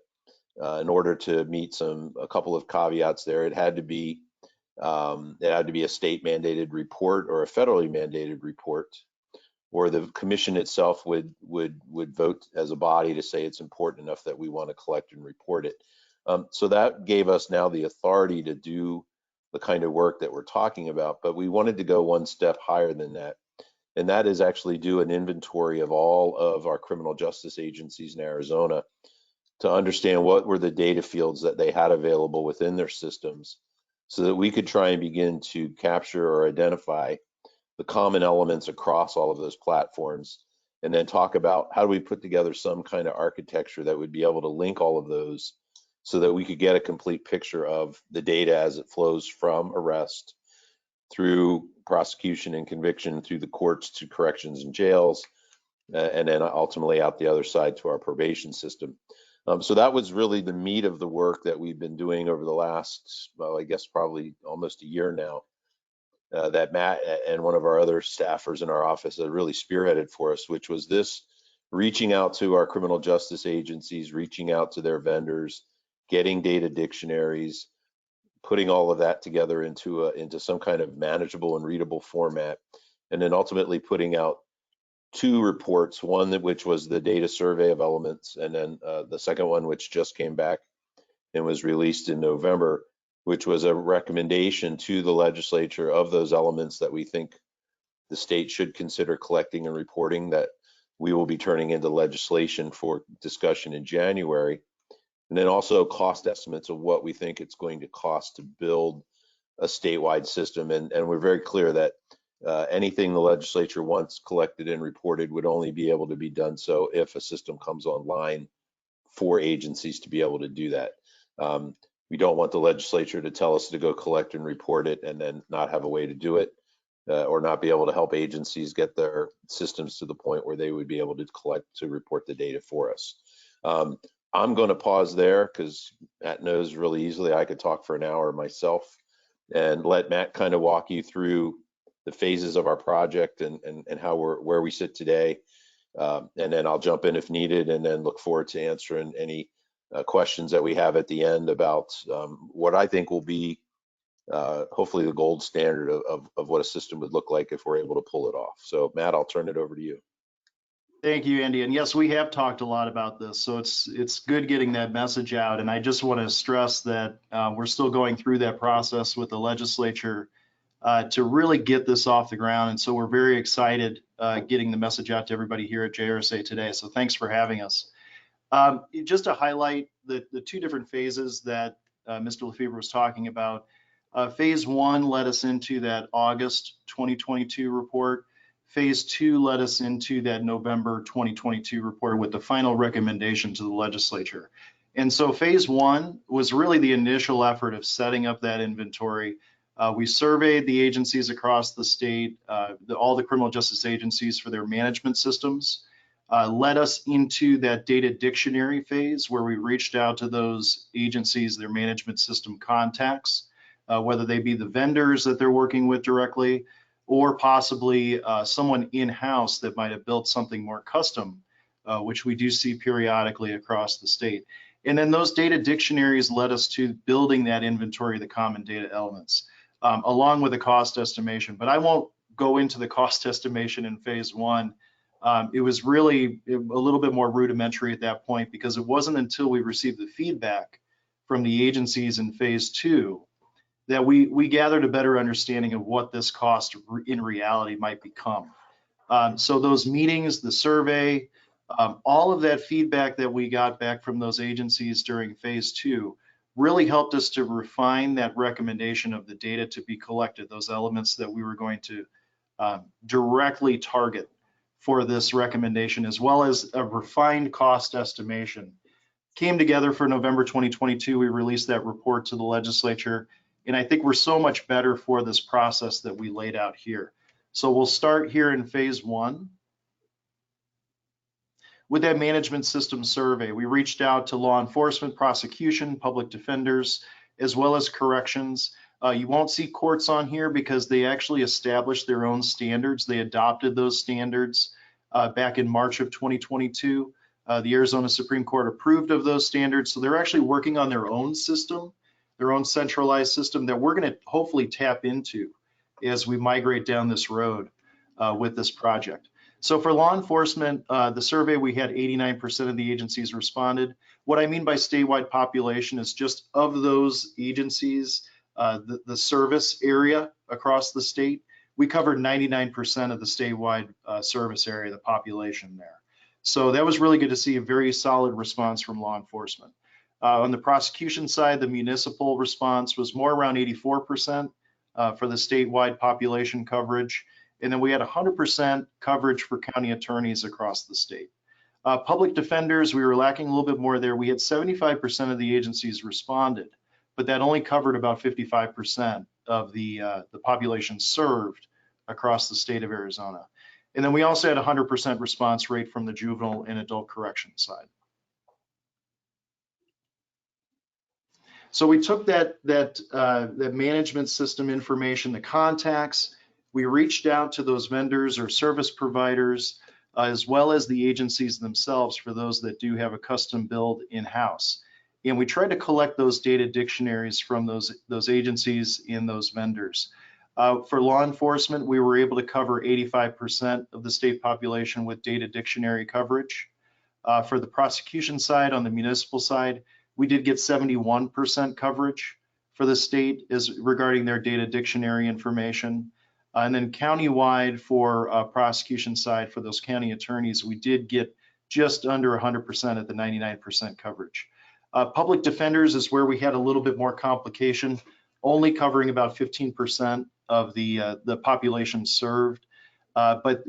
M: in order to meet a couple of caveats there. It had to be a state mandated report or a federally mandated report, or the commission itself would vote as a body to say it's important enough that we want to collect and report it. So that gave us now the authority to do the kind of work that we're talking about, but we wanted to go one step higher than that. And that is actually do an inventory of all of our criminal justice agencies in Arizona to understand what were the data fields that they had available within their systems, so that we could try and begin to capture or identify the common elements across all of those platforms, and then talk about how do we put together some kind of architecture that would be able to link all of those so that we could get a complete picture of the data as it flows from arrest through prosecution and conviction, through the courts to corrections and jails, and then ultimately out the other side to our probation system. So that was really the meat of the work that we've been doing over the last, well, I guess probably almost a year now, that Matt and one of our other staffers in our office had really spearheaded for us, which was this reaching out to our criminal justice agencies, reaching out to their vendors, getting data dictionaries, putting all of that together into some kind of manageable and readable format, and then ultimately putting out two reports, one which was the data survey of elements, and then the second one, which just came back and was released in November, which was a recommendation to the legislature of those elements that we think the state should consider collecting and reporting, that we will be turning into legislation for discussion in January. And then also cost estimates of what we think it's going to cost to build a statewide system. And we're very clear that anything the legislature wants collected and reported would only be able to be done so if a system comes online for agencies to be able to do that. We don't want the legislature to tell us to go collect and report it and then not have a way to do it, or not be able to help agencies get their systems to the point where they would be able to report the data for us. I'm going to pause there because Matt knows really easily I could talk for an hour myself, and let Matt kind of walk you through the phases of our project and how where we sit today. And then I'll jump in if needed, and then look forward to answering any questions that we have at the end about what I think will be hopefully the gold standard of what a system would look like if we're able to pull it off. So Matt, I'll turn it over to you.
N: Thank you, Andy. And yes, we have talked a lot about this, so it's good getting that message out. And I just want to stress that we're still going through that process with the legislature to really get this off the ground. And so we're very excited getting the message out to everybody here at JRSA today. So thanks for having us. Just to highlight the two different phases that Mr. Lefebvre was talking about. Phase one led us into that August 2022 report. Phase two led us into that November 2022 report with the final recommendation to the legislature. And so phase one was really the initial effort of setting up that inventory. We surveyed the agencies across the state, all the criminal justice agencies for their management systems, led us into that data dictionary phase where we reached out to those agencies, their management system contacts, whether they be the vendors that they're working with directly, or possibly someone in-house that might have built something more custom, which we do see periodically across the state. And then those data dictionaries led us to building that inventory of the common data elements, along with a cost estimation. But I won't go into the cost estimation in phase one. It was really a little bit more rudimentary at that point, because it wasn't until we received the feedback from the agencies in phase two that we gathered a better understanding of what this cost in reality might become. So those meetings, the survey, all of that feedback that we got back from those agencies during phase two really helped us to refine that recommendation of the data to be collected, those elements that we were going to directly target for this recommendation, as well as a refined cost estimation. Came together for November 2022. We released that report to the legislature, and I think we're so much better for this process that we laid out here. So we'll start here in phase 1. With that management system survey, we reached out to law enforcement, prosecution, public defenders, as well as corrections. You won't see courts on here because they actually established their own standards. They adopted those standards back in March of 2022. The Arizona Supreme Court approved of those standards. So they're actually working on their own system, their own centralized system that we're going to hopefully tap into as we migrate down this road with this project. So for law enforcement, the survey, we had 89% of the agencies responded. What I mean by statewide population is just of those agencies, the service area across the state, we covered 99% of the statewide service area, the population there. So that was really good to see, a very solid response from law enforcement. On the prosecution side, the municipal response was more around 84% for the statewide population coverage. And then we had 100% coverage for county attorneys across the state. Public defenders, we were lacking a little bit more there. We had 75% of the agencies responded, but that only covered about 55% of the population served across the state of Arizona. And then we also had 100% response rate from the juvenile and adult correction side. So we took that management system information, the contacts. We reached out to those vendors or service providers, as well as the agencies themselves for those that do have a custom build in-house. And we tried to collect those data dictionaries from those agencies and those vendors. For law enforcement, we were able to cover 85% of the state population with data dictionary coverage. For the prosecution side, on the municipal side, we did get 71% coverage for the state regarding their data dictionary information. And then countywide for prosecution side, for those county attorneys, we did get just under 100% at the 99% coverage. Public defenders is where we had a little bit more complication, only covering about 15% of the population served. But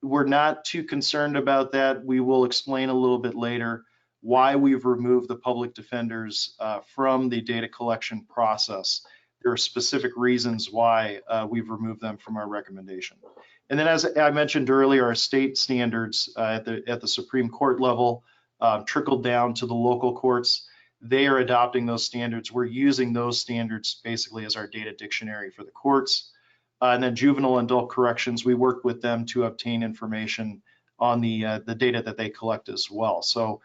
N: we're not too concerned about that. We will explain a little bit later why we've removed the public defenders from the data collection process. There are specific reasons why we've removed them from our recommendation. And then, as I mentioned earlier, our state standards at the Supreme Court level trickled down to the local courts. They are adopting those standards. We're using those standards basically as our data dictionary for the courts. And then juvenile and adult corrections, we work with them to obtain information on the data that they collect as well. So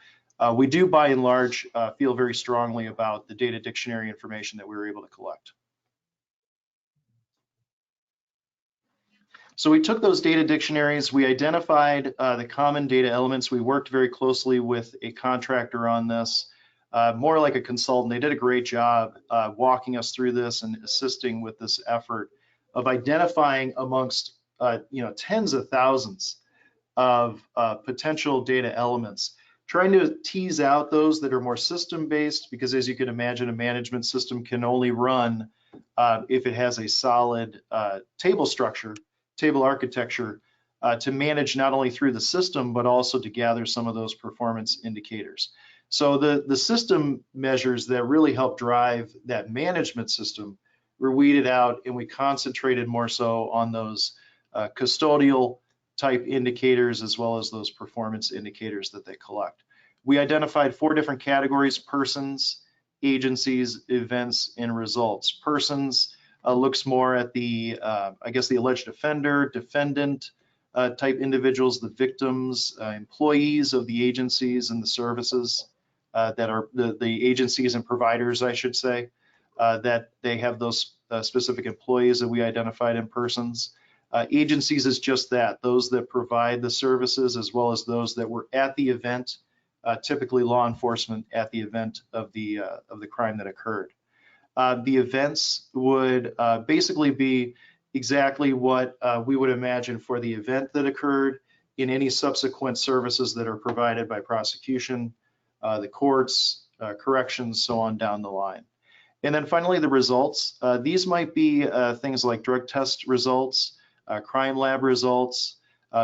N: we do, by and large, feel very strongly about the data dictionary information that we were able to collect. So we took those data dictionaries, we identified the common data elements. We worked very closely with a contractor on this, more like a consultant. They did a great job walking us through this and assisting with this effort of identifying amongst tens of thousands of potential data elements, trying to tease out those that are more system-based, because as you can imagine, a management system can only run if it has a solid table structure, table architecture to manage not only through the system, but also to gather some of those performance indicators. So the system measures that really help drive that management system were weeded out, and we concentrated more so on those custodial type indicators as well as those performance indicators that they collect. We identified 4 different categories: persons, agencies, events, and results. Persons looks more at the, the alleged offender, defendant type individuals, the victims, employees of the agencies and the services that are the agencies and providers, I should say, that they have those specific employees that we identified in persons. Agencies is just that, those that provide the services as well as those that were at the event, typically law enforcement at the event of the crime that occurred. The events would basically be exactly what we would imagine for the event that occurred in any subsequent services that are provided by prosecution, the courts, corrections, so on down the line. And then finally, the results. These might be things like drug test results, crime lab results,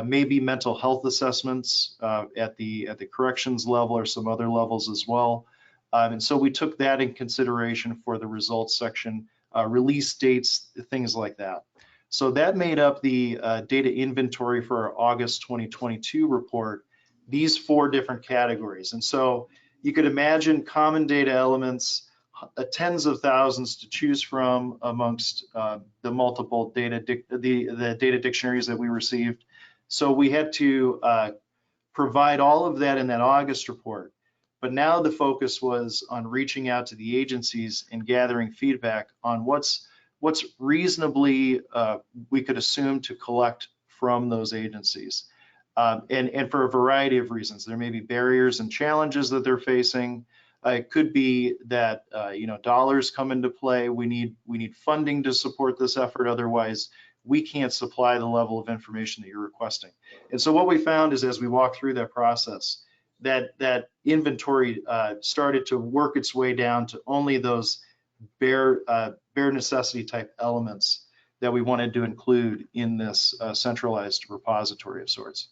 N: maybe mental health assessments at the corrections level or some other levels as well. And so we took that in consideration for the results section, release dates, things like that. So that made up the data inventory for our August 2022 report, these 4 different categories. And so you could imagine common data elements, tens of thousands to choose from amongst the multiple data the data dictionaries that we received. So we had to provide all of that in that August report. But now the focus was on reaching out to the agencies and gathering feedback on what's reasonably we could assume to collect from those agencies. And for a variety of reasons. There may be barriers and challenges that they're facing. It could be that dollars come into play. We need funding to support this effort. Otherwise, we can't supply the level of information that you're requesting. And so what we found is, as we walked through that process, that inventory started to work its way down to only those bare necessity type elements that we wanted to include in this centralized repository of sorts.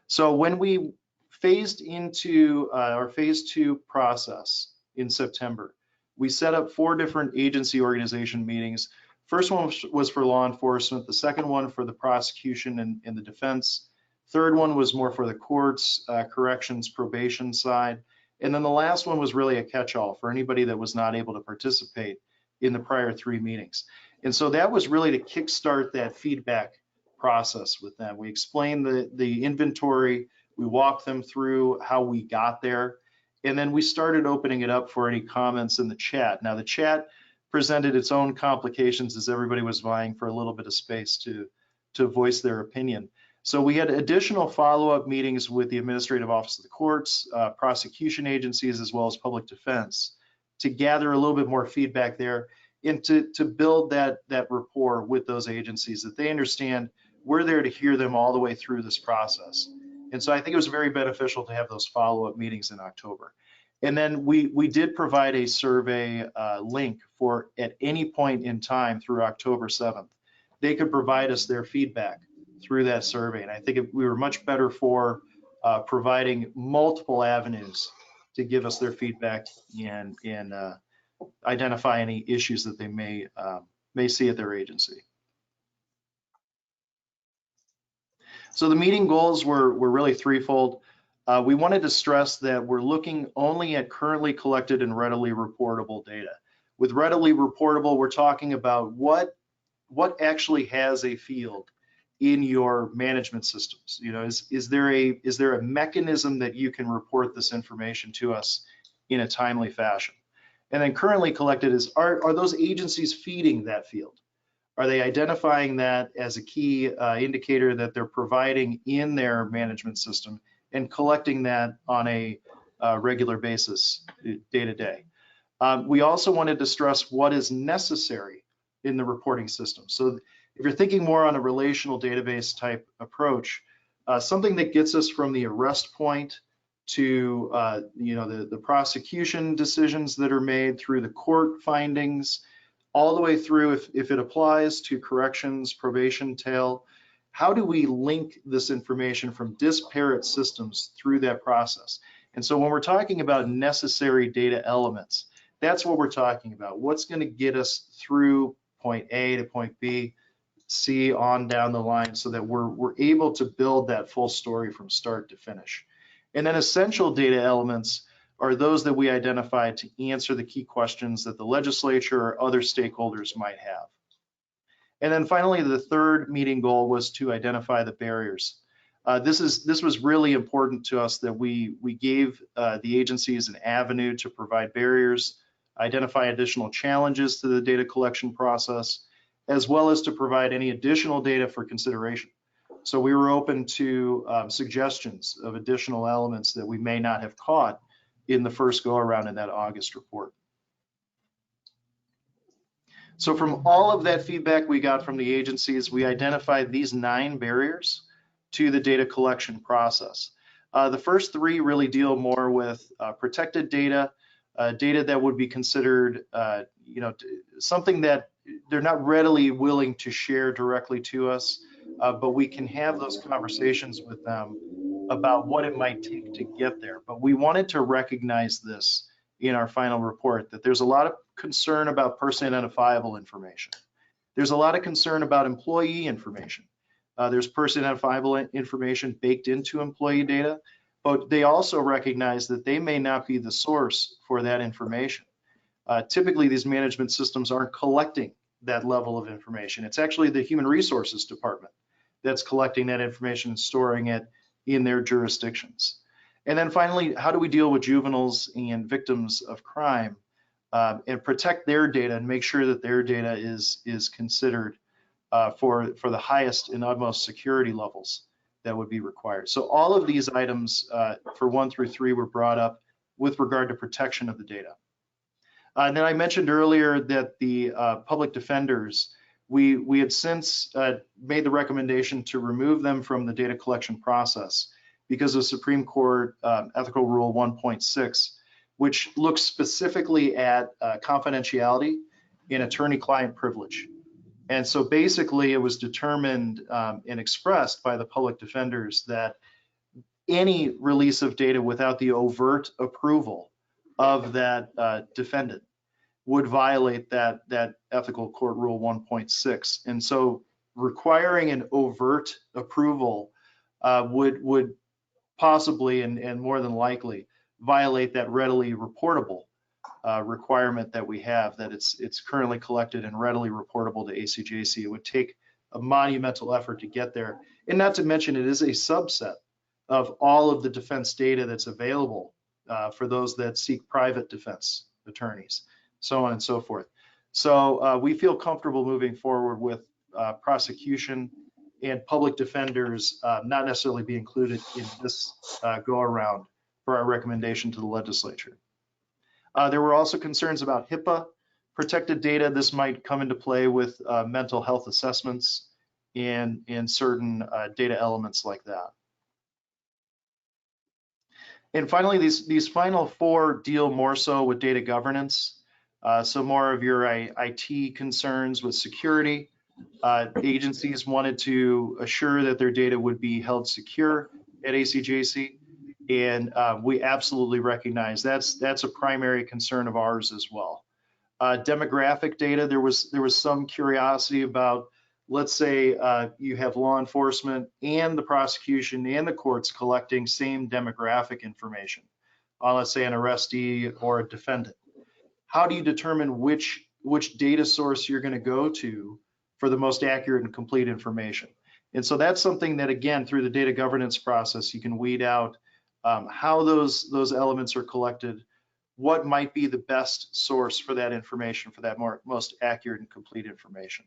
N: So when we phased into our phase 2 process in September, we set up 4 different agency organization meetings. First one was for law enforcement, the second one for the prosecution and the defense. Third one was more for the courts, corrections, probation side. And then the last one was really a catch-all for anybody that was not able to participate in the prior 3 meetings. And so that was really to kickstart that feedback process with them. We explained the inventory, we walked them through how we got there, and then we started opening it up for any comments in the chat. Now the chat presented its own complications as everybody was vying for a little bit of space to voice their opinion. So we had additional follow-up meetings with the Administrative Office of the Courts, prosecution agencies, as well as public defense to gather a little bit more feedback there and to build that rapport with those agencies, that they understand we're there to hear them all the way through this process. And so I think it was very beneficial to have those follow-up meetings in October. And then we did provide a survey link for at any point in time through October 7th. They could provide us their feedback through that survey. And I think we were much better for providing multiple avenues to give us their feedback and identify any issues that they may see at their agency. So the meeting goals were really threefold. We wanted to stress that we're looking only at currently collected and readily reportable data. With readily reportable, we're talking about what actually has a field in your management systems. You know, is there a mechanism that you can report this information to us in a timely fashion? And then currently collected is, are those agencies feeding that field? Are they identifying that as a key indicator that they're providing in their management system and collecting that on a regular basis, day to day? We also wanted to stress what is necessary in the reporting system. So if you're thinking more on a relational database type approach, something that gets us from the arrest point to the prosecution decisions that are made through the court findings, all the way through, if it applies to corrections, probation, tail, how do we link this information from disparate systems through that process? And so when we're talking about necessary data elements, that's what we're talking about. What's going to get us through point A to point B, C, on down the line, so that we're able to build that full story from start to finish. And then essential data elements are those that we identified to answer the key questions that the legislature or other stakeholders might have. And then finally, the third meeting goal was to identify the barriers. This was really important to us, that we gave the agencies an avenue to provide barriers, identify additional challenges to the data collection process, as well as to provide any additional data for consideration. So we were open to suggestions of additional elements that we may not have caught in the first go around in that August report. So from all of that feedback we got from the agencies, we identified these 9 barriers to the data collection process. The first three really deal more with protected data, data that would be considered, something that they're not readily willing to share directly to us, but we can have those conversations with them about what it might take to get there. But we wanted to recognize this in our final report, that there's a lot of concern about person identifiable information. There's a lot of concern about employee information. There's person identifiable information baked into employee data, but they also recognize that they may not be the source for that information. Typically, these management systems aren't collecting that level of information. It's actually the human resources department that's collecting that information and storing it in their jurisdictions. And then finally, how do we deal with juveniles and victims of crime and protect their data and make sure that their data is considered for the highest and utmost security levels that would be required. So all of these items for 1 through 3 were brought up with regard to protection of the data. And then I mentioned earlier that the public defenders, we had since made the recommendation to remove them from the data collection process because of Supreme Court Ethical Rule 1.6, which looks specifically at confidentiality and attorney-client privilege. And so basically it was determined and expressed by the public defenders that any release of data without the overt approval of that defendant would violate that Ethical Court Rule 1.6. And so requiring an overt approval would possibly and more than likely violate that readily reportable requirement that we have, that it's currently collected and readily reportable to ACJC. It would take a monumental effort to get there. And not to mention, it is a subset of all of the defense data that's available for those that seek private defense attorneys, so on and so forth. So we feel comfortable moving forward with prosecution and public defenders not necessarily be included in this go around for our recommendation to the legislature. There were also concerns about HIPAA protected data. This might come into play with mental health assessments and certain data elements like that. And finally, these final 4 deal more so with data governance. So more of your IT concerns with security. Agencies wanted to assure that their data would be held secure at ACJC. And we absolutely recognize that's a primary concern of ours as well. Demographic data, there was some curiosity about, let's say you have law enforcement and the prosecution and the courts collecting same demographic information on, let's say, an arrestee or a defendant. How do you determine which data source you're going to go to for the most accurate and complete information? And so that's something that, again, through the data governance process, you can weed out how those elements are collected, what might be the best source for that information, for that most accurate and complete information.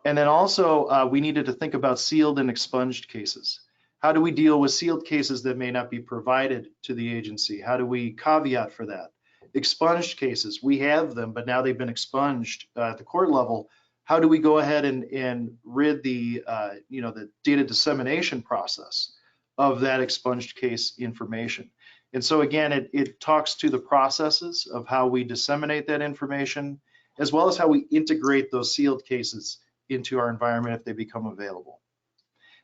N: And then also we needed to think about sealed and expunged cases. How do we deal with sealed cases that may not be provided to the agency? How do we caveat for that? Expunged cases, we have them, but now they've been expunged at the court level. How do we go ahead and rid the the data dissemination process of that expunged case information? And so again, it talks to the processes of how we disseminate that information, as well as how we integrate those sealed cases into our environment if they become available.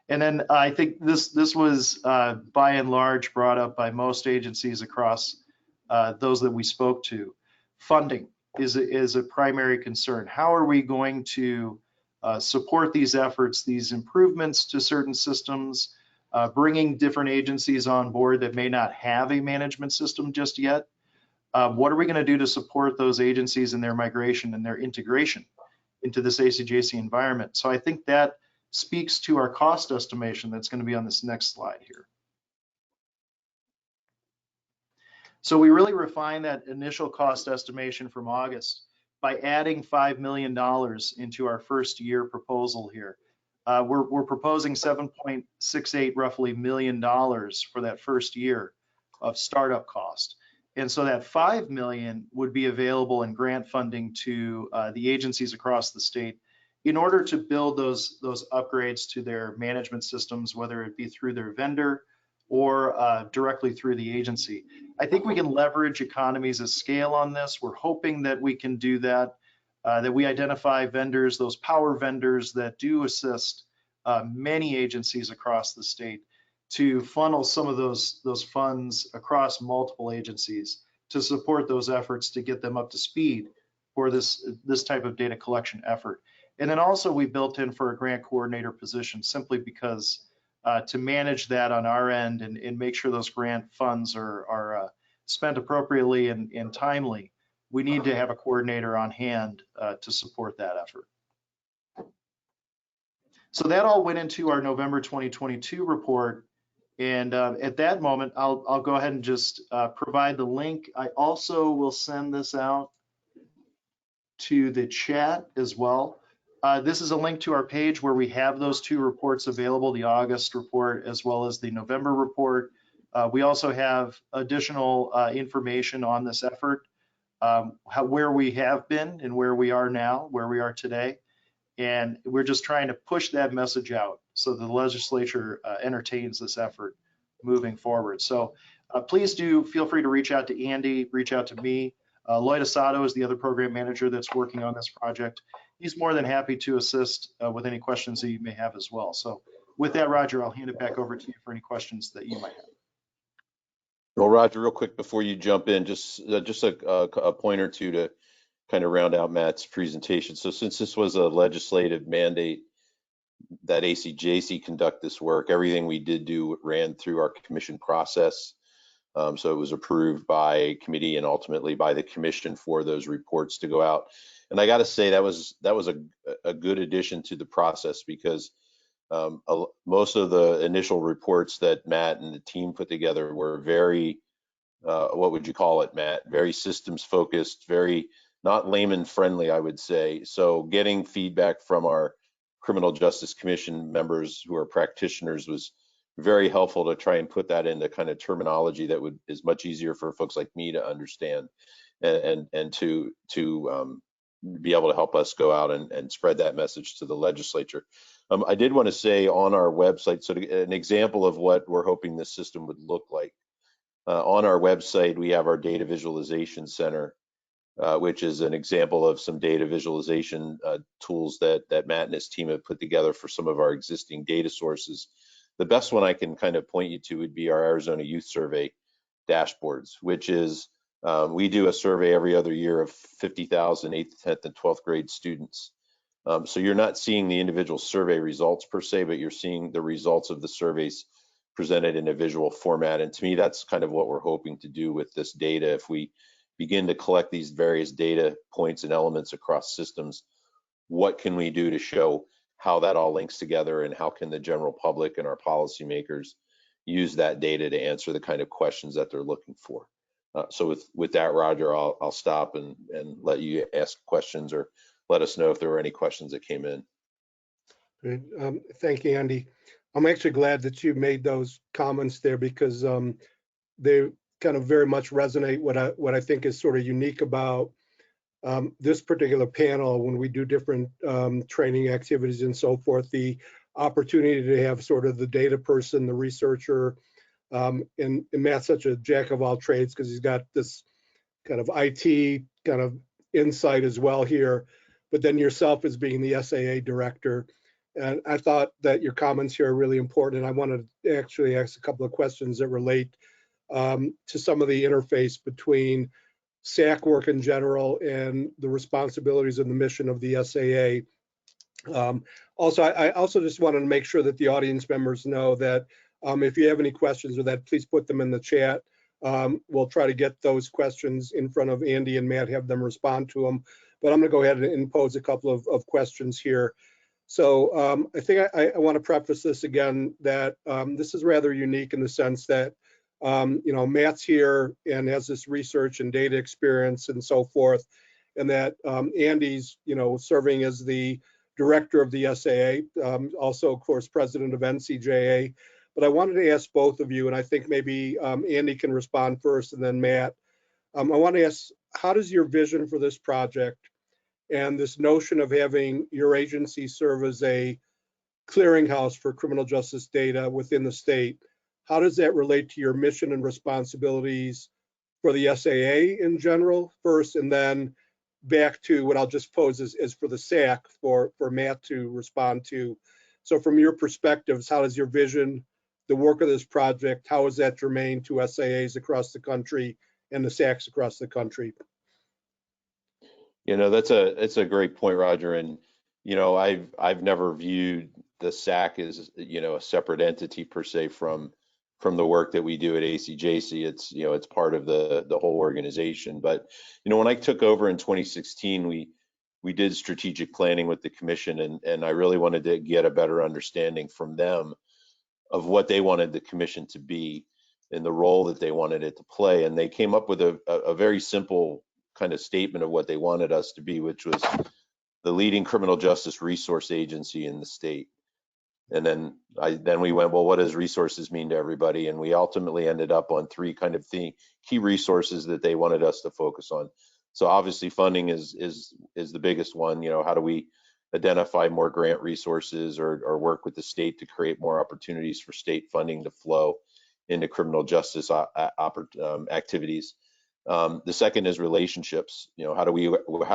N: And then I think this was by and large brought up by most agencies across those that we spoke to. Funding is a primary concern. How are we going to support these efforts, these improvements to certain systems, bringing different agencies on board that may not have a management system just yet? What are we going to do to support those agencies in their migration and their integration into this ACJC environment? So I think that speaks to our cost estimation that's going to be on this next slide here. So we really refined that initial cost estimation from August by adding $5 million into our first year proposal here. We're proposing $7.68 roughly million for that first year of startup cost. And so that $5 million would be available in grant funding to the agencies across the state in order to build those upgrades to their management systems, whether it be through their vendor or directly through the agency. I think we can leverage economies of scale on this. We're hoping that we can do that, that we identify vendors, those power vendors that do assist many agencies across the state, to funnel some of those funds across multiple agencies to support those efforts to get them up to speed for this type of data collection effort. And then also we built in for a grant coordinator position simply because to manage that on our end and make sure those grant funds are spent appropriately and timely, we need to have a coordinator on hand to support that effort. So that all went into our November 2022 report. And at that moment, I'll go ahead and just provide the link. I also will send this out to the chat as well. This is a link to our page where we have those two reports available, the August report as well as the November report. We also have additional information on this effort, where we have been and where we are now, where we are today. And we're just trying to push that message out so the legislature entertains this effort moving forward. So please do feel free to reach out to Andy, reach out to me. Lloyd Asado is the other program manager that's working on this project. He's more than happy to assist with any questions that you may have as well. So with that, Roger, I'll hand it back over to you for any questions that you might have.
M: Well, Roger, real quick before you jump in, just a point or two to kind of round out Matt's presentation. So since this was a legislative mandate that ACJC conduct this work, everything we did do ran through our commission process. So it was approved by committee and ultimately by the commission for those reports to go out. And I got to say that was a good addition to the process, because most of the initial reports that Matt and the team put together were very, what would you call it, Matt? Very systems focused, very not layman friendly, I would say. So getting feedback from our Criminal Justice Commission members who are practitioners was very helpful to try and put that into kind of terminology that is much easier for folks like me to understand, and to be able to help us go out and spread that message to the legislature. I did want to say on our website, so an example of what we're hoping this system would look like. On our website, we have our data visualization center, which is an example of some data visualization tools that Matt and his team have put together for some of our existing data sources. The best one I can kind of point you to would be our Arizona Youth Survey dashboards, which is, we do a survey every other year of 50,000 8th, 10th, and 12th grade students. So you're not seeing the individual survey results per se, but you're seeing the results of the surveys presented in a visual format. And to me, that's kind of what we're hoping to do with this data. If we begin to collect these various data points and elements across systems, what can we do to show how that all links together, and how can the general public and our policymakers use that data to answer the kind of questions that they're looking for. So with that, Roger, I'll stop and let you ask questions, or let us know if there were any questions that came in.
L: Great. Thank you, Andy. I'm actually glad that you made those comments there, because they kind of very much resonate what I think is sort of unique about this particular panel when we do different training activities and so forth. The opportunity to have sort of the data person, the researcher, and Matt's such a jack of all trades because he's got this kind of IT kind of insight as well here, but then yourself as being the SAA director. And I thought that your comments here are really important, and I wanted to actually ask a couple of questions that relate to some of the interface between SAC work in general and the responsibilities and the mission of the SAA. Also, I also just wanted to make sure that the audience members know that if you have any questions or that, please put them in the chat. We'll try to get those questions in front of Andy and Matt, have them respond to them. But I'm going to go ahead and pose a couple of questions here. So I think I want to preface this again, that this is rather unique in the sense that Matt's here and has this research and data experience and so forth, and that Andy's serving as the director of the SAA, also of course president of NCJA. But I wanted to ask both of you, and I think maybe Andy can respond first and then Matt. I want to ask, how does your vision for this project and this notion of having your agency serve as a clearinghouse for criminal justice data within the state, how does that relate to your mission and responsibilities for the SAA in general first, and then back to what I'll just pose is for the SAC for Matt to respond to. So from your perspectives, how does your vision, the work of this project, how is that germane to SAAs across the country and the SACs across the country?
M: You know, it's a great point, Roger. And, you know, I've never viewed the SAC as, you know, a separate entity per se from the work that we do at ACJC. It's, you know, it's part of the whole organization. But, you know, when I took over in 2016, we did strategic planning with the commission, and I really wanted to get a better understanding from them of what they wanted the commission to be and the role that they wanted it to play. And they came up with a very simple kind of statement of what they wanted us to be, which was the leading criminal justice resource agency in the state. And then we went, well, what does resources mean to everybody? And we ultimately ended up on three kind of key resources that they wanted us to focus on. So obviously funding is the biggest one. You know, how do we identify more grant resources or work with the state to create more opportunities for state funding to flow into criminal justice activities? The second is relationships. You know, how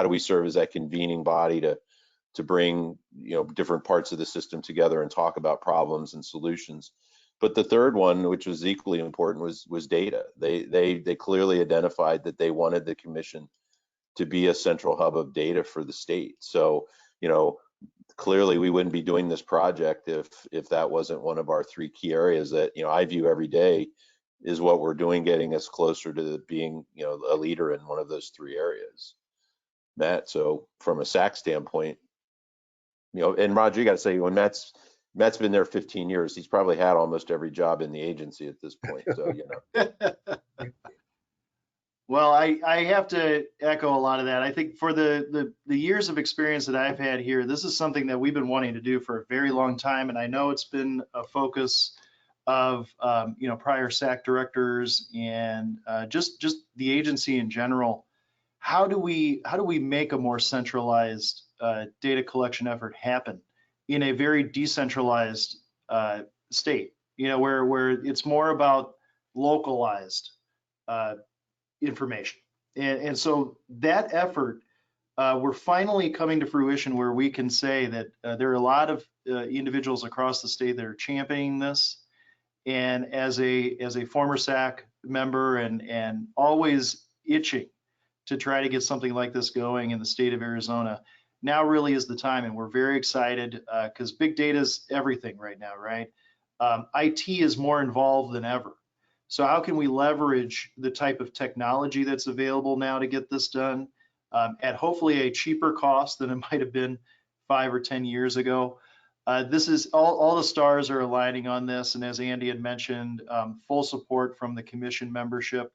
M: do we serve as that convening body to bring, you know, different parts of the system together and talk about problems and solutions? But the third one, which was equally important, was data. They clearly identified that they wanted the commission to be a central hub of data for the state. So, you know, clearly we wouldn't be doing this project if that wasn't one of our three key areas that, you know, I view every day is what we're doing, getting us closer to being, you know, a leader in one of those three areas. Matt, so from a SAC standpoint, you know, and Roger, you got to say, when Matt's been there 15 years, he's probably had almost every job in the agency at this point. So, you know.
N: Well, I have to echo a lot of that. I think for the years of experience that I've had here, this is something that we've been wanting to do for a very long time, and I know it's been a focus of you know, prior SAC directors and just the agency in general. How do we make a more centralized data collection effort happen in a very decentralized state? You know, where it's more about localized information. And so that effort, we're finally coming to fruition where we can say that there are a lot of individuals across the state that are championing this. And as a former SAC member and always itching to try to get something like this going in the state of Arizona, now really is the time. And we're very excited because big data is everything right now, right? IT is more involved than ever. So how can we leverage the type of technology that's available now to get this done at hopefully a cheaper cost than it might have been 5 or 10 years ago? This is all the stars are aligning on this. And as Andy had mentioned, full support from the commission membership.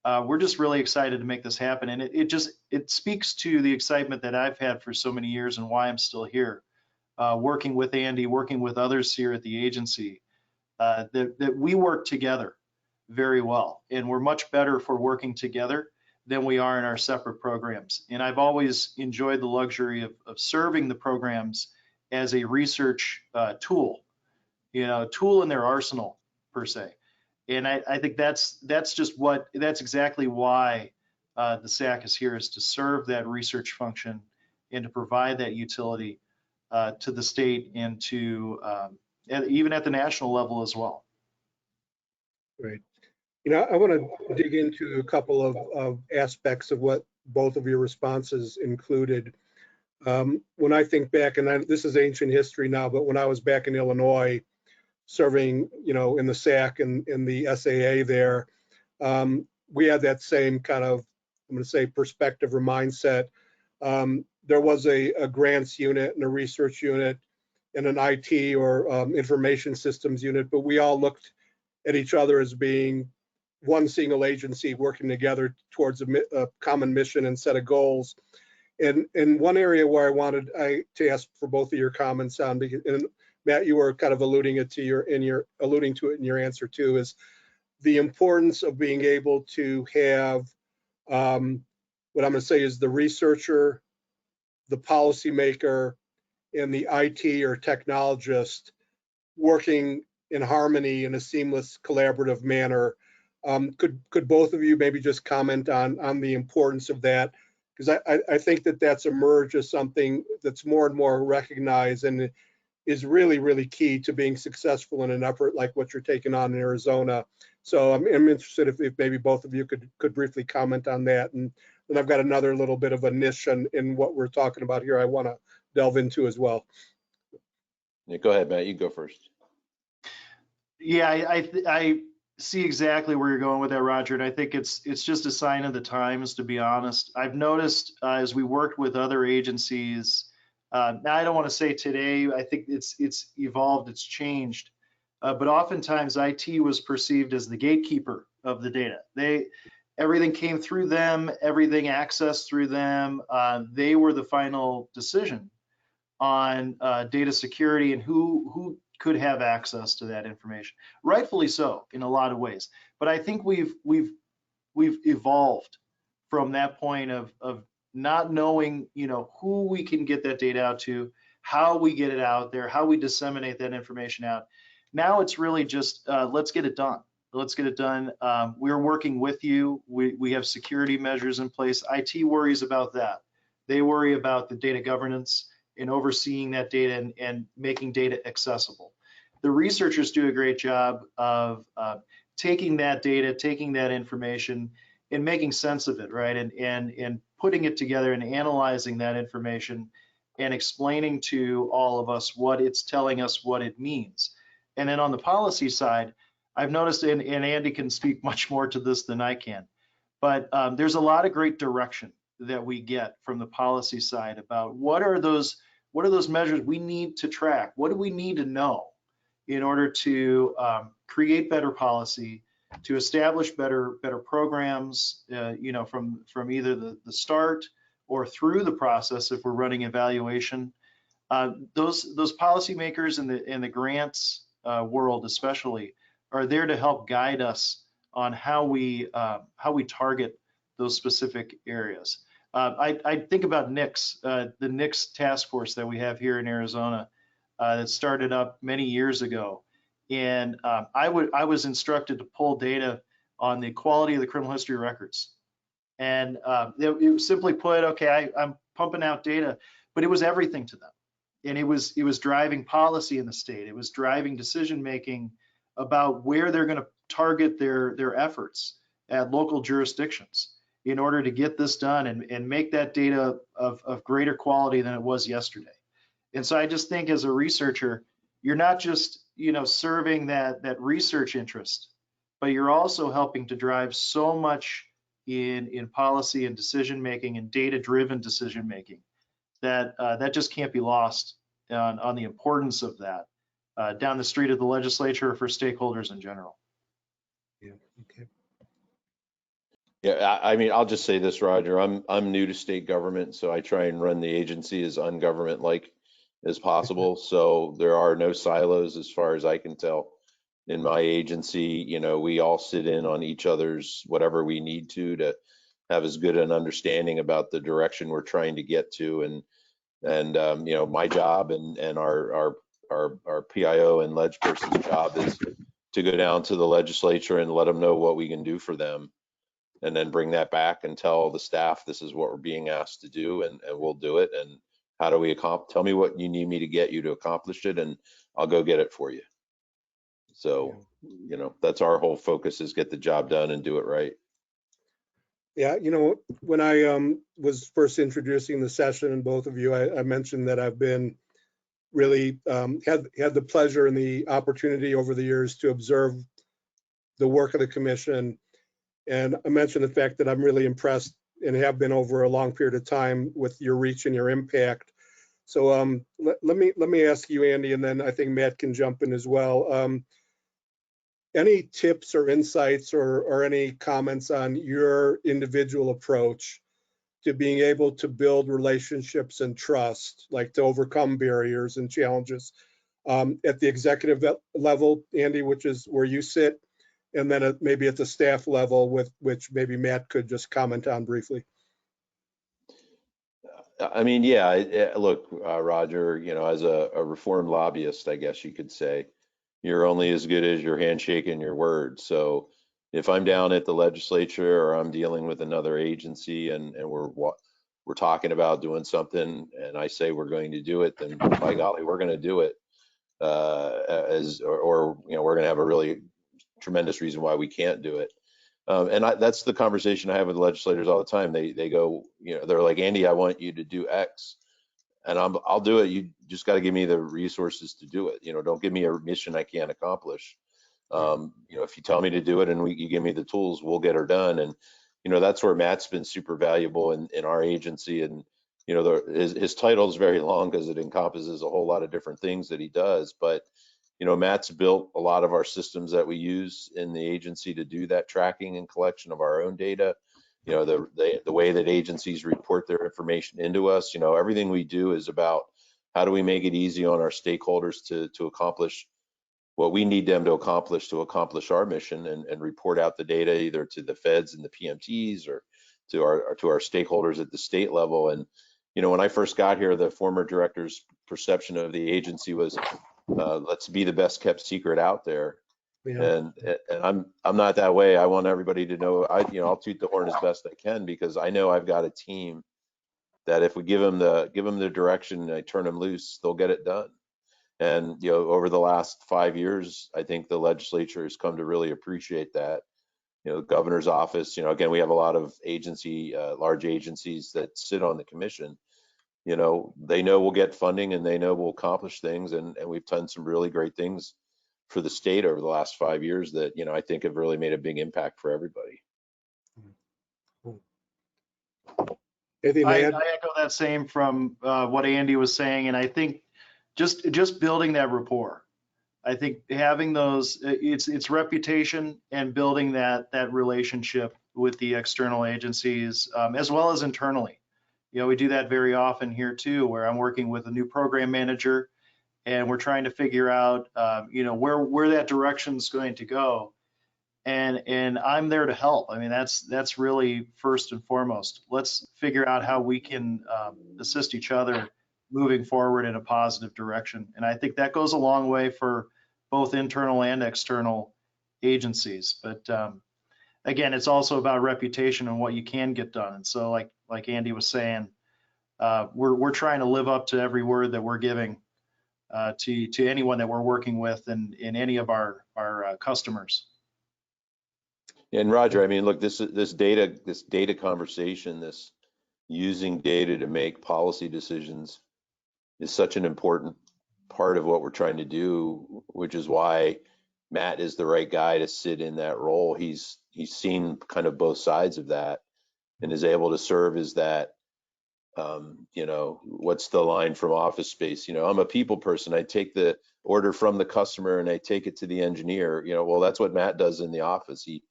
N: We're just really excited to make this happen. And it speaks to the excitement that I've had for so many years and why I'm still here, working with Andy, working with others here at the agency, that we work together very well. And we're much better for working together than we are in our separate programs. And I've always enjoyed the luxury of serving the programs as a research tool, you know, a tool in their arsenal per se. And I think that's exactly why the SAC is here, is to serve that research function and to provide that utility to the state and to even at the national level as well.
L: Great. You know, I want to dig into a couple of aspects of what both of your responses included. When I think back, and this is ancient history now, but when I was back in Illinois serving, you know, in the SAC and in the SAA there, we had that same kind of, I'm going to say, perspective or mindset. There was a grants unit and a research unit and an IT or information systems unit, but we all looked at each other as being one single agency working together towards a common mission and set of goals. And one area where I wanted to ask for both of your comments on, and Matt, you were kind of alluding to it in your answer too, is the importance of being able to have what I'm going to say is the researcher, the policymaker, and the IT or technologist working in harmony in a seamless collaborative manner. Could both of you maybe just comment on the importance of that? Because I think that that's emerged as something that's more and more recognized and is really, really key to being successful in an effort like what you're taking on in Arizona. So I'm interested if maybe both of you could briefly comment on that. And then I've got another little bit of a niche in what we're talking about here I want to delve into as well.
M: Yeah, go ahead, Matt. You go first.
N: Yeah, I see exactly where you're going with that, Roger, and I think it's just a sign of the times, to be honest. I've noticed as we worked with other agencies, now I don't want to say today, I think it's evolved, it's changed, but oftentimes IT was perceived as the gatekeeper of the data. Everything came through them, everything accessed through them. They were the final decision on data security and who could have access to that information. Rightfully so in a lot of ways. But I think we've evolved from that point of not knowing, who we can get that data out to, how we get it out there, how we disseminate that information out. Now it's really just let's get it done. Let's get it done. We're working with you. We have security measures in place. IT worries about that. They worry about the data governance and overseeing that data and making data accessible. The researchers do a great job of taking that data, taking that information, and making sense of it, right? And putting it together and analyzing that information and explaining to all of us what it's telling us, what it means. And then on the policy side, I've noticed, and Andy can speak much more to this than I can, but there's a lot of great direction that we get from the policy side about what are those measures we need to track? What do we need to know in order to create better policy, to establish better programs, from either the start or through the process if we're running evaluation. Those policymakers in the grants world especially are there to help guide us on how we target those specific areas. I think about NICS, the NICS task force that we have here in Arizona that started up many years ago. And I was instructed to pull data on the quality of the criminal history records. And it was simply put, okay, I'm pumping out data, but it was everything to them. And it was driving policy in the state. It was driving decision making about where they're going to target their efforts at local jurisdictions in order to get this done and make that data of greater quality than it was yesterday. And so I just think as a researcher, you're not just serving that research interest, but you're also helping to drive so much in policy and decision making and data-driven decision making that just can't be lost on the importance of that down the street of the legislature or for stakeholders in general.
L: Yeah. Okay.
M: Yeah, I mean, I'll just say this, Roger. I'm new to state government, so I try and run the agency as ungovernment-like as possible. So there are no silos as far as I can tell in my agency. We all sit in on each other's whatever we need to have as good an understanding about the direction we're trying to get to. And my job and our PIO and ledge person's job is to go down to the legislature and let them know what we can do for them, and then bring that back and tell the staff this is what we're being asked to do, and we'll do it. And how do we tell me what you need me to get you to accomplish it, and I'll go get it for you. So that's our whole focus, is get the job done and do it right.
L: Yeah, when I was first introducing the session, and both of you, I mentioned that I've been really had the pleasure and the opportunity over the years to observe the work of the commission. And I mentioned the fact that I'm really impressed and have been over a long period of time with your reach and your impact. So let me ask you, Andy, and then I think Matt can jump in as well. Any tips or insights or any comments on your individual approach to being able to build relationships and trust, like to overcome barriers and challenges at the executive level, Andy, which is where you sit, and then maybe at the staff level, with which maybe Matt could just comment on briefly?
M: I mean, yeah, look, Roger, as a reformed lobbyist, I guess you could say, you're only as good as your handshake and your word. So if I'm down at the legislature or I'm dealing with another agency and we're talking about doing something and I say we're going to do it, then by golly, we're going to do it. Or we're going to have a really tremendous reason why we can't do it. That's the conversation I have with legislators all the time. They go, they're like, Andy, I want you to do X, and I'll do it. You just got to give me the resources to do it. Don't give me a mission I can't accomplish. If you tell me to do it and you give me the tools, we'll get her done. And that's where Matt's been super valuable in our agency. And his title is very long because it encompasses a whole lot of different things that he does. But Matt's built a lot of our systems that we use in the agency to do that tracking and collection of our own data. The way that agencies report their information into us, everything we do is about how do we make it easy on our stakeholders to accomplish what we need them to accomplish our mission and report out the data either to the feds and the PMTs or to our stakeholders at the state level. And when I first got here, the former director's perception of the agency was let's be the best kept secret out there. Yeah. And I'm not that way. I want everybody to know I'll toot the horn as best I can because I know I've got a team that if we give them the direction and I turn them loose, they'll get it done. And over the last 5 years, I think the legislature has come to really appreciate that. The governor's office, again, we have a lot of large agencies that sit on the commission. They know we'll get funding and they know we'll accomplish things, and we've done some really great things for the state over the last 5 years that I think have really made a big impact for everybody.
N: I echo that same from what Andy was saying, and I think just building that rapport. I think having those, it's reputation and building that relationship with the external agencies as well as internally. We do that very often here too, where I'm working with a new program manager and we're trying to figure out where that direction is going to go. And I'm there to help. I mean, that's really first and foremost. Let's figure out how we can assist each other moving forward in a positive direction. And I think that goes a long way for both internal and external agencies. But again, it's also about reputation and what you can get done. And so like Andy was saying, we're trying to live up to every word that we're giving to anyone that we're working with and in any of our customers.
M: And Roger, I mean, look, this data conversation, this using data to make policy decisions is such an important part of what we're trying to do, which is why Matt is the right guy to sit in that role. He's seen kind of both sides of that and is able to serve as that, what's the line from Office Space? I'm a people person. I take the order from the customer and I take it to the engineer. Well, that's what Matt does in the office. He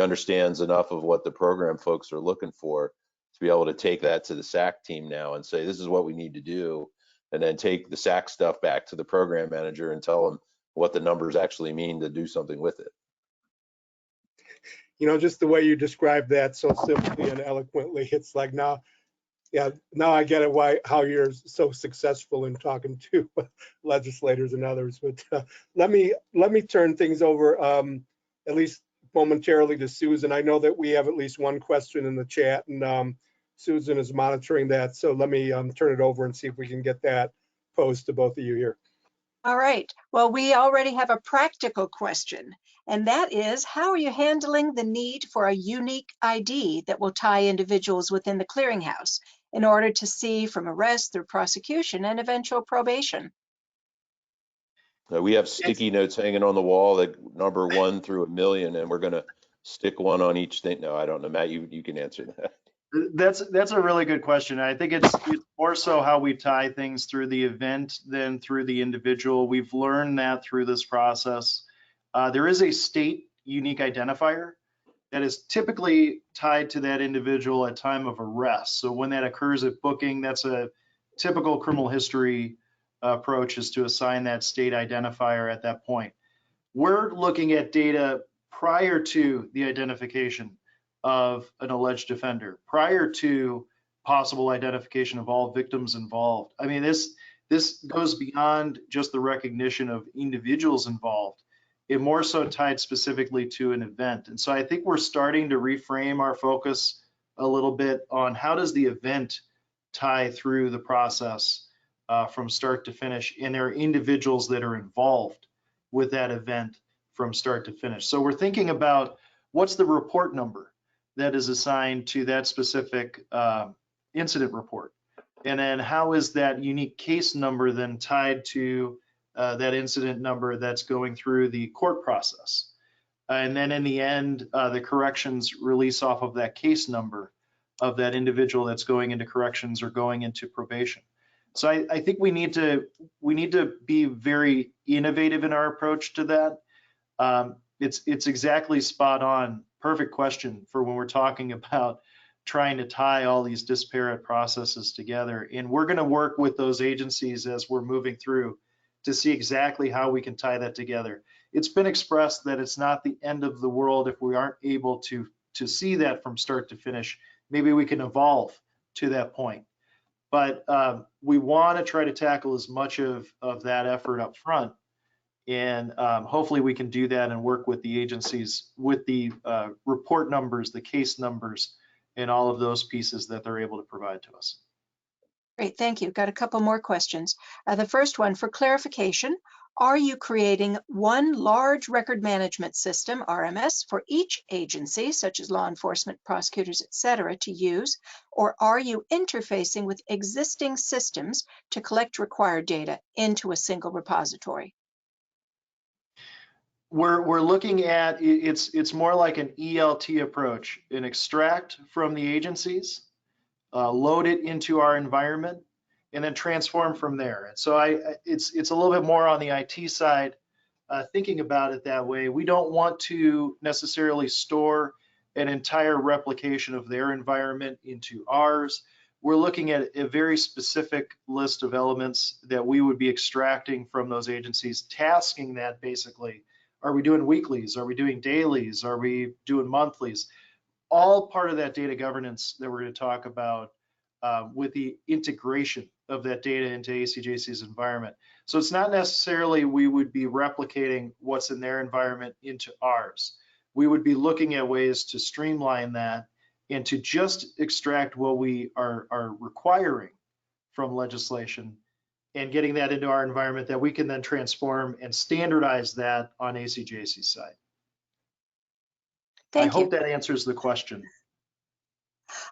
M: understands enough of what the program folks are looking for to be able to take that to the SAC team now and say, this is what we need to do. And then take the SAC stuff back to the program manager and tell them what the numbers actually mean to do something with it.
L: Just the way you described that so simply and eloquently, it's like now I get it how you're so successful in talking to legislators and others. But let me turn things over at least momentarily to Susan. I know that we have at least one question in the chat, and Susan is monitoring that. So let me turn it over and see if we can get that posed to both of you here.
A: All right. Well, we already have a practical question, and that is, how are you handling the need for a unique ID that will tie individuals within the clearinghouse in order to see from arrest through prosecution and eventual probation?
M: We have sticky notes hanging on the wall that number 1 through 1,000,000, and we're going to stick one on each thing. No, I don't know. Matt, you can answer that.
N: That's a really good question. I think it's more so how we tie things through the event than through the individual. We've learned that through this process. There is a state unique identifier that is typically tied to that individual at time of arrest. So when that occurs at booking, that's a typical criminal history approach, is to assign that state identifier at that point. We're looking at data prior to the identification of an alleged offender, prior to possible identification of all victims involved. I mean, this This goes beyond just the recognition of individuals involved. It more so tied specifically to an event. And so I think we're starting to reframe our focus a little bit on how does the event tie through the process from start to finish, and there are individuals that are involved with that event from start to finish. So we're thinking about what's the report number that is assigned to that specific incident report, and then how is that unique case number then tied to that incident number that's going through the court process. And then in the end, the corrections release off of that case number of that individual that's going into corrections or going into probation. So I think we need to be very innovative in our approach to that. It's exactly spot on. Perfect question for when we're talking about trying to tie all these disparate processes together. And we're going to work with those agencies as we're moving through to see exactly how we can tie that together. It's been expressed that it's not the end of the world if we aren't able to see that from start to finish. Maybe we can evolve to that point. But we want to try to tackle as much of that effort up front. And hopefully we can do that and work with the agencies with the report numbers, the case numbers, and all of those pieces that they're able to provide to us.
A: Great, thank you. Got a couple more questions. The first one, for clarification, are you creating one large record management system, RMS, for each agency, such as law enforcement, prosecutors, et cetera, to use, or are you interfacing with existing systems to collect required data into a single repository?
N: We're looking at, it's more like an ELT approach, an extract from the agencies, load it into our environment, and then transform from there. And so it's a little bit more on the IT side, thinking about it that way. We don't want to necessarily store an entire replication of their environment into ours. We're looking at a very specific list of elements that we would be extracting from those agencies, tasking that basically. Are we doing weeklies? Are we doing dailies? Are we doing monthlies? All part of that data governance that we're going to talk about with the integration of that data into ACJC's environment. So it's not necessarily we would be replicating what's in their environment into ours. We would be looking at ways to streamline that and to just extract what we are requiring from legislation and getting that into our environment that we can then transform and standardize that on ACJC's side. I hope that answers the question.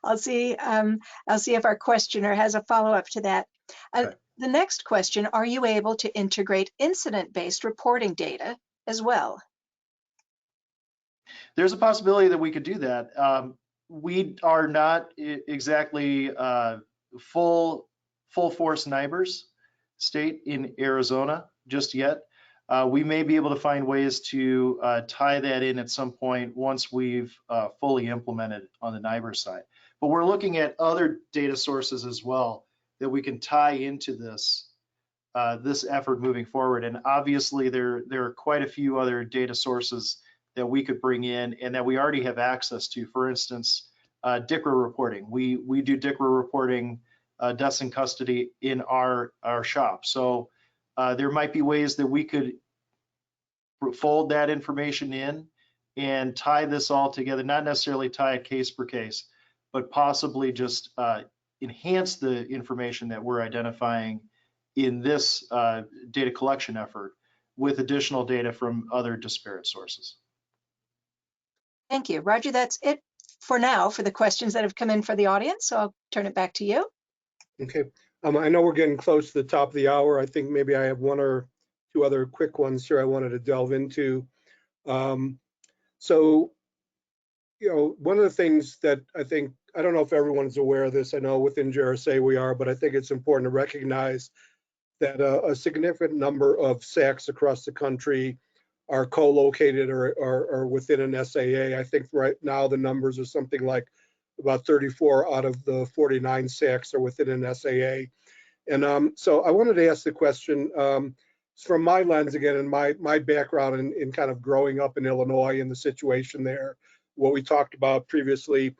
A: I'll see if our questioner has a follow-up to that.
N: Okay.
A: The next question, are you able to integrate incident-based reporting data as well?
N: There's a possibility that we could do that. We are not exactly full force NIBRS state in Arizona just yet. We may be able to find ways to tie that in at some point once we've fully implemented on the NIBRS side. But we're looking at other data sources as well that we can tie into this effort moving forward. And obviously there are quite a few other data sources that we could bring in and that we already have access to. For instance, DICRA reporting. We do DICRA reporting, deaths in custody in our shop. So there might be ways that we could fold that information in and tie this all together, not necessarily tie it case per case, but possibly just enhance the information that we're identifying in this data collection effort with additional data from other disparate sources.
A: Thank you. Roger, that's it for now for the questions that have come in for the audience. So I'll turn it back to you.
L: Okay. I know we're getting close to the top of the hour. I think maybe I have one or two other quick ones here I wanted to delve into. So, you know, one of the things that I think, I don't know if everyone's aware of this. I know within JRSA we are, but I think it's important to recognize that a significant number of SACs across the country are co-located or within an SAA. I think right now the numbers are something like about 34 out of the 49 SACs are within an SAA. And so I wanted to ask the question from my lens again, and my background in kind of growing up in Illinois and the situation there, what we talked about previously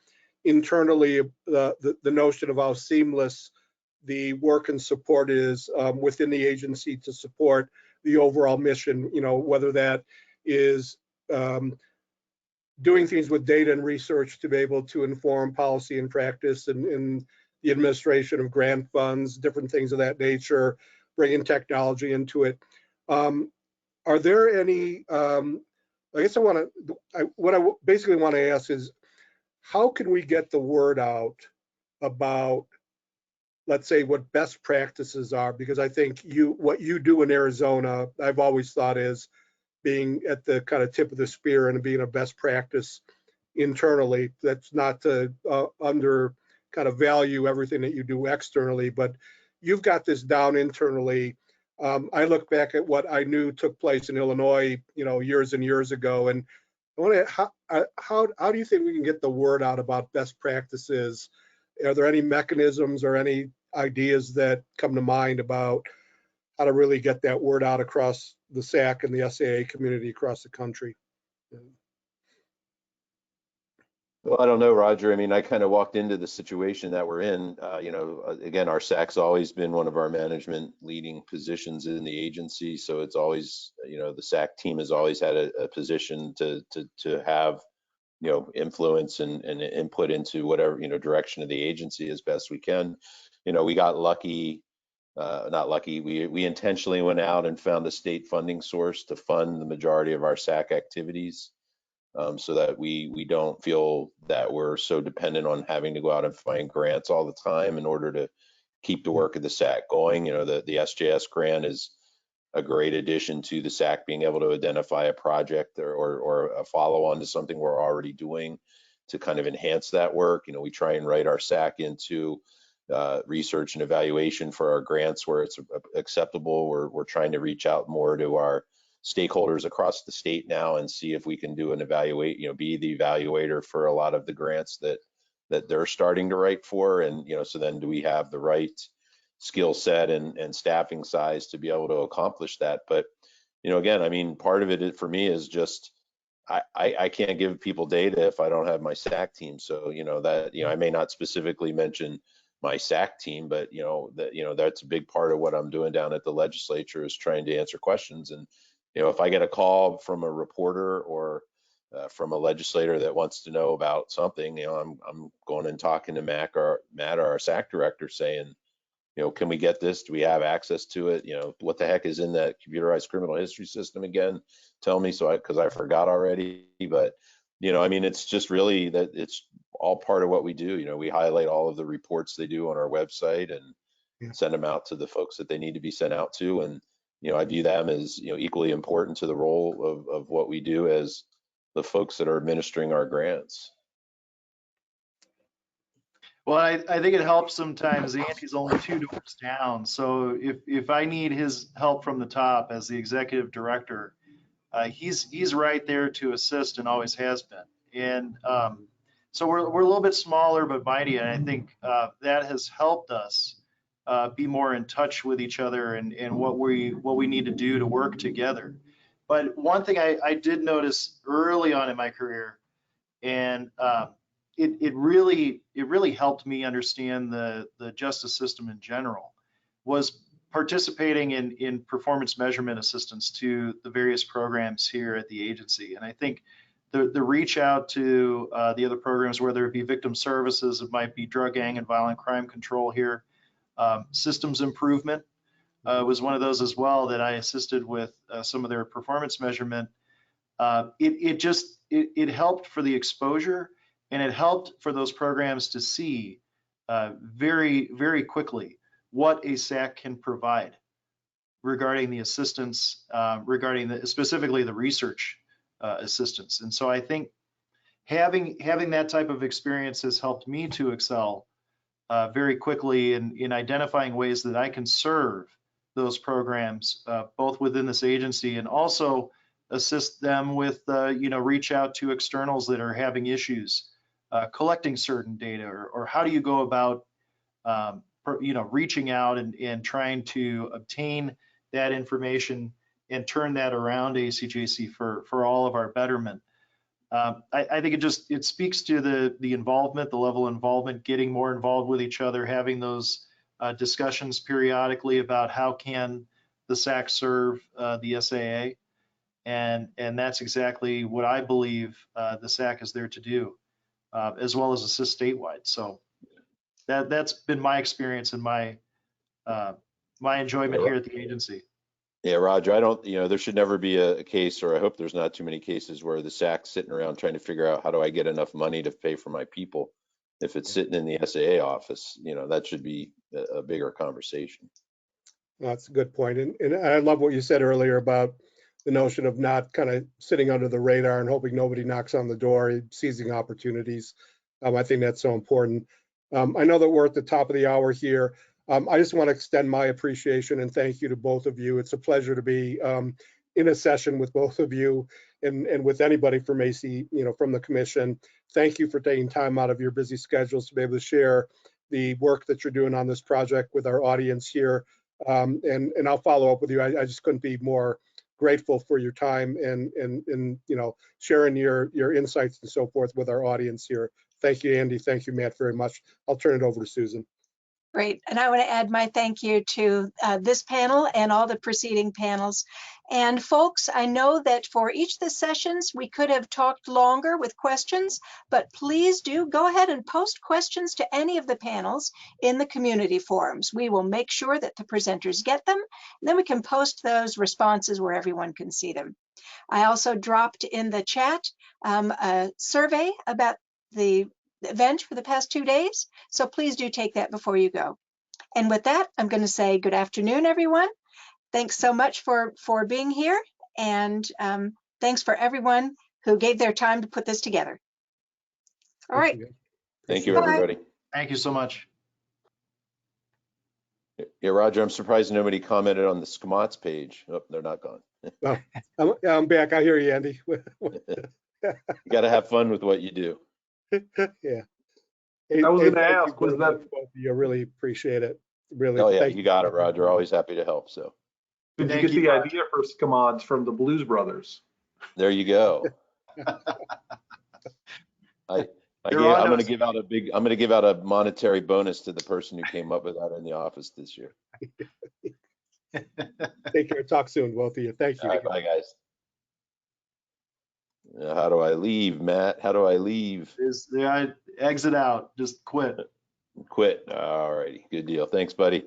L: internally, the notion of how seamless the work and support is within the agency to support the overall mission, whether that is doing things with data and research to be able to inform policy and practice and the administration of grant funds, different things of that nature, bringing technology into it. Are there any, I guess what I basically want to ask is, how can we get the word out about, let's say, what best practices are? Because I think what you do in Arizona, I've always thought is being at the kind of tip of the spear and being a best practice internally. That's not to under kind of value everything that you do externally, but you've got this down internally. I look back at what I knew took place in Illinois, years and years ago, and I want to, how do you think we can get the word out about best practices? Are there any mechanisms or any ideas that come to mind about how to really get that word out across the SAC and the SAA community across the country?
M: Well, I don't know, Roger. I mean, I kind of walked into the situation that we're in. Again, our SAC's always been one of our management leading positions in the agency. So it's always, the SAC team has always had a position to have, influence and input into whatever, direction of the agency as best we can. We got lucky, not lucky. We intentionally went out and found a state funding source to fund the majority of our SAC activities. So that we don't feel that we're so dependent on having to go out and find grants all the time in order to keep the work of the SAC going. The SJS grant is a great addition to the SAC being able to identify a project or a follow-on to something we're already doing to kind of enhance that work. We try and write our SAC into research and evaluation for our grants where it's acceptable. We're trying to reach out more to our stakeholders across the state now and see if we can do be the evaluator for a lot of the grants that they're starting to write for. And, so then do we have the right skill set and staffing size to be able to accomplish that? But, again, I mean, part of it for me is just, I can't give people data if I don't have my SAC team. So, I may not specifically mention my SAC team, but, that's a big part of what I'm doing down at the legislature is trying to answer questions. And, if I get a call from a reporter or from a legislator that wants to know about something, I'm going and talking to Matt, our SAC director, saying, can we get this? Do we have access to it? What the heck is in that computerized criminal history system again? Tell me, because I forgot already. But I mean, it's just really that it's all part of what we do. We highlight all of the reports they do on our website and send them out to the folks that they need to be sent out to. And I view them as, equally important to the role of what we do as the folks that are administering our grants.
N: Well, I think it helps sometimes. Andy's only 2 doors down. So if I need his help from the top as the executive director, he's right there to assist and always has been. And so we're a little bit smaller but mighty. And I think that has helped us be more in touch with each other and what we need to do to work together. But one thing I did notice early on in my career, and it really helped me understand the justice system in general, was participating in performance measurement assistance to the various programs here at the agency. And I think the reach out to the other programs, whether it be victim services, it might be drug, gang, and violent crime control here, systems improvement was one of those as well that I assisted with some of their performance measurement. It helped for the exposure, and it helped for those programs to see very, very quickly what a SAC can provide regarding the assistance, specifically the research assistance. And so I think having that type of experience has helped me to excel very quickly in identifying ways that I can serve those programs, both within this agency and also assist them with, reach out to externals that are having issues collecting certain data, or how do you go about, reaching out and trying to obtain that information and turn that around ACJC for all of our betterment. I think it speaks to the involvement, the level of involvement, getting more involved with each other, having those discussions periodically about how can the SAC serve the SAA, and that's exactly what I believe the SAC is there to do, as well as assist statewide. So that's been my experience and my enjoyment here at the agency.
M: Yeah, Roger, I don't, there should never be a case, or I hope there's not too many cases where the SAC's sitting around trying to figure out how do I get enough money to pay for my people. If it's sitting in the SAA office, that should be a bigger conversation.
L: That's a good point. And I love what you said earlier about the notion of not kind of sitting under the radar and hoping nobody knocks on the door, seizing opportunities. I think that's so important. I know that we're at the top of the hour here. I just want to extend my appreciation and thank you to both of you. It's a pleasure to be in a session with both of you and with anybody from AC, from the commission. Thank you for taking time out of your busy schedules to be able to share the work that you're doing on this project with our audience here. And I'll follow up with you. I just couldn't be more grateful for your time and sharing your insights and so forth with our audience here. Thank you, Andy. Thank you, Matt, very much. I'll turn it over to Susan.
A: Great. And I want to add my thank you to this panel and all the preceding panels. And folks, I know that for each of the sessions, we could have talked longer with questions, but please do go ahead and post questions to any of the panels in the community forums. We will make sure that the presenters get them, and then we can post those responses where everyone can see them. I also dropped in the chat a survey about the event for the past 2 days. So please do take that before you go. And with that, I'm going to say good afternoon, everyone. Thanks so much for being here. And thanks for everyone who gave their time to put this together. All right.
M: Thank you, everybody.
N: Thank you so much.
M: Yeah, Roger, I'm surprised nobody commented on the SCMOTS page. Oh, they're not gone.
L: Well, I'm back. I hear you, Andy.
M: You got to have fun with what you do.
L: Yeah.
G: I was going to ask, was that?
L: You really appreciate it. Really.
M: Oh yeah, you got it, Roger. Always happy to help. So.
G: Did you get the idea for SCMOTS from the Blues Brothers?
M: There you go. I'm going to give out a monetary bonus to the person who came up with that in the office this year.
L: Take care. Talk soon, both of you. Thank you.
M: All right, bye, guys. How do I leave, Matt? How do I leave?
N: Exit out. Just quit.
M: Quit. All righty. Good deal. Thanks, buddy.